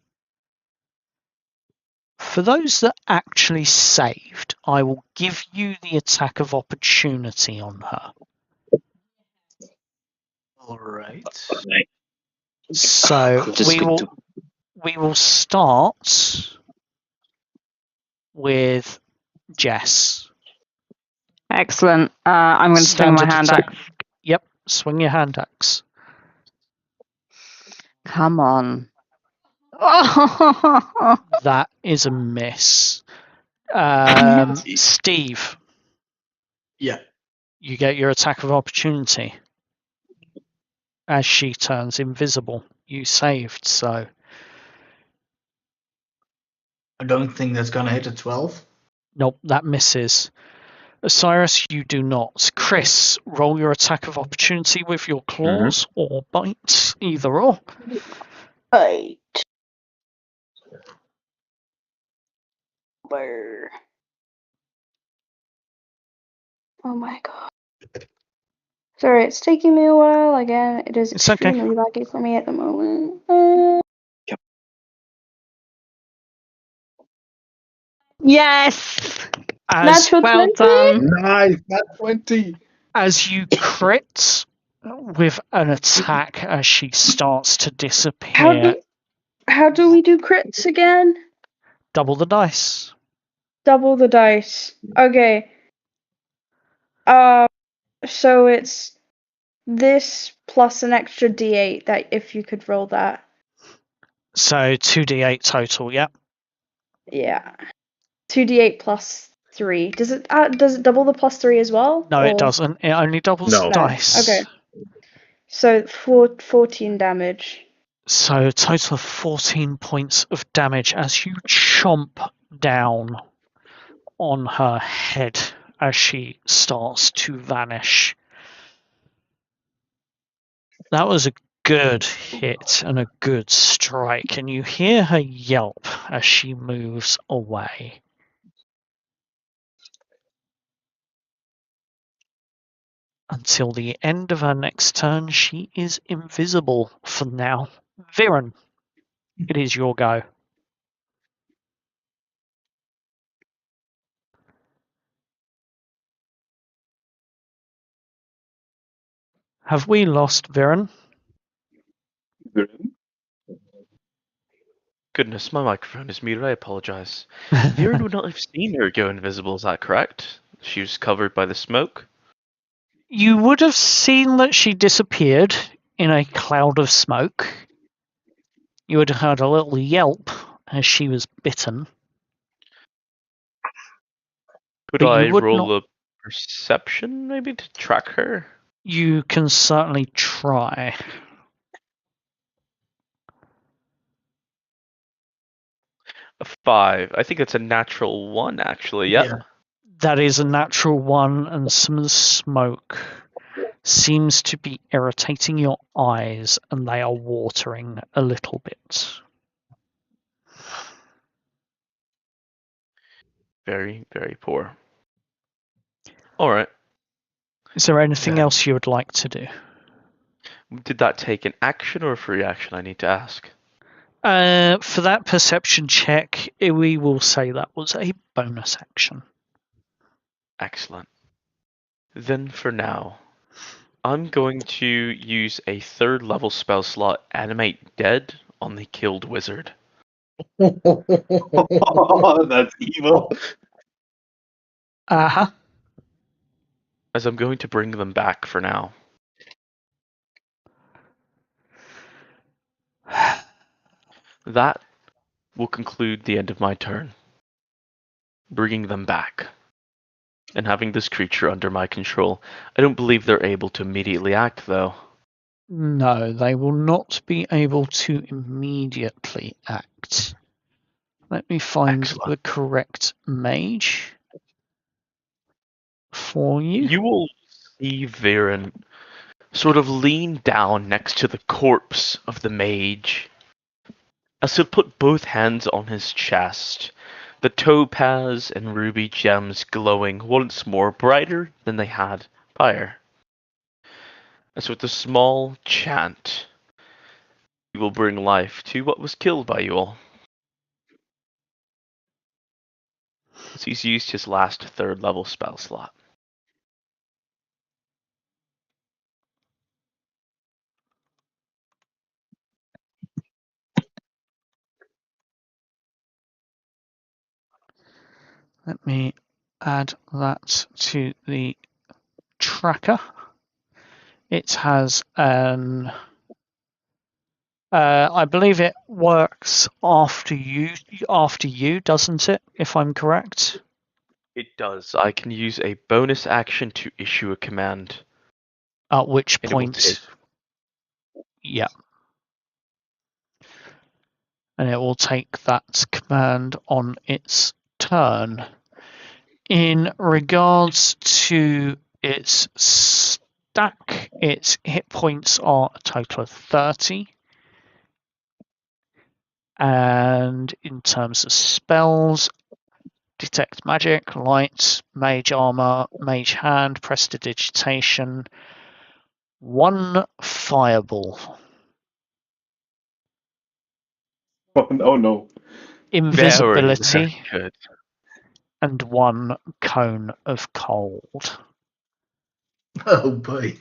For those that actually saved, I will give you the attack of opportunity on her. All right. So Just quick to we will start with Jess. Excellent. I'm going to swing my Standard hand attack. axe. Yep, swing your hand axe. Come on. Oh! That is a miss. Steve, Yeah. you get your attack of opportunity as she turns invisible. You saved, so I don't think that's gonna hit a 12. nope, that misses. Osiris, you do not. Chris, roll your attack of opportunity with your claws or bites, either or. Right. Brr. Oh my god. Sorry, it's taking me a while. Again, it is It's okay. extremely laggy for me at the moment. Yes! As Natural Well 20? done. Nice, that's 20. as you crit with an attack as she starts to disappear, How do we do crits again? double the dice. Double the dice. Okay. So it's this plus an extra d8 that if you could roll that. So 2d8 total, yep. Yeah. 2d8 plus 3. Does it double the plus 3 as well? No, it Or- doesn't. It only doubles No. the dice. Okay. So 14 damage. So a total of 14 points of damage as you chomp down on her head as she starts to vanish. That was a good hit and a good strike, and you hear her yelp as she moves away. Until the end of her next turn, she is invisible for now. Viren, it is your go. Have we lost Viren? Goodness, my microphone is muted. I apologize. Viren would not have seen her go invisible, is that correct? She was covered by the smoke? You would have seen that she disappeared in a cloud of smoke. You would have heard a little yelp as she was bitten. Could But I you would roll not. a perception, maybe, to track her? You can certainly try. A 5. I think it's a natural 1, actually. Yep. Yeah. That is a natural one, and some of the smoke seems to be irritating your eyes, and they are watering a little bit. Very, very poor. Alright. Is there anything Then. else you would like to do? Did that take an action or a free action, I need to ask? For that perception check, we will say that was a bonus action. Excellent. Then for now, I'm going to use a 3rd level spell slot, Animate Dead, on the killed wizard. Oh, that's evil. Uh-huh. As I'm going to bring them back for now. That will conclude the end of my turn. Bringing them back. And having this creature under my control. I don't believe they're able to immediately act, though. No, they will not be able to immediately act. Let me find Excellent. the correct mage for you. You will see Viren sort of lean down next to the corpse of the mage. As he'll put both hands on his chest, the topaz and ruby gems glowing once more brighter than they had prior. As with a small chant, he will bring life to what was killed by you all. As he's used his last 3rd level spell slot. Let me add that to the tracker. It has an... I believe it works after you, doesn't it? If I'm correct. It does. I can use a bonus action to issue a command. At which And it will point, take. yeah, and it will take that command on its turn. In regards to its stack, its hit points are a total of 30. And in terms of spells, detect magic, light, mage armor, mage hand, prestidigitation, 1 fireball. Oh no. Very, Invisibility. very good. and 1 cone of cold. Oh boy.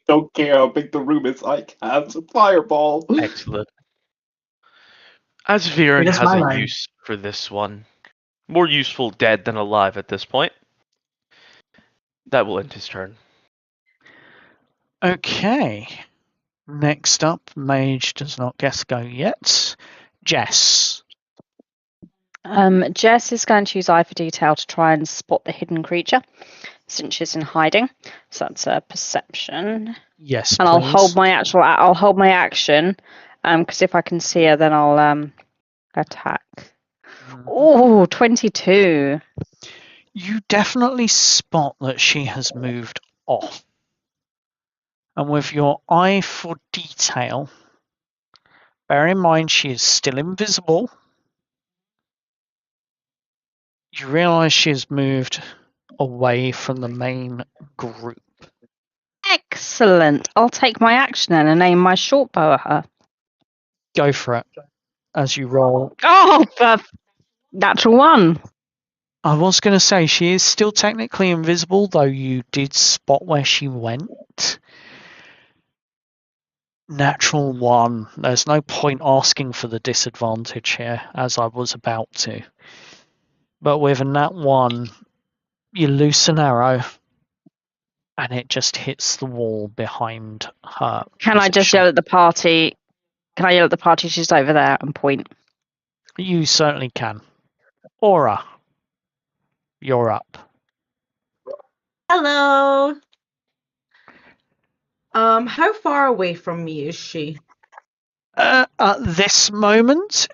Don't care how big the room is, I cast a fireball. Excellent. As Viren That's has my a line. use for this one, more useful dead than alive at this point, that will end his turn. Okay. Next up, Mage does not guess go yet. Jess. Jess is going to use Eye for Detail to try and spot the hidden creature since she's in hiding. So that's a perception. Yes, And I'll hold please. my action, because if I can see her, then I'll attack. Oh, 22. You definitely spot that she has moved off. And with your Eye for Detail, bear in mind she is still invisible. You realise she has moved away from the main group. Excellent. I'll take my action then and aim my short bow at her. Go for it as you roll. Oh, natural 1. I was going to say she is still technically invisible, though you did spot where she went. Natural 1. There's no point asking for the disadvantage here, as I was about to. But with a nat 1, you loose an arrow, and it just hits the wall behind her. Can I just yell at the party? Can I yell at the party she's over there and point? You certainly can. Aura, you're up. Hello. How far away from me is she? At this moment,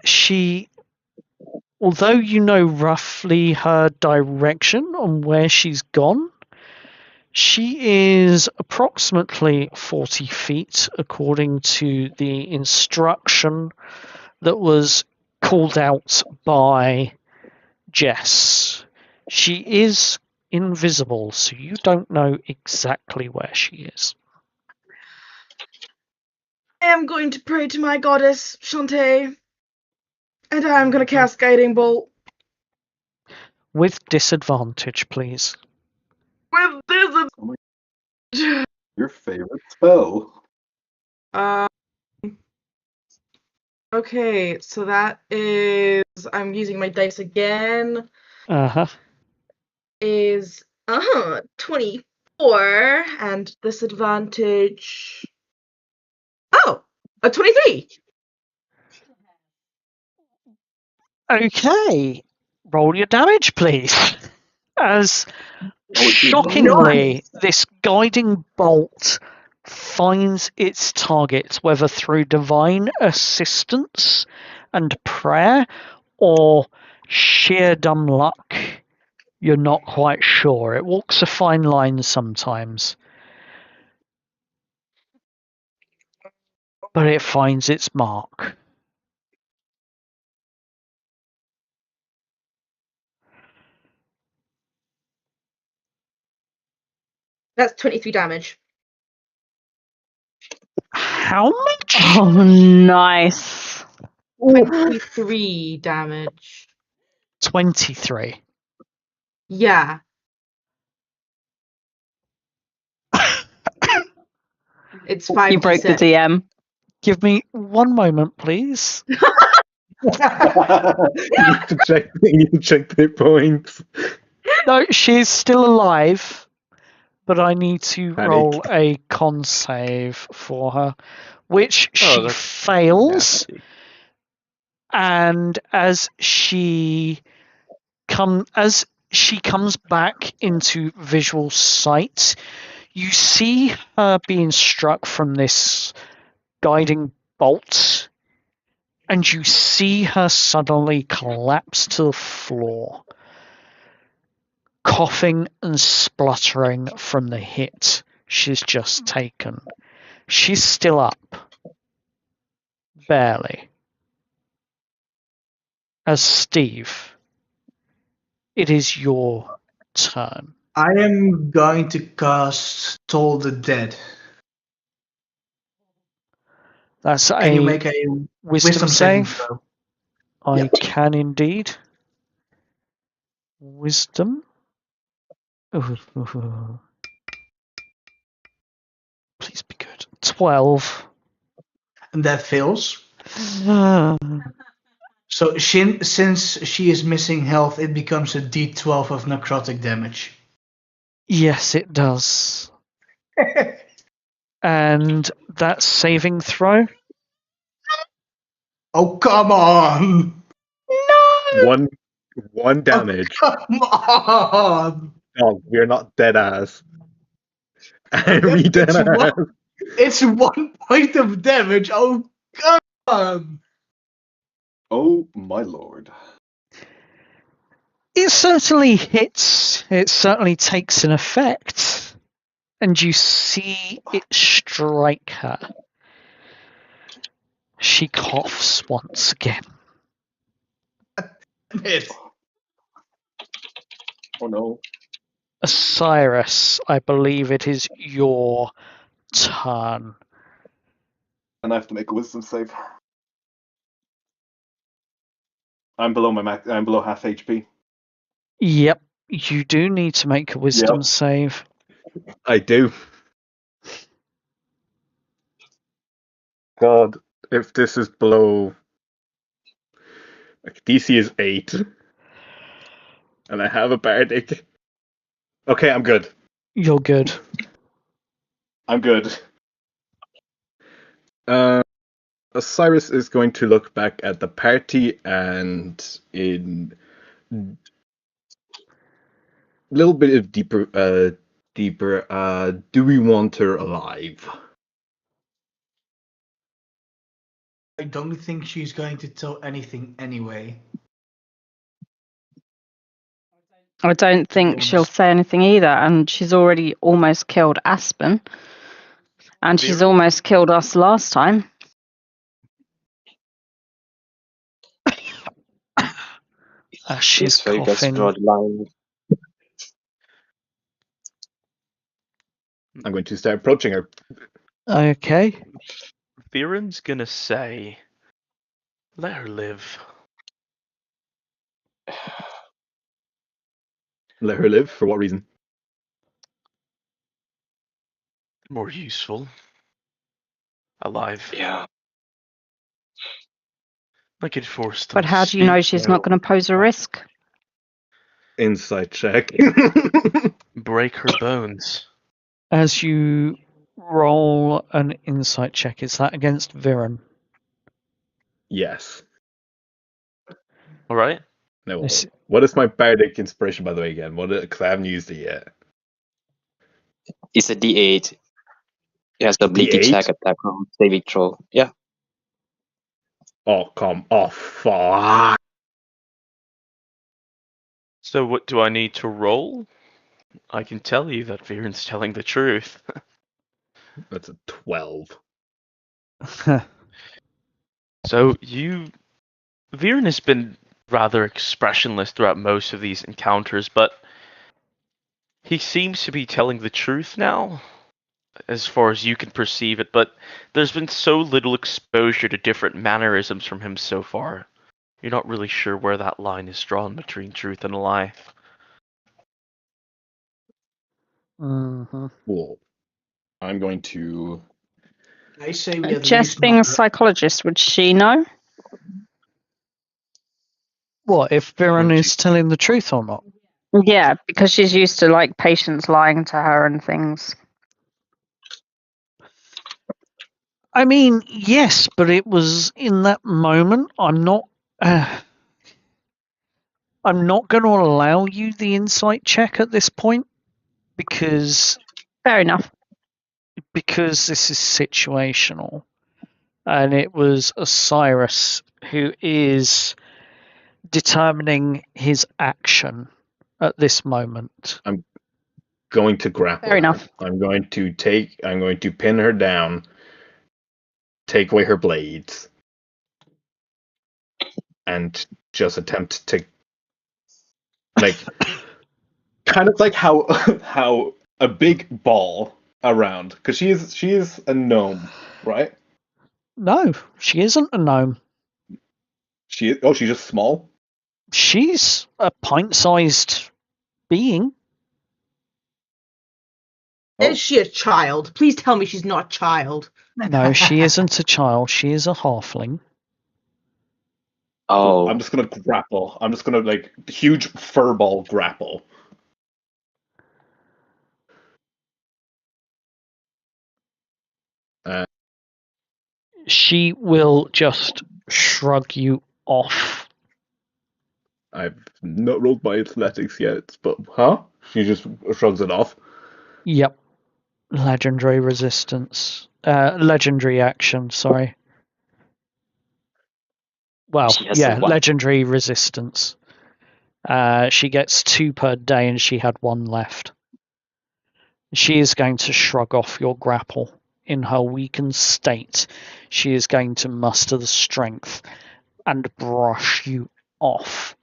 although you know roughly her direction on where she's gone, she is approximately 40 feet according to the instruction that was called out by Jess. She is invisible, so you don't know exactly where she is. I am going to pray to my goddess, Shantae. And I'm going to cast Guiding Bolt. With disadvantage, please. With this. Your favorite spell. Okay, so that is. I'm using my dice again. Uh-huh. Is 24 and disadvantage. Oh, a 23. Okay. Roll your damage, please. As Oh, shockingly, this guiding bolt finds its target, whether through divine assistance and prayer or sheer dumb luck. You're not quite sure. It walks a fine line sometimes. But it finds its mark. That's 23 damage. How much? Oh, nice. 23 damage. 23. Yeah. It's 5d6. You broke the DM. Give me 1 moment, please. You need to check their points. No, she's still alive, but I need to Panic. roll a con save for her, which she that's fails. nasty. And as she comes back into visual sight, you see her being struck from this guiding bolt, and you see her suddenly collapse to the floor, coughing and spluttering from the hit she's just taken. She's still up. Barely. As Steve, it is your turn. I am going to cast Toll the Dead. That's Can you a make a wisdom saving save. throw? I Yep. can indeed. Wisdom. Please be good. 12. And that fails. So since she is missing health, it becomes a D12 of necrotic damage. Yes, it does. And that saving throw? Oh, come on! One damage. Oh, come on! Oh, we're not dead ass. Are we dead ass? It's 1 point of damage. Oh, come on! Oh my lord. It certainly hits. It certainly takes an effect. And you see it strike her. She coughs once again. Oh no. Osiris, I believe it is your turn. And I have to make a wisdom save. I'm below my max. I'm below half HP. Yep, you do need to make a wisdom save. I do. God, if this is below... Like, DC is 8. And I have a bardic. Okay, I'm good. You're good. I'm good. Osiris is going to look back at the party and in a little bit of deeper, do we want her alive? I don't think she's going to tell anything anyway. I don't think she'll say anything either, and she's already almost killed Aspen. And she's almost killed us last time. She's So you guys coughing. draw the line. I'm going to start approaching her. Okay. Viren's gonna say, let her live. Let her live? For what reason? More useful. Alive. Yeah. I could force them But to how do you know speak, she's though. not going to pose a risk? Insight check. Break her bones. As you roll an insight check, is that against Viren? Yes. Alright. No. This- What is my bardic inspiration, by the way, again? Because I haven't used it yet. It's a D8. It has the ability D8? check, attack roll, saving throw. Yeah. Oh, come off. Fuck. So what do I need to roll? I can tell you that Viren's telling the truth. That's a 12. So Viren has been rather expressionless throughout most of these encounters, but he seems to be telling the truth now, as far as you can perceive it, but there's been so little exposure to different mannerisms from him so far. You're not really sure where that line is drawn between truth and a lie. Mm-hmm. Cool. I'm going to... I say we at Jess least being a knock her. psychologist, would she know? What, if Viren Mm, is telling the truth or not? Yeah, because she's used to like patients lying to her and things. I mean, yes, but it was in that moment. I'm not going to allow you the insight check at this point because Fair enough. this is situational, and it was Osiris who is determining his action at this moment. going to grapple Fair her. enough. I'm going to pin her down, take away her blades, and just attempt to, like, kind of like how how a big ball around, because she is a gnome, right? No, she isn't a gnome. She's just small. She's a pint-sized being. Oh. Is she a child? Please tell me she's not a child. No, she isn't a child. She is a halfling. Oh, I'm just gonna grapple. I'm just gonna like huge furball grapple. She will just shrug you off. I've not rolled my athletics yet, but She just shrugs it off. Yep. Legendary resistance. Legendary action, sorry. Well, she has yeah, a one. legendary resistance. She gets 2 per day and she had 1 left. She is going to shrug off your grapple. In her weakened state, she is going to muster the strength and brush you off.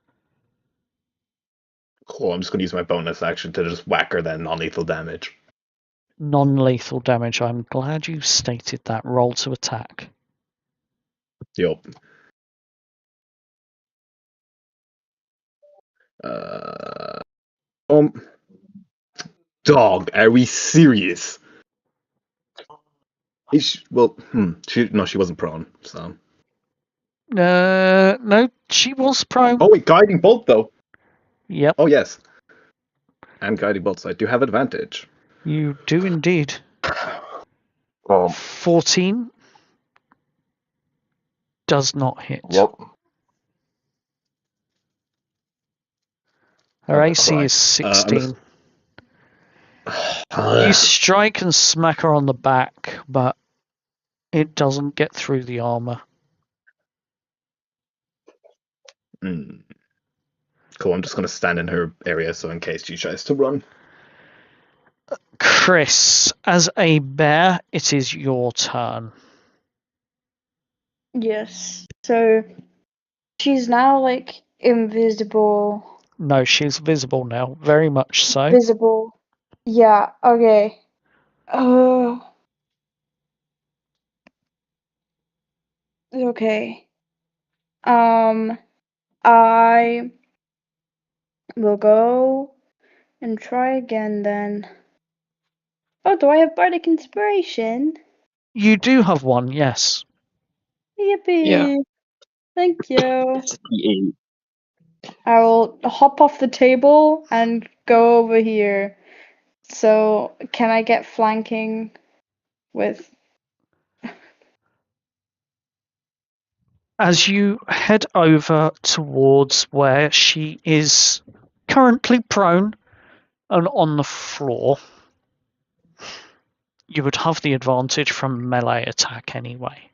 Cool. I'm just gonna use my bonus action to just whack her then non-lethal damage. Non-lethal damage. I'm glad you stated that. Roll to attack. Yup. Dog, are we serious? She wasn't prone, so. No, she was prone. Oh wait, guiding bolt though. Yep, Oh yes. And guiding bolt, so I do have advantage. you do indeed. 14 does not hit. Yep. Her Okay, AC right. is 16. You strike and smack her on the back, but it doesn't get through the armor. Cool, I'm just gonna stand in her area so in case she tries to run. Chris, as a bear, it is your turn. Yes. So she's now like invisible. No, she's visible now, very much so. Visible. Yeah, okay. Okay. I will go and try again then. Oh, do I have bardic inspiration? You do have one, yes. Yippee! Yeah. Thank you. It's a D8. I will hop off the table and go over here. So, can I get flanking with? As you head over towards where she is currently prone and on the floor, you would have the advantage from melee attack anyway.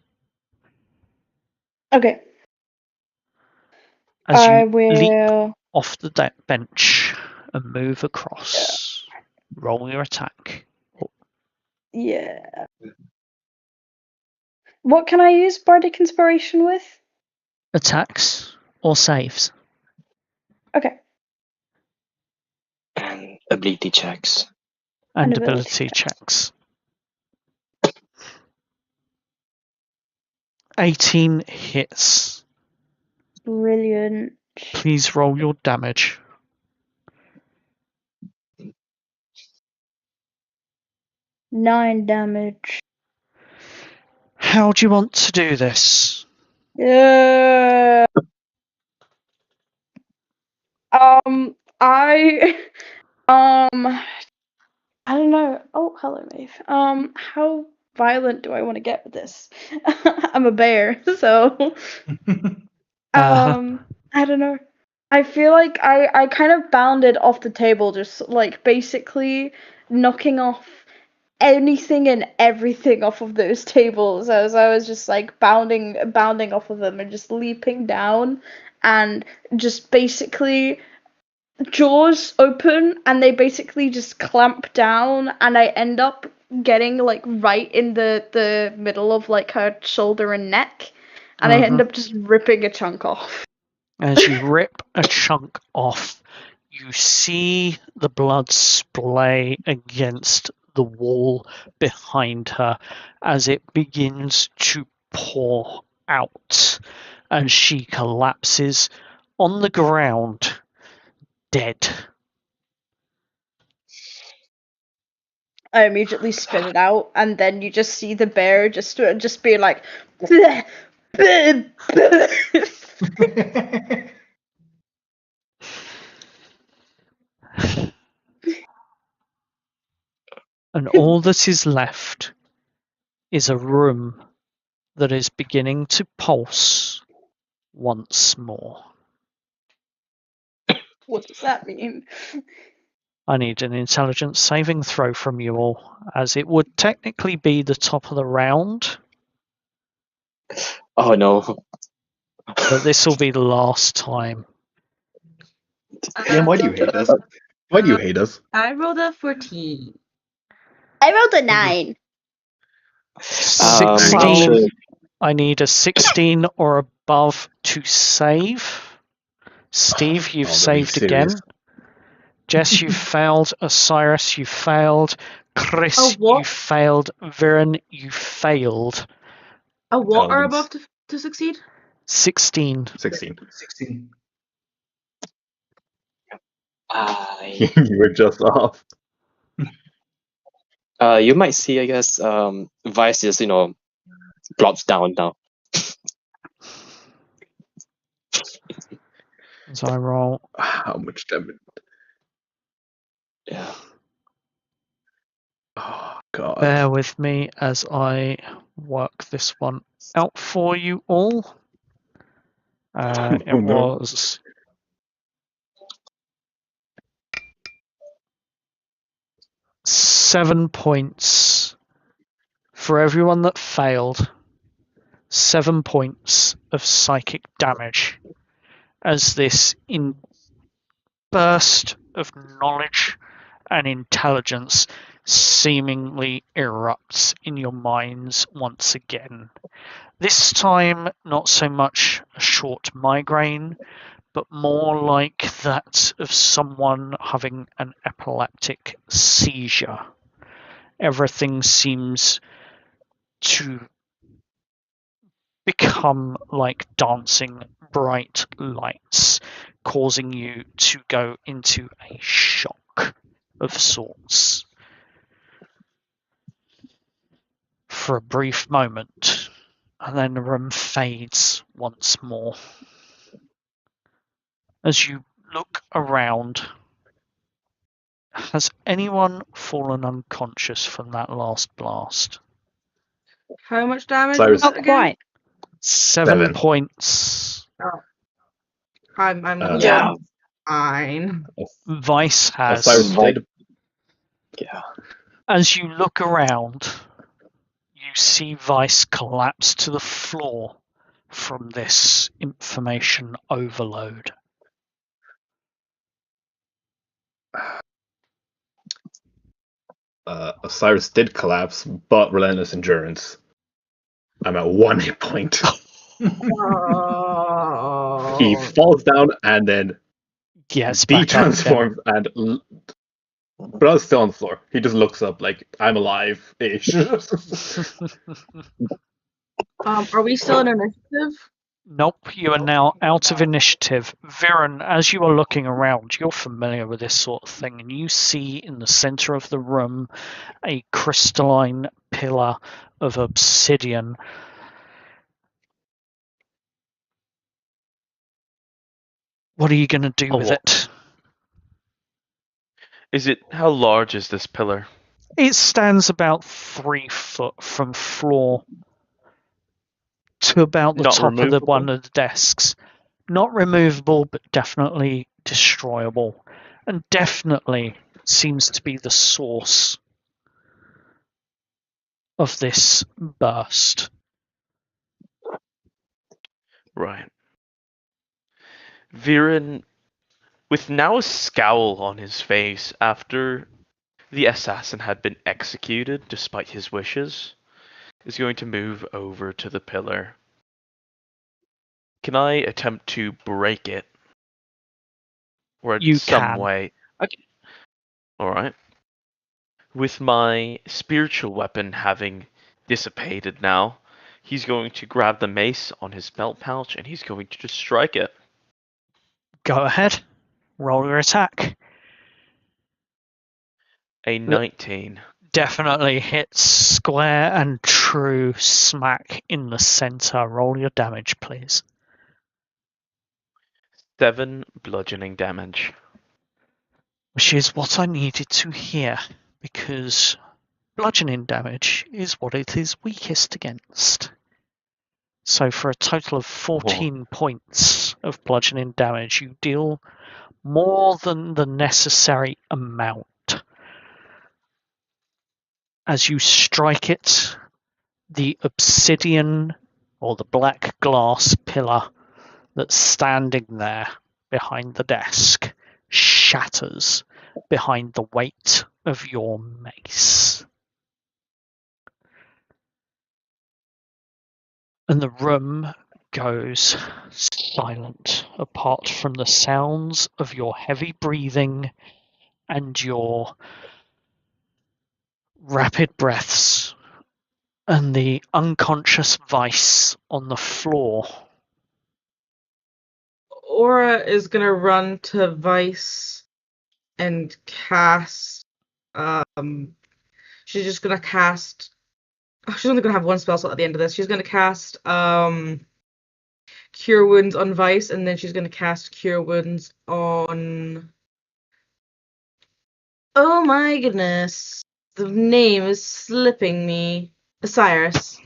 Okay. As I you leap will. off the bench and move across, roll your attack. Yeah. What can I use bardic inspiration with? Attacks or saves? Okay. And ability checks. And And ability ability checks. 18 hits. Brilliant. Please roll your damage. 9 damage. How do you want to do this? Yeah. I I don't know. Oh, hello, Maeve. How violent do I want to get with this? I'm a bear, so I don't know. I feel like I kind of bounded off the table, just like basically knocking off anything and everything off of those tables as I was just like bounding off of them and just leaping down and just basically jaws open and they basically just clamp down and I end up getting like right in the middle of like her shoulder and neck and I end up just ripping a chunk off. As you rip a chunk off, you see the blood splay against the wall behind her as it begins to pour out, and she collapses on the ground, dead. I immediately spit it out, and then you just see the bear just being like, "Bleh, bleh, bleh." And all that is left is a room that is beginning to pulse once more. What does that mean? I need an intelligence saving throw from you all, as it would technically be the top of the round, Oh no. but this will be the last time. Ian, why do you hate us? Why do you hate us? I rolled a 14. I rolled a 9. 16. Should- I need a 16 or above to save. Steve, you've Oh, don't be saved serious. again. Jess, you failed. Osiris, you failed. Chris, Oh, what? you failed. Viren, you failed. What are Intelligence. above to succeed? 16. 16. 16. I You were just off. you might see, I guess, Vice just, drops down now. As I roll. How much damage? Yeah. Oh god. Bear with me as I work this one out for you all. It Oh, no. was 7 points for everyone that failed. 7 points of psychic damage as this burst of knowledge and intelligence seemingly erupts in your minds once again. This time, not so much a short migraine, but more like that of someone having an epileptic seizure. Everything seems to become like dancing bright lights, causing you to go into a shock of sorts. For a brief moment, and then the room fades once more. As you look around, has anyone fallen unconscious from that last blast? How much damage Cyrus. was it Not again? quite. 7 7. points. I'm Yeah. fine. Vice has. Cyrus did. Yeah. As you look around, you see Vice collapse to the floor from this information overload. Cyrus did collapse, but relentless endurance. I'm at 1 hit point. He falls down and then Yes, back up again. de-transforms but I was still on the floor. He just looks up like I'm alive-ish. Are we still in initiative? Nope, you are now out of initiative. Viren, as you are looking around, you're familiar with this sort of thing, and you see in the center of the room a crystalline pillar of obsidian. What are you going to do Oh, with it? How large is this pillar? It stands about 3 foot from floor to about the Not top of the removable? one of the desks. Not removable, but definitely destroyable, and definitely seems to be the source of this burst. Right. Viren, with now a scowl on his face after the assassin had been executed despite his wishes, is going to move over to the pillar. Can I attempt to break it? Or in You some can. way? Okay. Alright. With my spiritual weapon having dissipated now, he's going to grab the mace on his belt pouch and he's going to just strike it. Go ahead. Roll your attack. A 19. Definitely hits square and true smack in the center. Roll your damage, please. 7 bludgeoning damage. Which is what I needed to hear, because bludgeoning damage is what it is weakest against. So for a total of 14 points of bludgeoning damage, you deal more than the necessary amount. As you strike it, the obsidian or the black glass pillar that's standing there behind the desk shatters behind the weight of your mace. And the room goes silent apart from the sounds of your heavy breathing and your rapid breaths and the unconscious Vice on the floor. Aura is gonna run to Vice and cast. She's just gonna cast. She's only gonna have one spell slot at the end of this. She's gonna cast Cure Wounds on Vice, and then she's gonna cast Cure Wounds on. Oh my goodness, the name is slipping me. Osiris.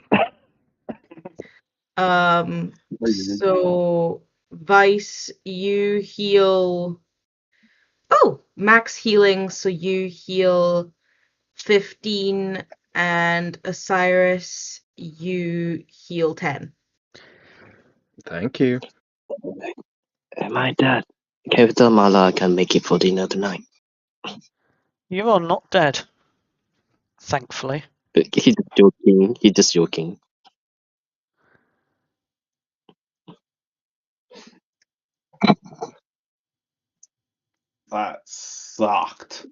So Vice, you heal. Oh, max healing, so you heal 15, and Osiris, you heal 10. Thank you. My dad, Capital Mala can make it for dinner tonight. You are not dead, thankfully. He's joking. He's just joking. That sucked.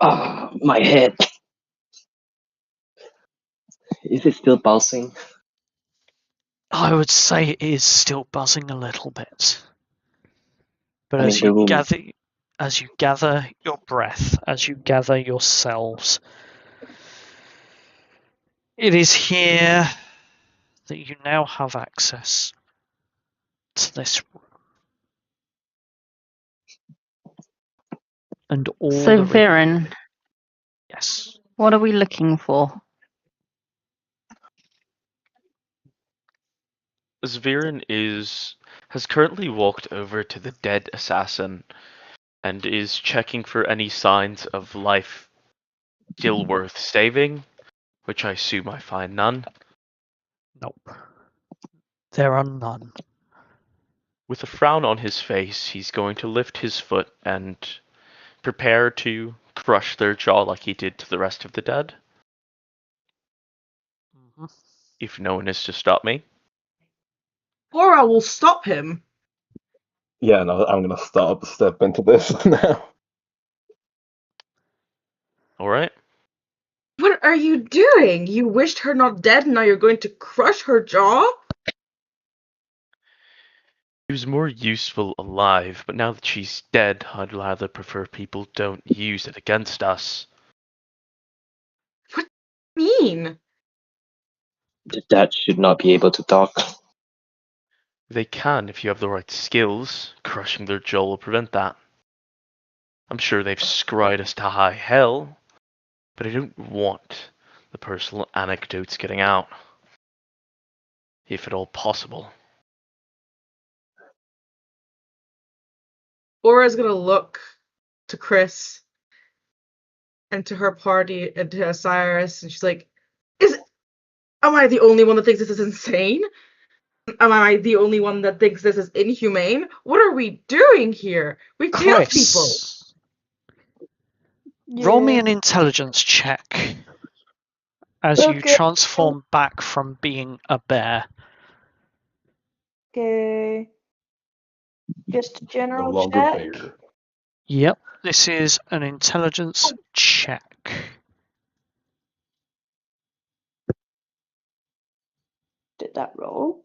Ah, my head. Is it still pulsing? I would say it is still buzzing a little bit. But I mean, the room. as you gather your breath, as you gather yourselves, it is here that you now have access to this room. And all So, the Viren, yes. what are we looking for? Zvirin has currently walked over to the dead assassin and is checking for any signs of life still worth saving, which I assume I find none. Nope. There are none. With a frown on his face, he's going to lift his foot and prepare to crush their jaw like he did to the rest of the dead. Mm-hmm. If no one is to stop me. Aura will stop him. Yeah, no, I'm gonna step into this now. Alright. What are you doing? You wished her not dead, and now you're going to crush her jaw? She was more useful alive, but now that she's dead, I'd rather prefer people don't use it against us. What do you mean? The dad should not be able to talk. They can if you have the right skills. Crushing their jaw will prevent that. I'm sure they've scryed us to high hell, but I don't want the personal anecdotes getting out. If at all possible. Aura's gonna look to Chris and to her party and to Osiris, and she's like, am I the only one that thinks this is insane? Am I the only one that thinks this is inhumane? What are we doing here? We killed people. Chris, roll me an intelligence check as you Okay. transform back from being a bear. Okay. Just a No general longer check. bear. Yep, this is an intelligence check. Did that roll?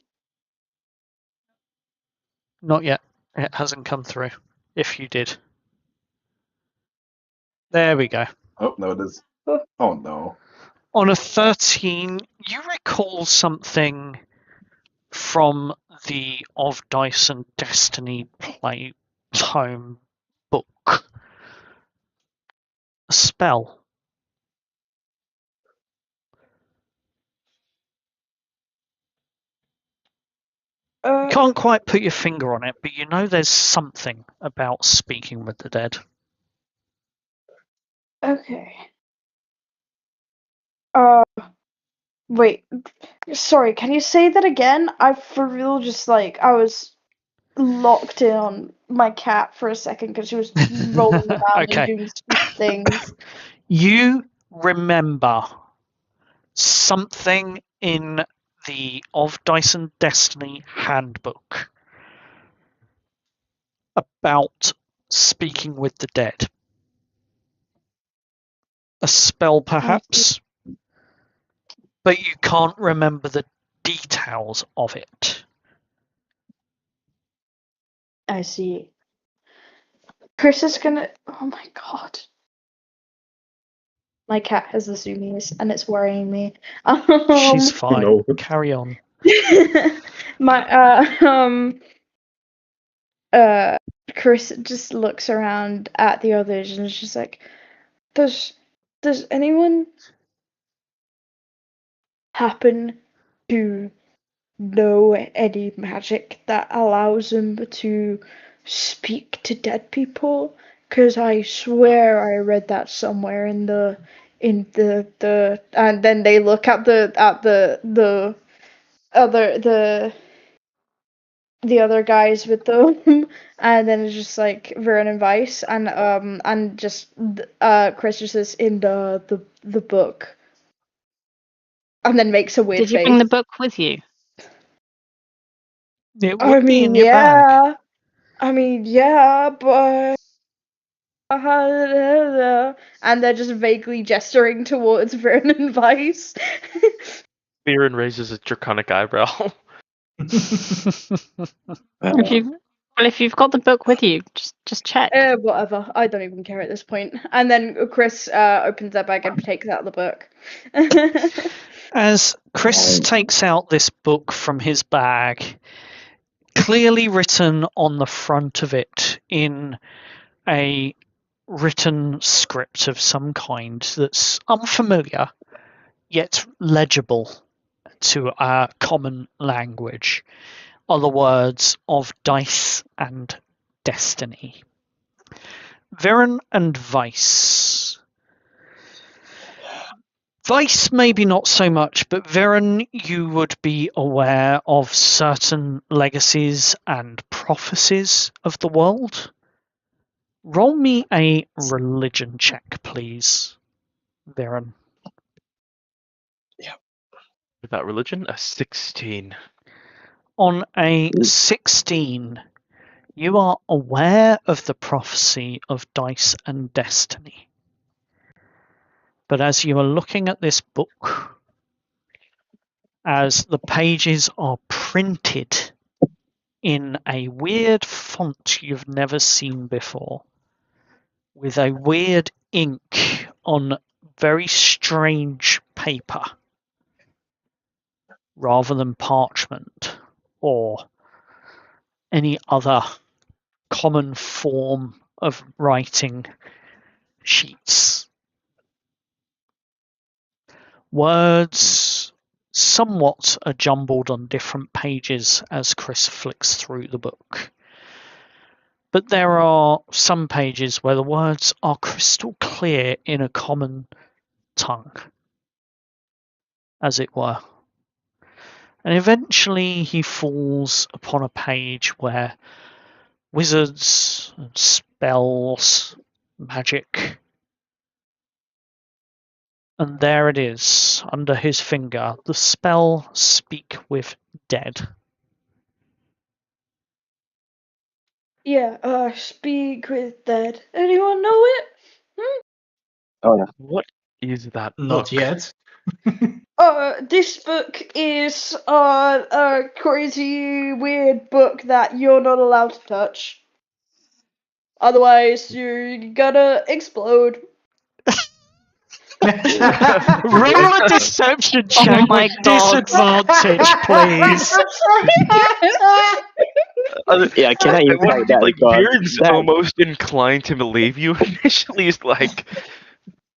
Not yet. It hasn't come through. If you did. There we go. Oh, no, it is. Oh, no. On a 13, you recall something from the Of Dice and Destiny play tome book. A spell. You can't quite put your finger on it, but you know there's something about speaking with the dead. Okay. Wait. Sorry, can you say that again? I for real just like I was locked in on my cat for a second because she was rolling around and Okay. doing stupid things. You remember something in the Of Dice and Destiny handbook about speaking with the dead. A spell, perhaps, but you can't remember the details of it. I see. Chris is gonna. Oh my god. My cat has the zoomies and it's worrying me. She's fine. No. Carry on. my Chris just looks around at the others and is just like, does anyone happen to know any magic that allows them to speak to dead people? Because I swear I read that somewhere in the and then they look at the other the other guys with them and then it's just like Vern and Vice and just Chris just says in the book and then makes a weird Did you face. bring the book with you? It I would be in mean, your bag. yeah. I mean, yeah, but and they're just vaguely gesturing towards Vern and Vice. Viren raises a draconic eyebrow. If you've got the book with you, just check. Whatever. I don't even care at this point. And then Chris opens their bag and takes out the book. As Chris takes out this book from his bag, clearly written on the front of it in a written script of some kind that's unfamiliar yet legible to our common language, are the words of Dice and Destiny. Viren and Vice. Vice, maybe not so much, but Viren, you would be aware of certain legacies and prophecies of the world. Roll me a religion check, please, Viren. About religion, a 16. On a 16, you are aware of the prophecy of Dice and Destiny. But as you are looking at this book, as the pages are printed in a weird font you've never seen before, with a weird ink on very strange paper, rather than parchment or any other common form of writing sheets. Words somewhat are jumbled on different pages as Chris flicks through the book. But there are some pages where the words are crystal clear in a common tongue, as it were. And eventually he falls upon a page where wizards and spells, magic, and there it is, under his finger, the spell Speak with Dead. Yeah, speak with dead. Anyone know it? Oh yeah. What is that Not book? yet. This book is a crazy, weird book that you're not allowed to touch. Otherwise, you're gonna explode. Roll a deception check my with God. disadvantage, please. Yeah, can I I want to invite be that like, god? Beard's That, almost inclined to believe you initially. He's like,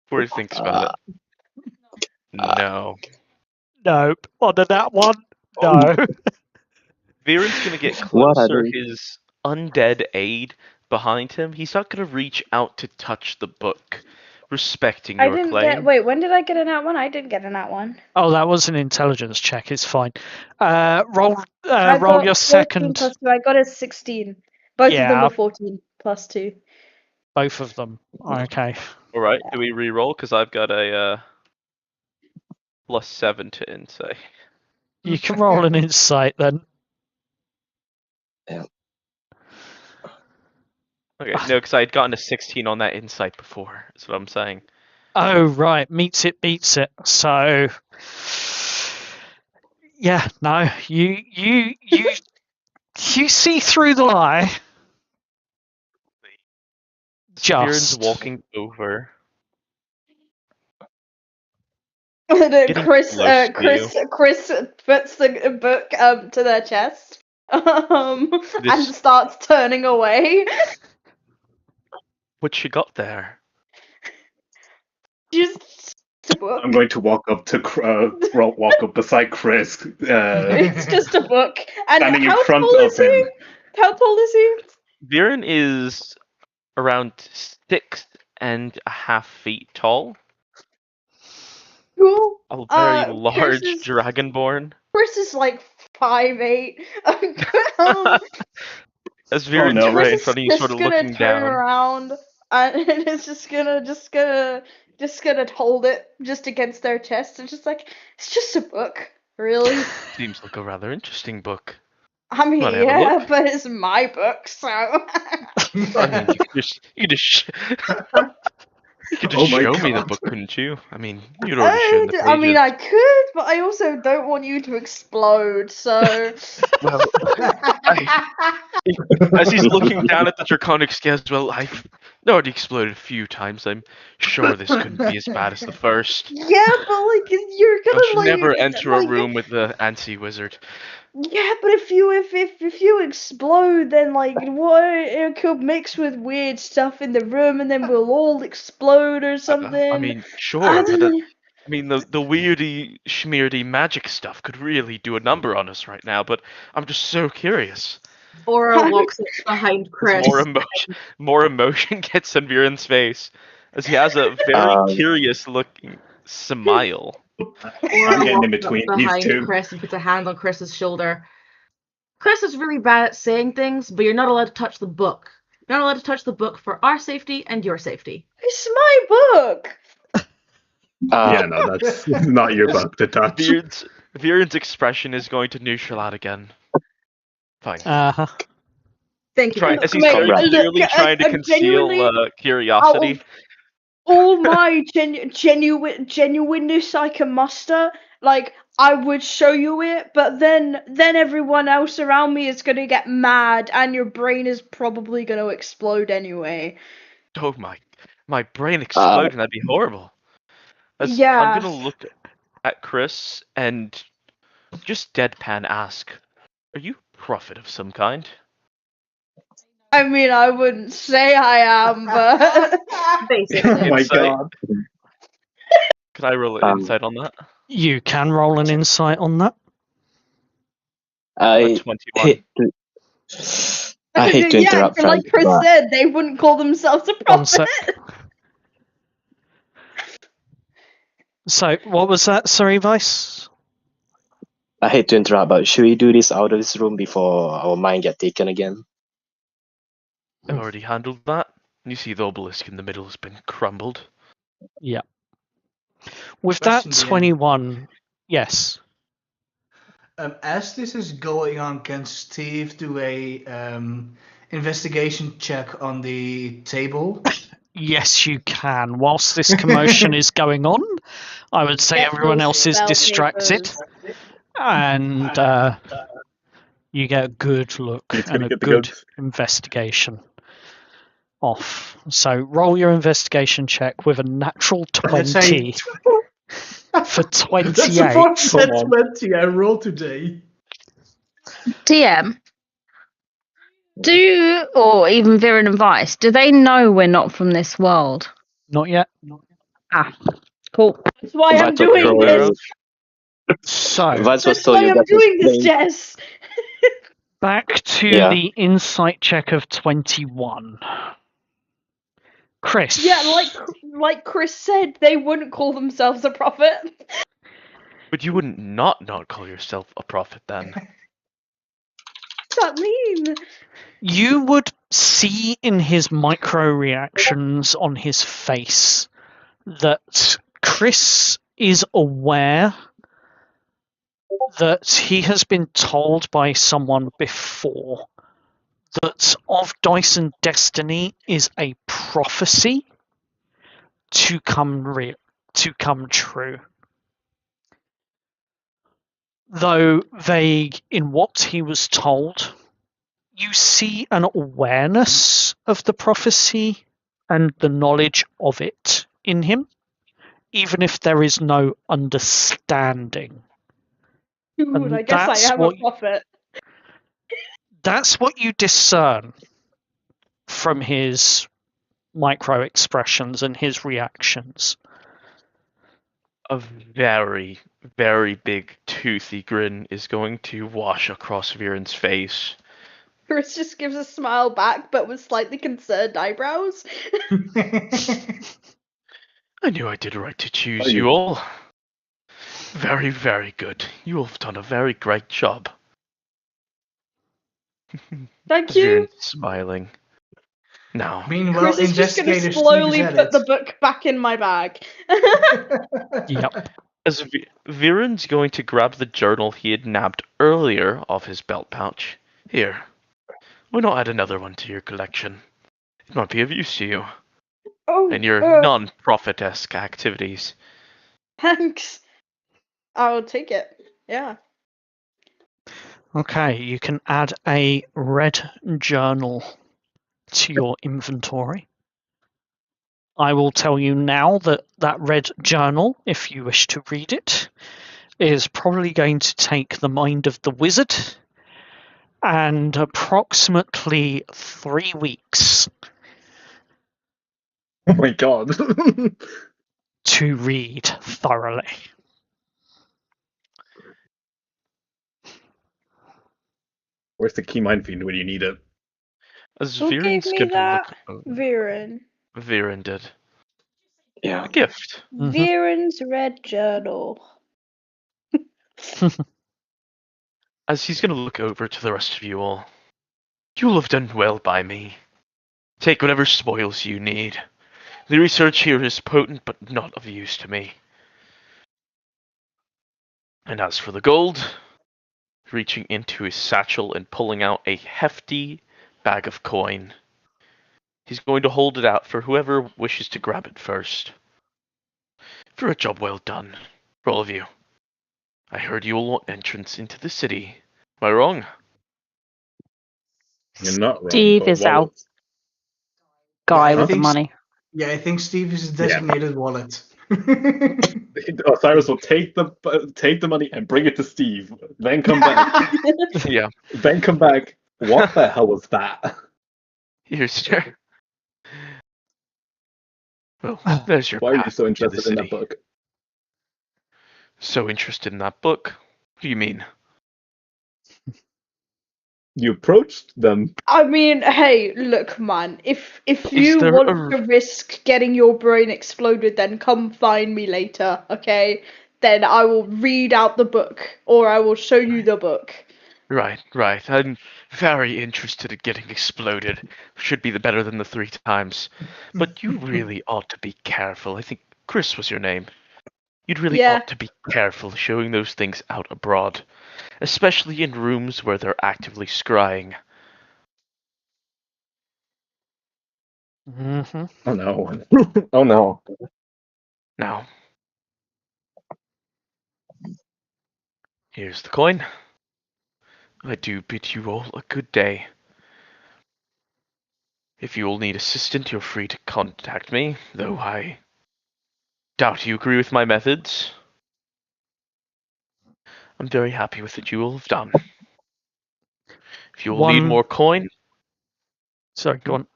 before he thinks about it. No. Nope. On that one, no. Viren's gonna get what are closer, they? his undead aide behind him. He's not gonna reach out to touch the book, respecting I your didn't claim. get. Wait, when did I get a nat one? I didn't get a nat one. Oh, that was an intelligence check. It's fine. Roll I roll got your 14 second. plus 2. I got a 16. Both of them Yeah, were 14 plus 2. both of them. Okay. Alright, do we re-roll? Because I've got a +7 to insight. You can roll an insight then. Okay, no, because I had gotten a 16 on that insight before. That's what I'm saying. Oh, right. Meets it, beats it. So, yeah, no. You see through the lie. Viren's Just. walking over. Chris, Getting close to Chris puts the book to their chest, and This- starts turning away. What you got there? Just a book. I'm going to walk up beside Chris. It's just a book. And Standing in how front tall of is he? him. How tall is he? Viren is around 6.5 feet tall. Cool. A very Chris large is- dragonborn. Chris is like 5'8". As Viren's no. right in Chris front of is you, sort of gonna looking turn down. around and it's just gonna hold it just against their chest and just like, it's just a book, really. Seems like a rather interesting book. I mean, Wanna have a yeah, look? but it's my book, so. I mean, you could just Oh my show me the God. book, couldn't you? I mean, you'd already shown the pages. I mean, I could, but I also don't want you to explode, so. Well, as he's looking down at the draconic scales, well, I've already exploded a few times. I'm sure this couldn't be as bad as the first. Yeah, but like you're I gonna should like never enter a like, room with the anti wizard. Yeah, but if you explode, then like what, it could mix with weird stuff in the room, and then we'll all explode or something. I mean, sure, but I mean, the weirdy, schmeardy magic stuff could really do a number on us right now. But I'm just so curious. Aura walks up behind Chris. More emotion gets in Viren's face as he has a very curious looking smile. I'm getting in between these behind two. Chris and puts a hand on Chris's shoulder. Chris is really bad at saying things, but you're not allowed to touch the book. You're not allowed to touch the book for our safety and your safety. It's my book. Yeah, no, that's not your book to touch. Viren's expression is going to neutral out again. Fine. Thank you. As he's Mate, very look, clearly trying to conceal genuinely, curiosity. All my genuineness I can muster, like I would show you it, but then everyone else around me is gonna get mad, and your brain is probably gonna explode anyway. Oh my brain exploding, that'd be horrible. Yeah. I'm gonna look at Chris and just deadpan ask, are you a prophet of some kind? I mean, I wouldn't say I am, but basically. Oh my Insight? God. Can I roll an insight on that? You can roll an insight on that. I 21. hate to yeah, interrupt, like Frank, Chris but said, they wouldn't call themselves a One sec. prophet. So, what was that? Sorry, Vice? I hate to interrupt, but should we do this out of this room before our mind get taken again? I've already handled that. You see the obelisk in the middle has been crumbled. Yeah. With Question, that Ian. 21, yes. As this is going on, can Steve do a investigation check on the table? Yes, you can. Whilst this commotion is going on, I would say Get everyone those else is spell distracted, papers. and you get a good look He's gonna and a get the good goods. investigation off. So roll your investigation check with a natural Let's say 20 for that's 28. a force Come on. 20 I rolled today. TM, or even Viren and Vice, do they know we're not from this world? Not yet. Ah, cool. That's why I'm That's what doing Troll this. is. So Vance was That's told why you I'm that doing this, thing. Jess. back to Yeah. the insight check of 21. Chris. Yeah, like Chris said, they wouldn't call themselves a prophet. But you wouldn't not call yourself a prophet then. What's that mean? You would see in his micro reactions on his face that Chris is aware that he has been told by someone before that of Dyson Destiny is a prophecy to come true. Though vague in what he was told, you see an awareness of the prophecy and the knowledge of it in him, even if there is no understanding. Dude, And I guess I am a prophet. That's what you discern from his micro expressions and his reactions. A very, very big toothy grin is going to wash across Viren's face. Chris just gives a smile back, but with slightly concerned eyebrows. I knew I did right to choose Oh, you all. Very, very good. You have done a very great job. Thank you. Viren's smiling. Now, Meanwhile, Chris is just going to investigator Steve slowly is at put it. the book back in my bag. Yep. as Viren's going to grab the journal he had nabbed earlier off his belt pouch. Here, why not add another one to your collection? It might be of use to you Oh, and your non-prophet-esque activities. thanks. I'll take it. Yeah. Okay, you can add a red journal to your inventory. I will tell you now that that red journal, if you wish to read it, is probably going to take the mind of the wizard and approximately 3 weeks Oh my god. to read thoroughly. Where's the key mind fiend when you need it? As Who gave Viren's me going to that? look, Viren. Viren did Yeah. a gift. Mhm. Viren's red journal. As he's going to look over to the rest of you all. You'll have done well by me. Take whatever spoils you need. The research here is potent, but not of use to me. And as for the gold, reaching into his satchel and pulling out a hefty bag of coin, he's going to hold it out for whoever wishes to grab it first. For a job well done, for all of you. I heard you all want entrance into the city. Am I wrong? You're not wrong. Steve but is our what- guy I with the think money. Yeah, I think Steve is a Yeah. designated wallet. Cyrus will take the money and bring it to Steve. Then come back. Yeah. Then come back. What the hell was that? Here's your. Well, there's your Why are you path so to the interested in that city. book? So interested in that book? What do you mean? You approached them. I mean, hey, look, man. If Is you there want a- to risk getting your brain exploded, then come find me later, okay? Then I will read out the book, or I will show you the book. Right. I'm very interested in getting exploded. Should be the better than the 3 times. But you really ought to be careful. I think Chris was your name. You'd really Yeah. ought to be careful showing those things out abroad. Especially in rooms where they're actively scrying. Mm-hmm. Oh no. Oh no. Now, Here's the coin. I do bid you all a good day. If you all need assistance, you're free to contact me, though I doubt you agree with my methods. I'm very happy with what you all have done. If you all need more coin, Sorry, go on.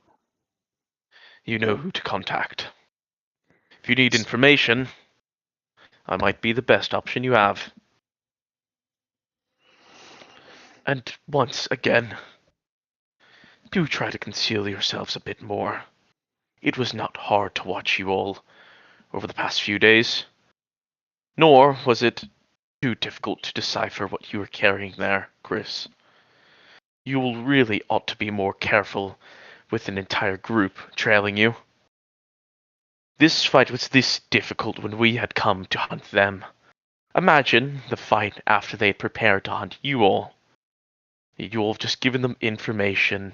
you know who to contact. If you need information, I might be the best option you have. And once again, do try to conceal yourselves a bit more. It was not hard to watch you all over the past few days, nor was it too difficult to decipher what you were carrying there, Chris. You will really ought to be more careful with an entire group trailing you. This fight was this difficult when we had come to hunt them. Imagine the fight after they had prepared to hunt you all. You all have just given them information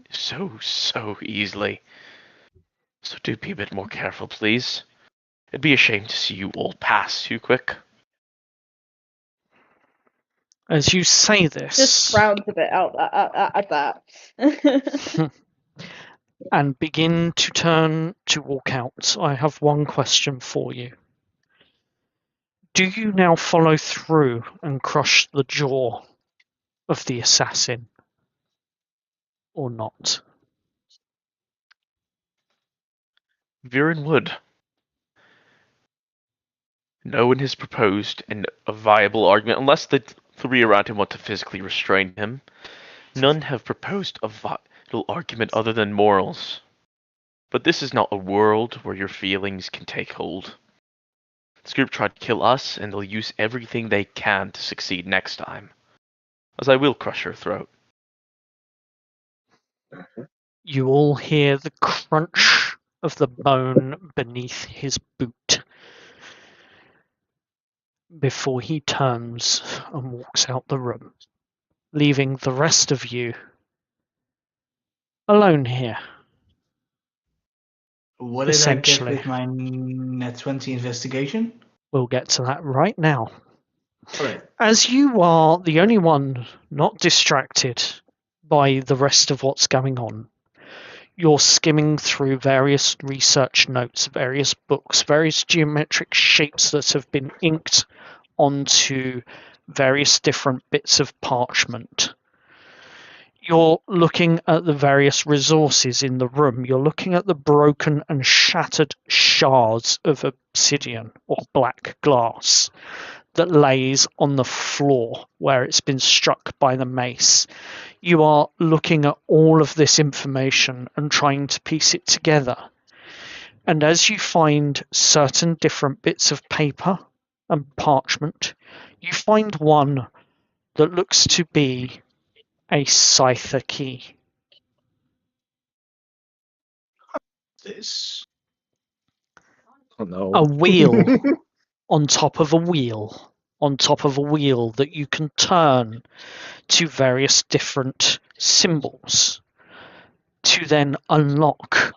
so easily. So do be a bit more careful, please. It'd be a shame to see you all pass too quick. As you say this, Just frowns a bit out at that. and begin to turn to walk out, I have one question for you. Do you now follow through and crush the jaw of the assassin, or not? Viren would. No one has proposed a viable argument, unless the three around him want to physically restrain him. None have proposed a vital argument other than morals. But this is not a world where your feelings can take hold. This group tried to kill us, and they'll use everything they can to succeed next time. As I will crush her throat. You all hear the crunch of the bone beneath his boot before he turns and walks out the room, leaving the rest of you alone here. What did I get Essentially. with my net 20 investigation? We'll get to that right now. Alright. As you are the only one not distracted by the rest of what's going on, you're skimming through various research notes, various books, various geometric shapes that have been inked onto various different bits of parchment. You're looking at the various resources in the room. You're looking at the broken and shattered shards of obsidian or black glass that lays on the floor where it's been struck by the mace. You are looking at all of this information and trying to piece it together. And as you find certain different bits of paper and parchment, you find one that looks to be a cipher key. This. Oh no. A wheel on top of a wheel on top of a wheel that you can turn to various different symbols to then unlock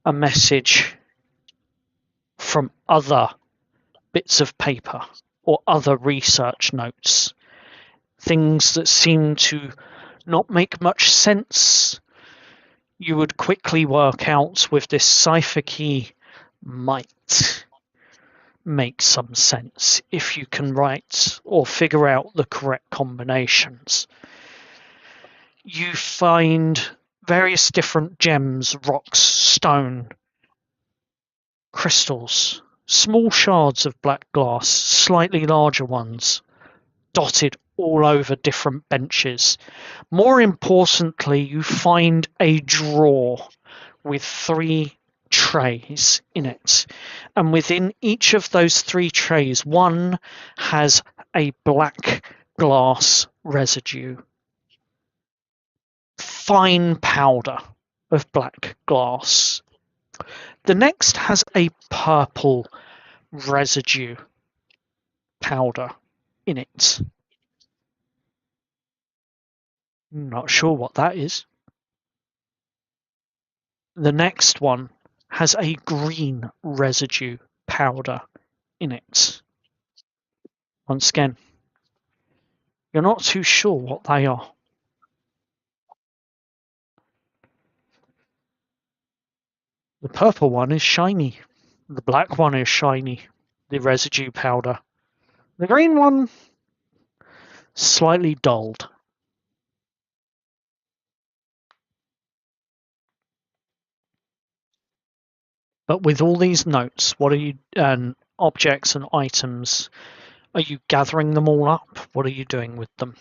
a message from other bits of paper or other research notes. Things that seem to not make much sense, you would quickly work out with this cipher key might make some sense if you can write or figure out the correct combinations. You find various different gems, rocks, stone, crystals, small shards of black glass, slightly larger ones, dotted all over different benches. More importantly, you find a drawer with 3 trays in it, and within each of those 3 trays, one has a black glass residue, fine powder of black glass. The next has a purple residue powder in it. Not sure what that is. The next one has a green residue powder in it. Once again, You're not too sure what they are. The purple one is shiny. The black one is shiny. The residue powder. The green one, slightly dulled. But with all these notes, what are you, objects and items, are you gathering them all up? What are you doing with them?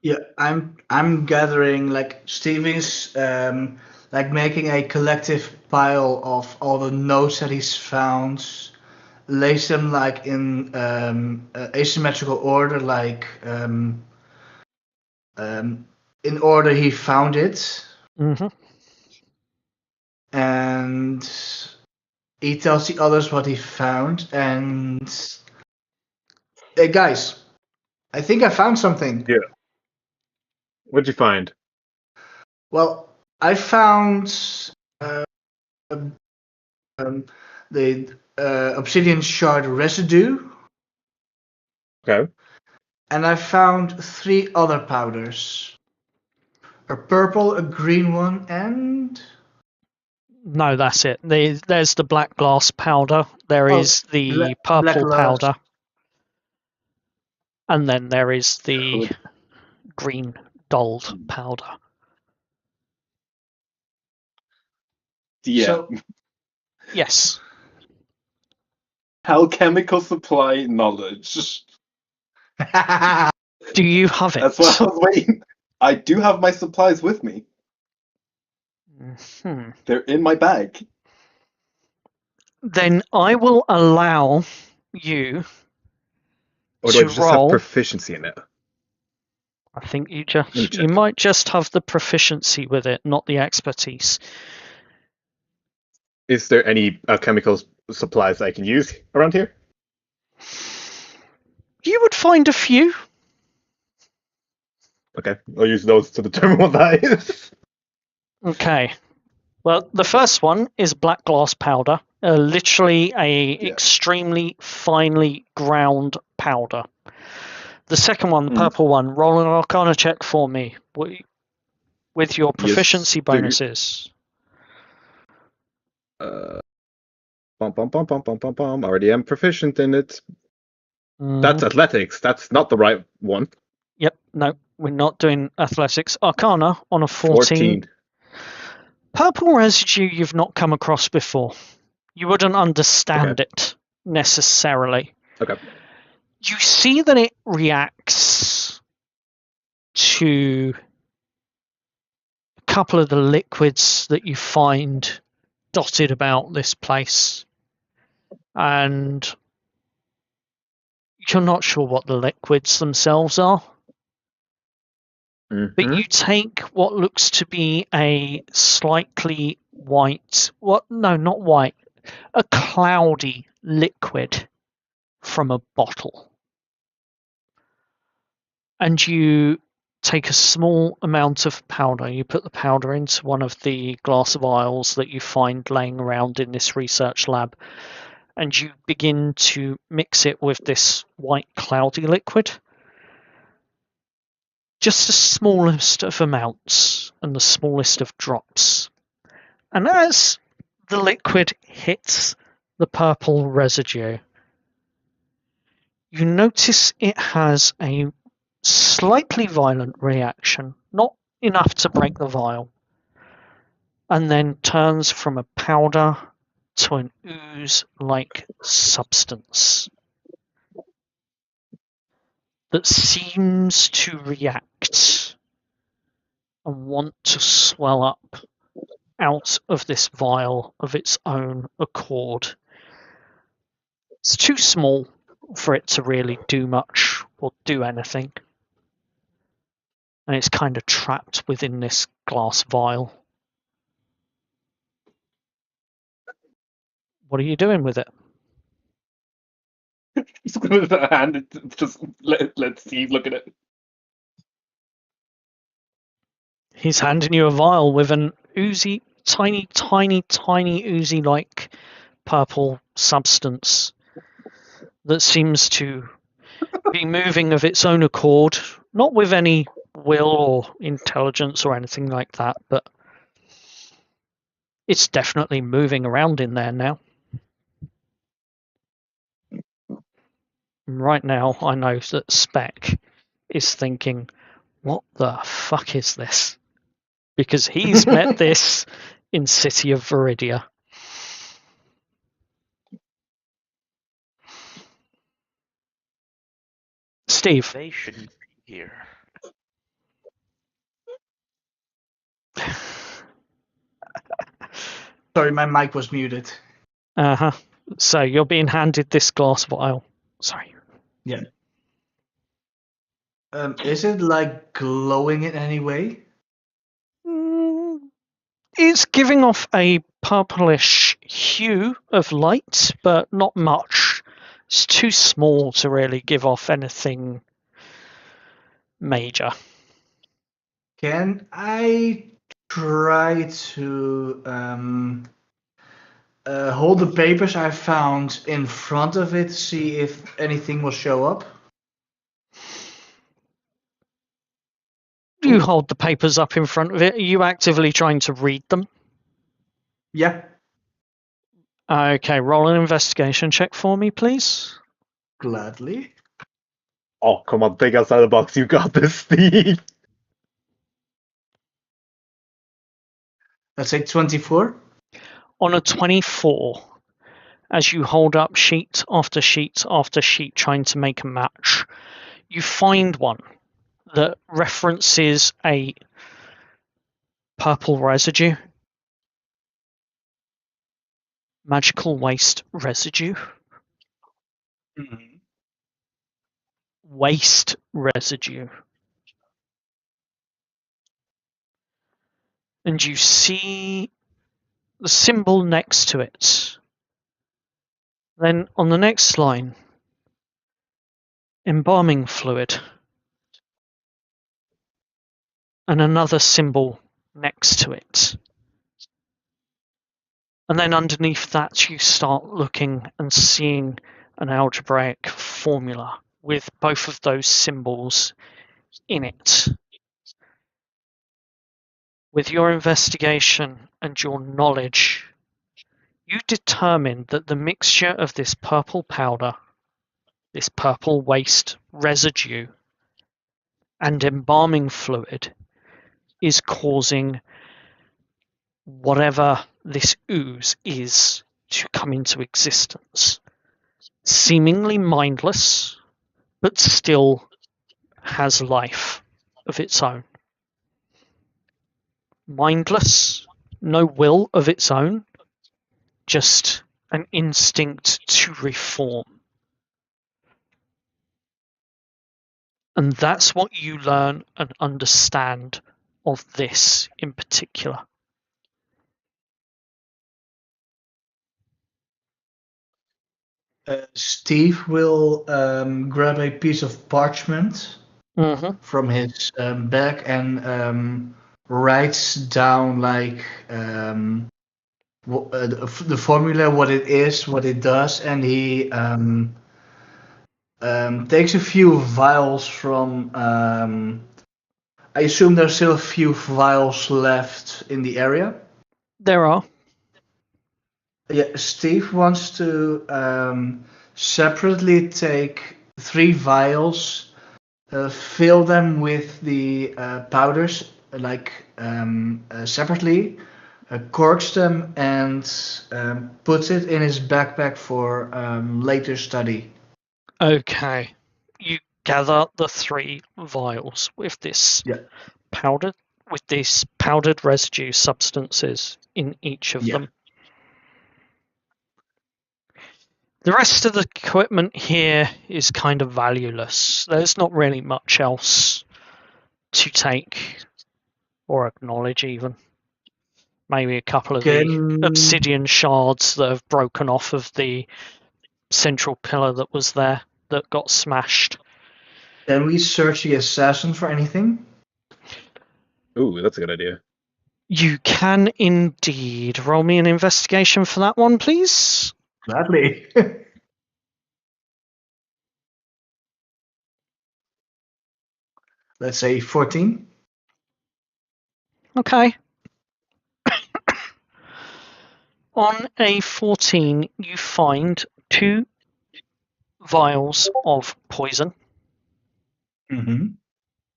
Yeah, I'm gathering like Stevie's like making a collective pile of all the notes that he's found, lays them like in asymmetrical order, like in order he found it, Mm-hmm. and he tells the others what he found. And hey guys, I think I found something. Yeah. What'd you find? Well, I found uh, the obsidian shard residue, Okay. and I found 3 other powders. A purple, a green one, and No, that's it. There's the black glass powder. There is the black purple glass. powder. And then there is the Good. green dulled powder. Yeah. So Yes. Alchemical supply knowledge. Do you have it? That's what I was waiting. I do have my supplies with me. Hmm. They're in my bag. Then I will allow you Or do I to just have roll. proficiency in it? I think you Let me you check. might just have the proficiency with it, not the expertise. Is there any chemical supplies I can use around here? You would find a few. Okay, I'll use those to determine what that is. Okay. Well, the first one is black glass powder, literally a extremely finely ground powder. The second one, the purple one, roll an Arcana check for me with your proficiency Yes, bonuses. Already am proficient in it. That's Mhm. athletics. That's not the right one. Yep, no, we're not doing athletics. Arcana on a 14. Purple residue you've not come across before. You wouldn't understand it necessarily. Okay. You see that it reacts to a couple of the liquids that you find dotted about this place. And you're not sure what the liquids themselves are. But you take what looks to be a slightly white, not white, a cloudy liquid from a bottle. And you take a small amount of powder. You put the powder into one of the glass vials that you find laying around in this research lab. And you begin to mix it with this white cloudy liquid. Just the smallest of amounts and the smallest of drops. And as the liquid hits the purple residue, you notice it has a slightly violent reaction, not enough to break the vial, and then turns from a powder to an ooze-like substance that seems to react and want to swell up out of this vial of its own accord. It's too small for it to really do much or do anything. And it's kind of trapped within this glass vial. What are you doing with it? Just gonna hand it. Just let's see. Look at it. He's handing you a vial with an oozy, tiny, oozy-like purple substance that seems to be moving of its own accord, Not with any will or intelligence or anything like that, but it's definitely moving around in there now. Right now, I know that Spec is thinking, what the fuck is this? Because he's met this in City of Viridia. Steve. They shouldn't be here. Sorry, my mic was muted. Uh-huh. So you're being handed this glass vial. Sorry. Yeah. Is it like glowing in any way? It's giving off a purplish hue of light, but not much. It's too small to really give off anything major. Can I try to hold the papers I found in front of it, see if anything will show up? You hold the papers up in front of it. Are you actively trying to read them? Yeah, Okay, roll an investigation check for me, please. gladly. Oh, come on, think outside the box. You got this, Steve. Let's say 24. On a 24, as you hold up sheet after sheet after sheet trying to make a match, you find one that references a purple residue. Magical waste residue. Waste residue. And you see the symbol next to it. Then on the next line, embalming fluid. And another symbol next to it. And then underneath that, you start looking and seeing an algebraic formula with both of those symbols in it. With your investigation and your knowledge, you determine that the mixture of this purple powder, this purple waste residue, and embalming fluid is causing whatever this ooze is to come into existence. Seemingly mindless, but still has life of its own. Mindless, no will of its own, just an instinct to reform. And that's what you learn and understand of this in particular. Steve will grab a piece of parchment from his bag and writes down like the formula, what it is, what it does, and he takes a few vials from. I assume there's still a few vials left in the area. There are. Yeah, Steve wants to separately take 3 vials, fill them with the powders, like separately, corks them, and puts it in his backpack for later study. Okay. You gather the 3 vials with this powdered residue substances in each of them. The rest of the equipment here is kind of valueless. There's not really much else to take or acknowledge even. Maybe a couple of the obsidian shards that have broken off of the central pillar that was there that got smashed. Can we search the assassin for anything? Ooh, that's a good idea. You can indeed. Roll me an investigation for that one, please. Gladly. let's say 14. Okay. On a 14, you find 2 vials of poison Mm-hmm.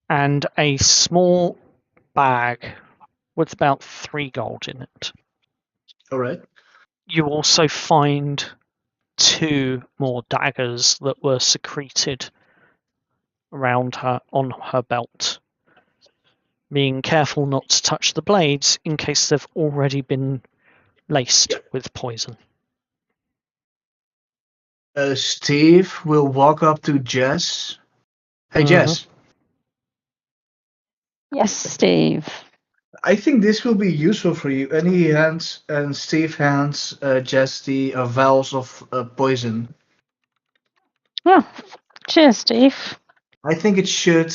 and a small bag with about 3 gold in it. All right. You also find 2 more daggers that were secreted around her on her belt. Being careful not to touch the blades in case they've already been laced with poison. Steve will walk up to Jess. Hey, Mhm. Jess. Yes, Steve. I think this will be useful for you. And he hands, and Steve hands Jess the vials of poison. Oh, cheers, Steve. I think it should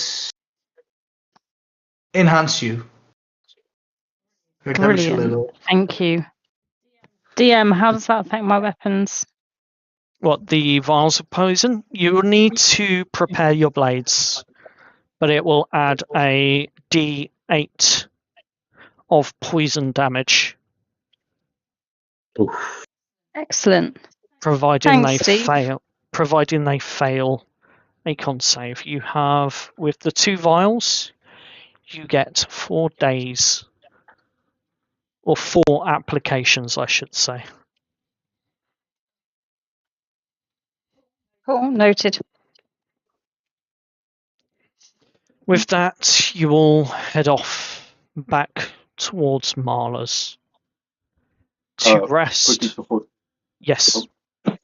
enhance you. Your damage a Brilliant. little. Thank you. DM, how does that affect my weapons? What, the vials of poison? You will need to prepare your blades, but it will add a d8 of poison damage, Oof. Excellent. providing Thanks, Steve. Providing they fail a con save. You have, with the 2 vials, you get 4 days, or 4 applications, I should say. Cool, noted. With that, you will head off back towards Marla's to Quickly rest. before, Yes. can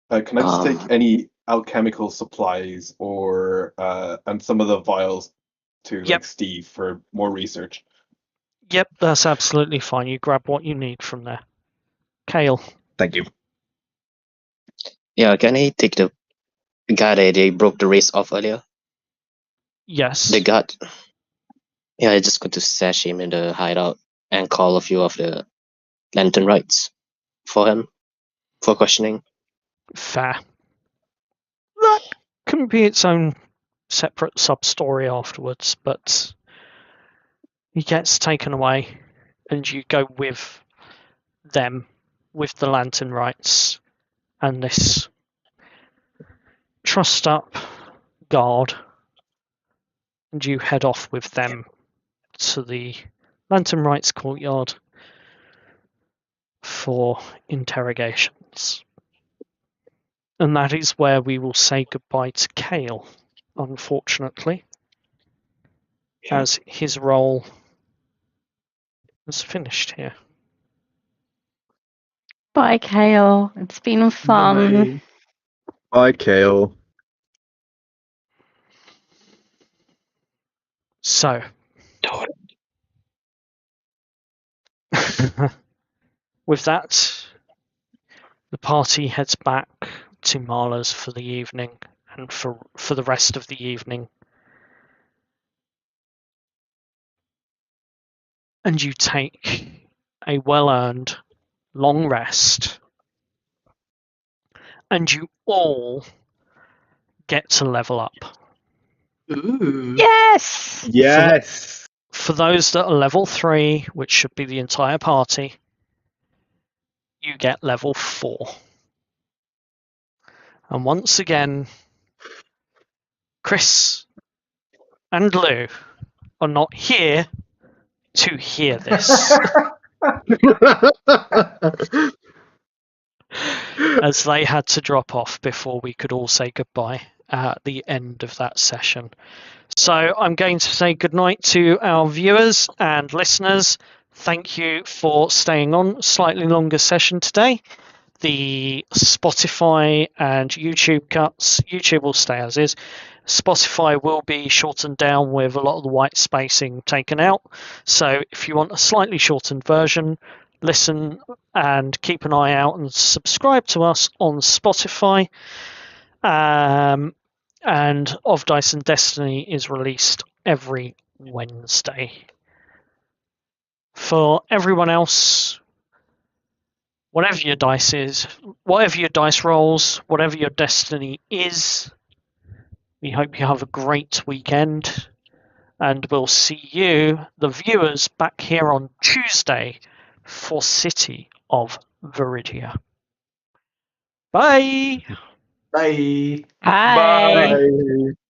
I just take any alchemical supplies or and some of the vials to Yep. like Steve for more research? Yep, that's absolutely fine. You grab what you need from there. Kale. Thank you. Yeah, can I take the guy that they broke the race off earlier? Yes. The guard. Yeah, I just got to stash him in the hideout and call a few of the lantern rights for him for questioning. Fair. That can be its own separate sub-story afterwards, but he gets taken away and you go with them, with the lantern rights and this trussed up guard, and you head off with them to the lantern rights courtyard for interrogations. And that is where we will say goodbye to Kale, unfortunately, as his role is finished here. Bye, Kale. It's been fun. Bye. Bye, Kale. So, with that, the party heads back to Marla's for the evening and for the rest of the evening. And you take a well-earned long rest. And you all get to level up. Ooh. Yes! Yes. For those that are level 3, which should be the entire party, you get level 4. And once again, Chris and Lou are not here to hear this, as they had to drop off before we could all say goodbye at the end of that session. So I'm going to say goodnight to our viewers and listeners. Thank you for staying on. Slightly longer session today. The Spotify and YouTube cuts, YouTube will stay as is. Spotify will be shortened down with a lot of the white spacing taken out. So if you want a slightly shortened version, listen and keep an eye out and subscribe to us on Spotify. And Of Dice and Destiny is released every Wednesday. For everyone else, whatever your dice is, whatever your dice rolls, whatever your destiny is We hope you have a great weekend, and we'll see you, the viewers, back here on Tuesday for City of Viridia. Bye! Bye. Bye. Bye.